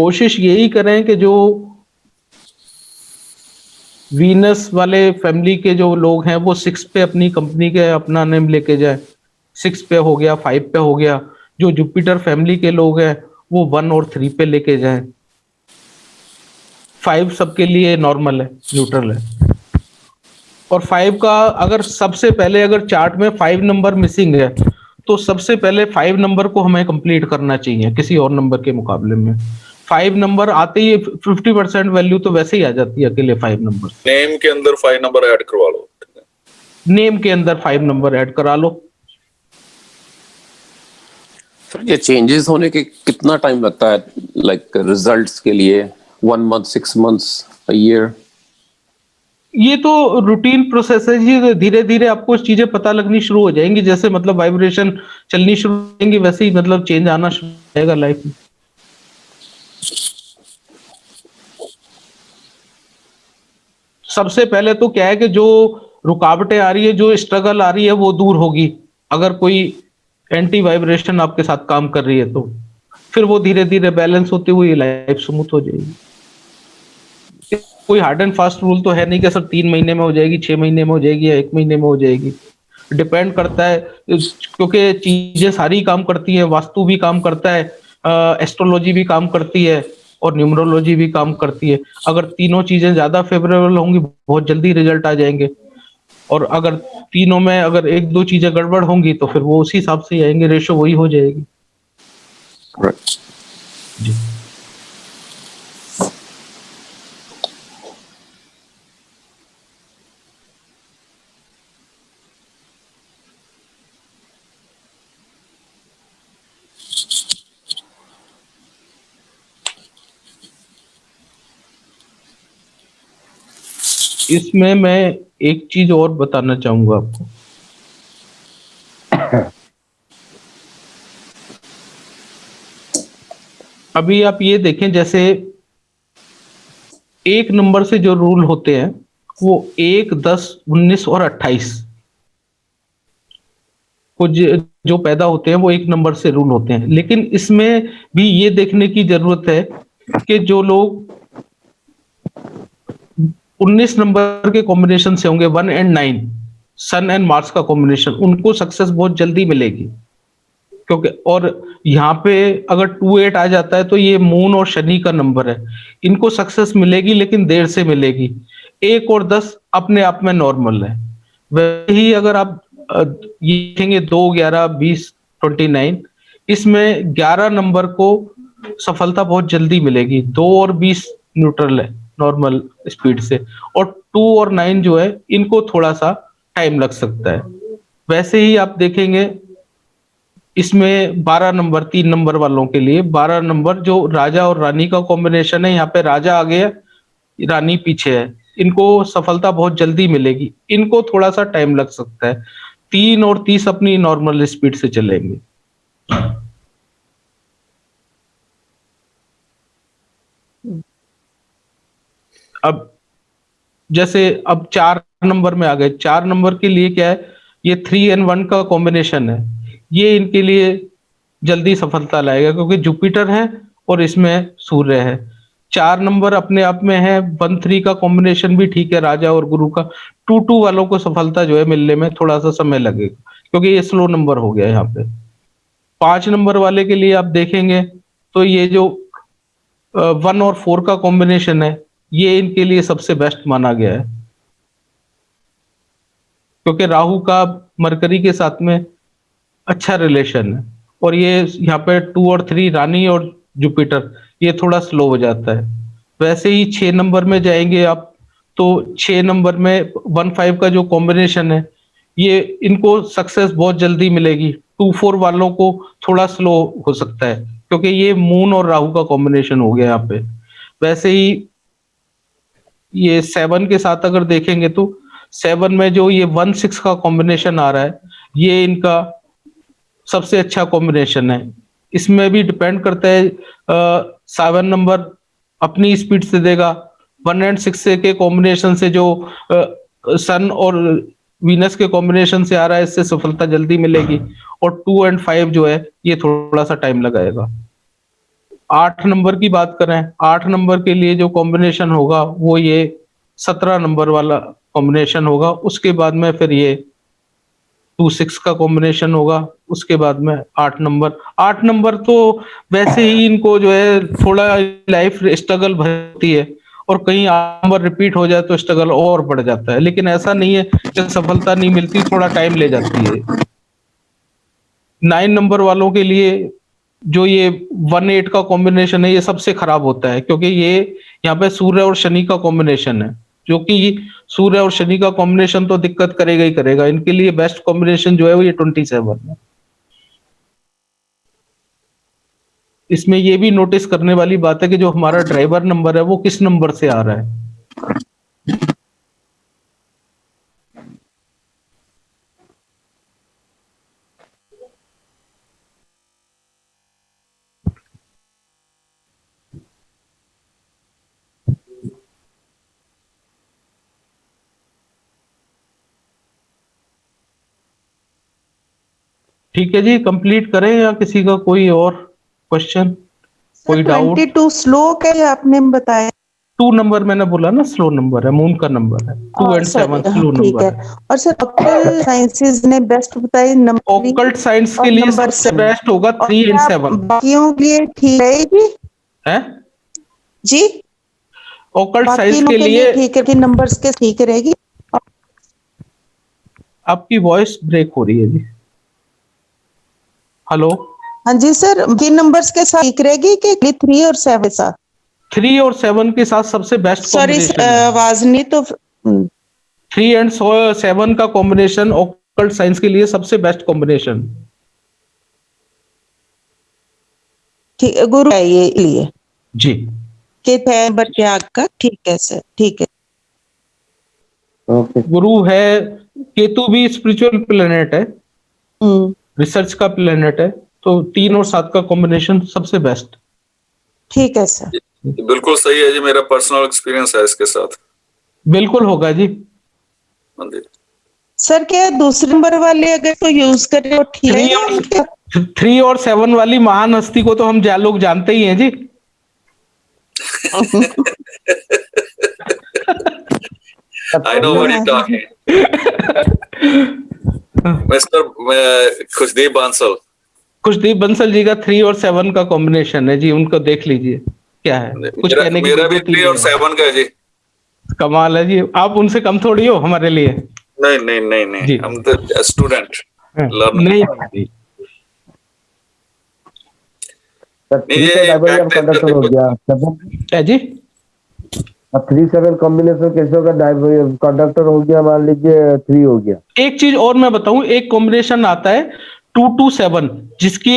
कोशिश यही करें कि जो वीनस वाले फैमिली के जो लोग हैं वो 6 पे अपनी कंपनी के अपना नेम लेके जाए। 6 पे हो गया, 5 पे हो गया। जो जुपिटर फैमिली के लोग हैं वो 1 और 3 पे लेके जाएं। 5 सबके लिए नॉर्मल है, न्यूट्रल है। और 5 का अगर सबसे पहले अगर चार्ट में 5 नंबर मिसिंग है तो सबसे पहले 5 नंबर को हमें कंप्लीट करना चाहिए किसी और नंबर के मुकाबले में। 5 नंबर आते ही 50% वैल्यू तो वैसे ही आ जाती है अकेले 5 नंबर। नेम के अंदर 5 नंबर ऐड करवा लो। नेम के अंदर 5 नंबर ऐड करा लो। सर ये चेंजेस होने के कितना टाइम लगता है, लाइक रिजल्ट्स के लिए? 1 मंथ, 6 मंथ्स, अ ईयर? ये तो रूटीन प्रोसेस है जी। धीरे धीरे आपको चीजें पता लगनी शुरू हो जाएंगी। जैसे मतलब वाइब्रेशन चलनी शुरू हो जाएंगी वैसे ही मतलब चेंज आना शुरू हो जाएगा लाइफ में। सबसे पहले तो क्या है कि जो रुकावटें आ रही है, जो स्ट्रगल आ रही है वो दूर होगी। अगर कोई एंटी वाइब्रेशन आपके साथ काम कर रही है तो फिर वो धीरे धीरे बैलेंस होते हुए लाइफ स्मूथ हो जाएगी। कोई हार्ड एंड फास्ट रूल तो है नहीं कि सर 3 महीने में हो जाएगी, 6 महीने में हो जाएगी या 1 महीने में हो जाएगी। डिपेंड करता है क्योंकि चीजें सारी काम करती है। वास्तु भी काम करता है, एस्ट्रोलॉजी भी काम करती है और न्यूमरोलॉजी भी काम करती है। अगर तीनों चीजें ज्यादा फेवरेबल होंगी बहुत जल्दी रिजल्ट आ जाएंगे, और अगर तीनों में अगर 1-2 चीजें गड़बड़ होंगी तो फिर वो उसी हिसाब से ही आएंगे, रेशो वही हो जाएगी। Right. जी। इसमें मैं एक चीज और बताना चाहूंगा आपको। अभी आप ये देखें, जैसे 1 नंबर से जो रूल होते हैं वो 1, 10, 19 और 28 को जो पैदा होते हैं वो 1 नंबर से रूल होते हैं। लेकिन इसमें भी ये देखने की जरूरत है कि जो लोग 19 नंबर के कॉम्बिनेशन से होंगे, 1 एंड 9, सन एंड मार्स का कॉम्बिनेशन, उनको सक्सेस बहुत जल्दी मिलेगी। क्योंकि और यहाँ पे अगर 2-8 आ जाता है तो ये मून और शनि का नंबर है। इनको सक्सेस मिलेगी लेकिन देर से मिलेगी। 1 और 10 अपने आप में नॉर्मल है। वही अगर आप ये देखेंगे 2, 11, 20, 29, इसमें 11 नंबर को सफलता बहुत जल्दी मिलेगी। 2 और 20 न्यूट्रल है नॉर्मल स्पीड से, और 2 और 9 जो है इनको थोड़ा सा टाइम लग सकता है। वैसे ही आप देखेंगे इसमें 12 नंबर, 3 नंबर वालों के लिए 12 नंबर जो राजा और रानी का कॉम्बिनेशन है, यहाँ पे राजा आगे है, रानी पीछे है, इनको सफलता बहुत जल्दी मिलेगी। इनको थोड़ा सा टाइम लग सकता है। 3 और 30 अपनी नॉर्मल स्पीड से चलेंगे। अब जैसे अब 4 नंबर में आ गए। 4 नंबर के लिए क्या है, ये 3 एंड 1 का कॉम्बिनेशन है। ये इनके लिए जल्दी सफलता लाएगा क्योंकि जुपिटर है और इसमें सूर्य है। 4 नंबर अपने आप में है। 1-3 का कॉम्बिनेशन भी ठीक है, राजा और गुरु का। 2-2 वालों को सफलता जो है मिलने में थोड़ा सा समय लगेगा क्योंकि ये स्लो नंबर हो गया यहाँ पे। 5 नंबर वाले के लिए आप देखेंगे तो ये जो 1 और 4 का कॉम्बिनेशन है, ये इनके लिए सबसे बेस्ट माना गया है क्योंकि राहु का मरकरी के साथ में अच्छा रिलेशन है। और ये यहाँ पे 2 और 3 रानी और जुपिटर ये थोड़ा स्लो हो जाता है। वैसे ही 6 नंबर में जाएंगे आप तो 6 नंबर में 1-5 का जो कॉम्बिनेशन है, ये इनको सक्सेस बहुत जल्दी मिलेगी। 2-4 वालों को थोड़ा स्लो हो सकता है क्योंकि ये मून और राहु का कॉम्बिनेशन हो गया यहाँ पे। वैसे ही ये 7 के साथ अगर देखेंगे तो 7 में जो ये 1-6 का कॉम्बिनेशन आ रहा है, ये इनका सबसे अच्छा कॉम्बिनेशन है। इसमें भी डिपेंड करता है 7 नंबर अपनी स्पीड से देगा। 1 एंड 6 से के कॉम्बिनेशन से जो सन और वीनस के कॉम्बिनेशन से आ रहा है, इससे सफलता जल्दी मिलेगी। और 2 एंड 5 जो है ये थोड़ा सा टाइम लगाएगा। 8 नंबर की बात करें, 8 नंबर के लिए जो कॉम्बिनेशन होगा वो ये 17 नंबर वाला कॉम्बिनेशन होगा। उसके बाद में फिर ये 2-6 का कॉम्बिनेशन होगा। उसके बाद में 8 नंबर तो वैसे ही इनको जो है थोड़ा लाइफ स्ट्रगल भरती है, और कहीं 8 नंबर रिपीट हो जाए तो स्ट्रगल और बढ़ जाता है, लेकिन ऐसा नहीं है कि सफलता नहीं मिलती, थोड़ा टाइम ले जाती है। 9 नंबर वालों के लिए जो ये 1-8 का कॉम्बिनेशन है ये सबसे खराब होता है, क्योंकि ये यहाँ पे सूर्य और शनि का कॉम्बिनेशन है, जो कि सूर्य और शनि का कॉम्बिनेशन तो दिक्कत करेगा ही करेगा। इनके लिए बेस्ट कॉम्बिनेशन जो है वो ये 27 है। इसमें ये भी नोटिस करने वाली बात है कि जो हमारा ड्राइवर नंबर है वो किस नंबर से आ रहा है। ठीक है जी, कंप्लीट करें या किसी का कोई और क्वेश्चन, कोई डाउट? 22 श्लोक है आपने बताया। 2 नंबर मैंने बोला ना, स्लो नंबर है, मून का नंबर है। 2 एंड 7 स्लो ठीक नंबर है। है। और सर ऑक्टल साइंसेस ने बेस्ट बताई नंबर ऑकल्ट साइंस के लिए सबसे बेस्ट होगा 3 एंड 7 बाकियों के लिए ठीक रहेगी है जी। ऑकल्ट बाकी साइंस के लिए। ठीक है कि नंबर्स के ठीक रहेगी। आपकी वॉइस ब्रेक हो रही है जी। हेलो। हाँ जी सर, किन नंबर्स के साथ ठीक रहेगी कि 3 और 7 साथ? 3 और 7 के साथ सबसे बेस्ट सॉरी कॉम्बिनेशन है। आवाज नहीं तो 3 एंड 7 का कॉम्बिनेशन ऑकल्ट साइंस के लिए सबसे बेस्ट कॉम्बिनेशन। ठीक, गुरु है ये लिए जी। के नंबर के आग का। ठीक है सर, ठीक है। ओके। गुरु है, केतु भी स्पिरिचुअल प्लेनेट है, रिसर्च का प्लेनेट है, तो 3 और 7 का कॉम्बिनेशन सबसे बेस्ट। ठीक है सर। बिल्कुल सही है जी, मेरा पर्सनल एक्सपीरियंस है इसके साथ। बिल्कुल होगा जी। हाँ जी। सर क्या दूसरे नंबर वाले अगर तो यूज करें तो ठीक है? 3 और 7 वाली महान हस्ती को तो हम लोग जानते ही हैं जी। I know what you're talking. Mister Khushdeep Bansal. Khushdeep Bansal ji का 3 और 7 का कॉम्बिनेशन है जी, उनको देख लीजिए क्या है, कुछ कहने की मेरा भी जरूरत ही 3 और नहीं है। 7 का है जी। कमाल है जी, आप उनसे कम थोड़ी हो हमारे लिए। नहीं नहीं नहीं नहीं, जी। हम तो स्टूडेंट लर्नर। नहीं नहीं। ये कंडक्टर हो गया है जी। 3-7 कॉम्बिनेशन कैसे होगा? कंडक्टर हो गया, मान लीजिए 3 हो गया। एक चीज और मैं बताऊं, एक कॉम्बिनेशन आता है 2-7 जिसकी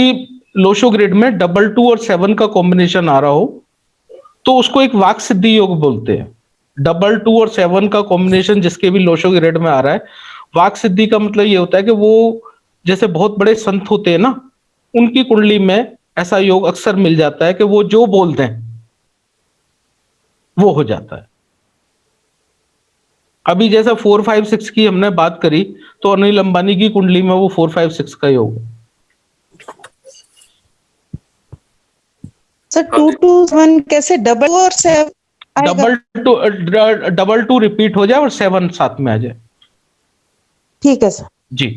लोशो ग्रेड में 2 और 7 का कॉम्बिनेशन आ रहा हो तो उसको एक वाक सिद्धि योग बोलते हैं। 2 और 7 का कॉम्बिनेशन जिसके भी लोशो ग्रेड में आ रहा है, वाक सिद्धि का मतलब ये होता है कि वो जैसे बहुत बड़े संत होते हैं ना, उनकी कुंडली में ऐसा योग अक्सर मिल जाता है कि वो जो बोलते हैं वो हो जाता है। अभी जैसा 4-5-6 की हमने बात करी, तो अनिल अंबानी की कुंडली में वो 4-5-6 का योग है। सर 2-2-1 कैसे डबल और 7 डबल टू रिपीट हो जाए और 7 साथ में आ जाए। ठीक है सर जी।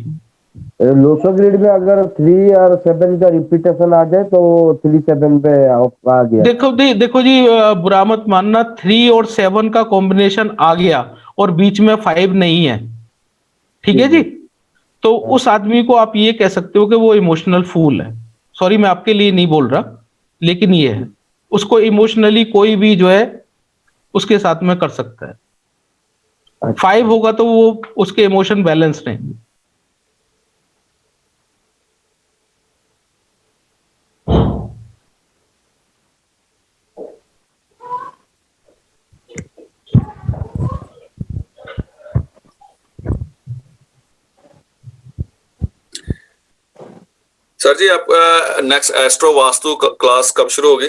लोशो ग्रिड में अगर 3 और 7 का रिपीटेशन आ जाए तो 3-7 पे आ गया। देखो जी, बुरा मत मानना, 3 और 7 का कॉम्बिनेशन आ गया और बीच में 5 नहीं है, ठीक है जी, तो उस आदमी को आप ये कह सकते हो कि वो इमोशनल फूल है। सॉरी, मैं आपके लिए नहीं बोल रहा, लेकिन ये है, उसको इमोशनली कोई भी जो है उसके साथ में कर सकता है। 5 होगा तो वो उसके इमोशन बैलेंस रहेंगे। सर जी, आप नेक्स्ट एस्ट्रो वास्तु क्लास कब शुरू होगी?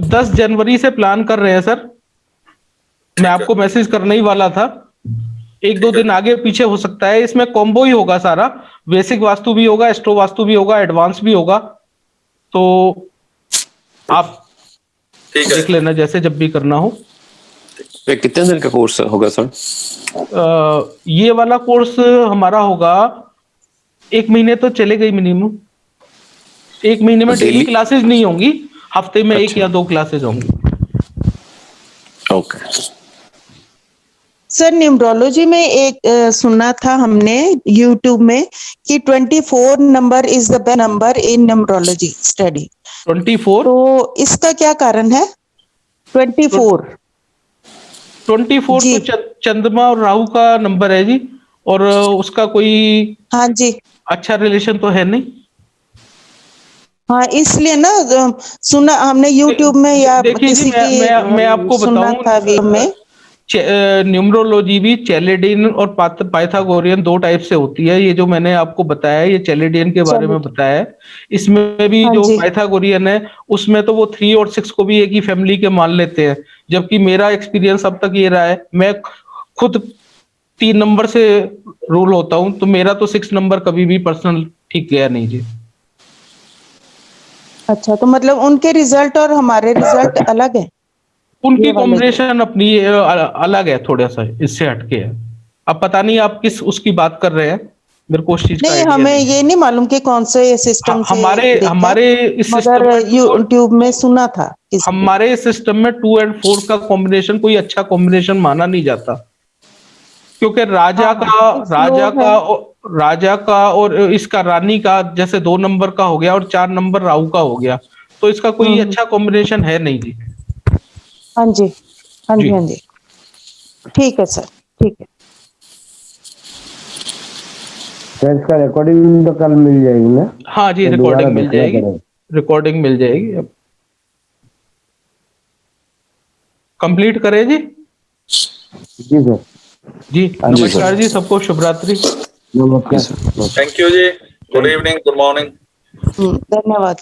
10 जनवरी से प्लान कर रहे हैं सर। मैं आपको मैसेज करने ही वाला था, 1-2 दिन आगे पीछे हो सकता है। इसमें कॉम्बो ही होगा सारा, बेसिक वास्तु भी होगा, एस्ट्रो वास्तु भी होगा, एडवांस भी होगा। तो आप ठीक है। देख लेना जैसे जब भी करना हो। ये कितने दिन का कोर्स होगा सर? ये वाला कोर्स हमारा होगा 1 महीने तो चलेगा ही मिनिमम। 1 महीने में डेली डेली? क्लासेस नहीं होंगी, हफ्ते में 1 अच्छा। या 2 क्लासेस होंगी। ओके। सर न्यूमरोलॉजी में एक सुना था हमने यूट्यूब में कि 24 number is the best number in numerology study. 24 तो इसका क्या कारण है? 24 24 जी। तो चंद्रमा और राहु का नंबर है जी, और उसका कोई हाँ जी। अच्छा रिलेशन तो है नहीं। हाँ इसलिए ना सुना हमने यूट्यूब में या देखिए जी, किसी की मैं आपको सुना बताऊं, था वीडियो में। न्यूमरोलॉजी भी चैलेडियन और पाइथागोरियन 2 टाइप से होती है। ये जो मैंने आपको बताया, ये चैलेडियन के बारे में चलिए। बताया है। इसमें भी हाँ जो जी। पाइथागोरियन है, उसमें तो वो 3 और 6 को भी एक ही फैमिली के मान लेते हैं। जबकि मेरा एक्सपीरियंस अब तक ये रहा है, मैं खुद 3 नंबर से रूल होता हूं, तो मेरा तो 6 नंबर कभी भी पर्सनल ठीक गया नहीं जी। अच्छा, तो मतलब उनके रिजल्ट और हमारे रिजल्ट अलग है? उनकी ये वाले के? कॉम्बिनेशन अपनी अलग है, थोड़ा सा इससे हटके है। अब पता नहीं आप किस उसकी बात कर रहे हैं, मेरे को उस चीज का नहीं, आइडिया हमें नहीं है। ये नहीं मालूम कि कौन से सिस्टम से हमारे देखा, हमारे इस सिस्टम मगर में यूट्यूब में सुना था किसी के। हमारे सिस्टम में 2 और 4 का कॉम्बिनेशन कोई अच्छा कॉम्बिनेशन माना नहीं जाता, क्योंकि हाँ हाँ, स्लो है। राजा का और इसका रानी का जैसे 2 नंबर का हो गया और 4 नंबर राहु का हो गया, तो इसका कोई हम्म। अच्छा कॉम्बिनेशन है नहीं जी। हाँ जी, हाँ जी जी, हाँ जी। ठीक है सर, ठीक है। सर इसका रिकॉर्डिंग तो कल मिल जाएगी ना? हाँ जी, तो दोबारा रिकॉर्डिंग मिल देखना जाएगी, पड़ेगा। रिकॉर्डिंग मिल जाएगी। अब कंप्लीट करें जी। जी सर। जी हाँ जी नमस्कार सर। जी, सबको शुभ रात्रि। जी नमस्कार। सर। नमस्कार। थैंक यू जी, good Thank you. Evening, good morning. धन्यवाद।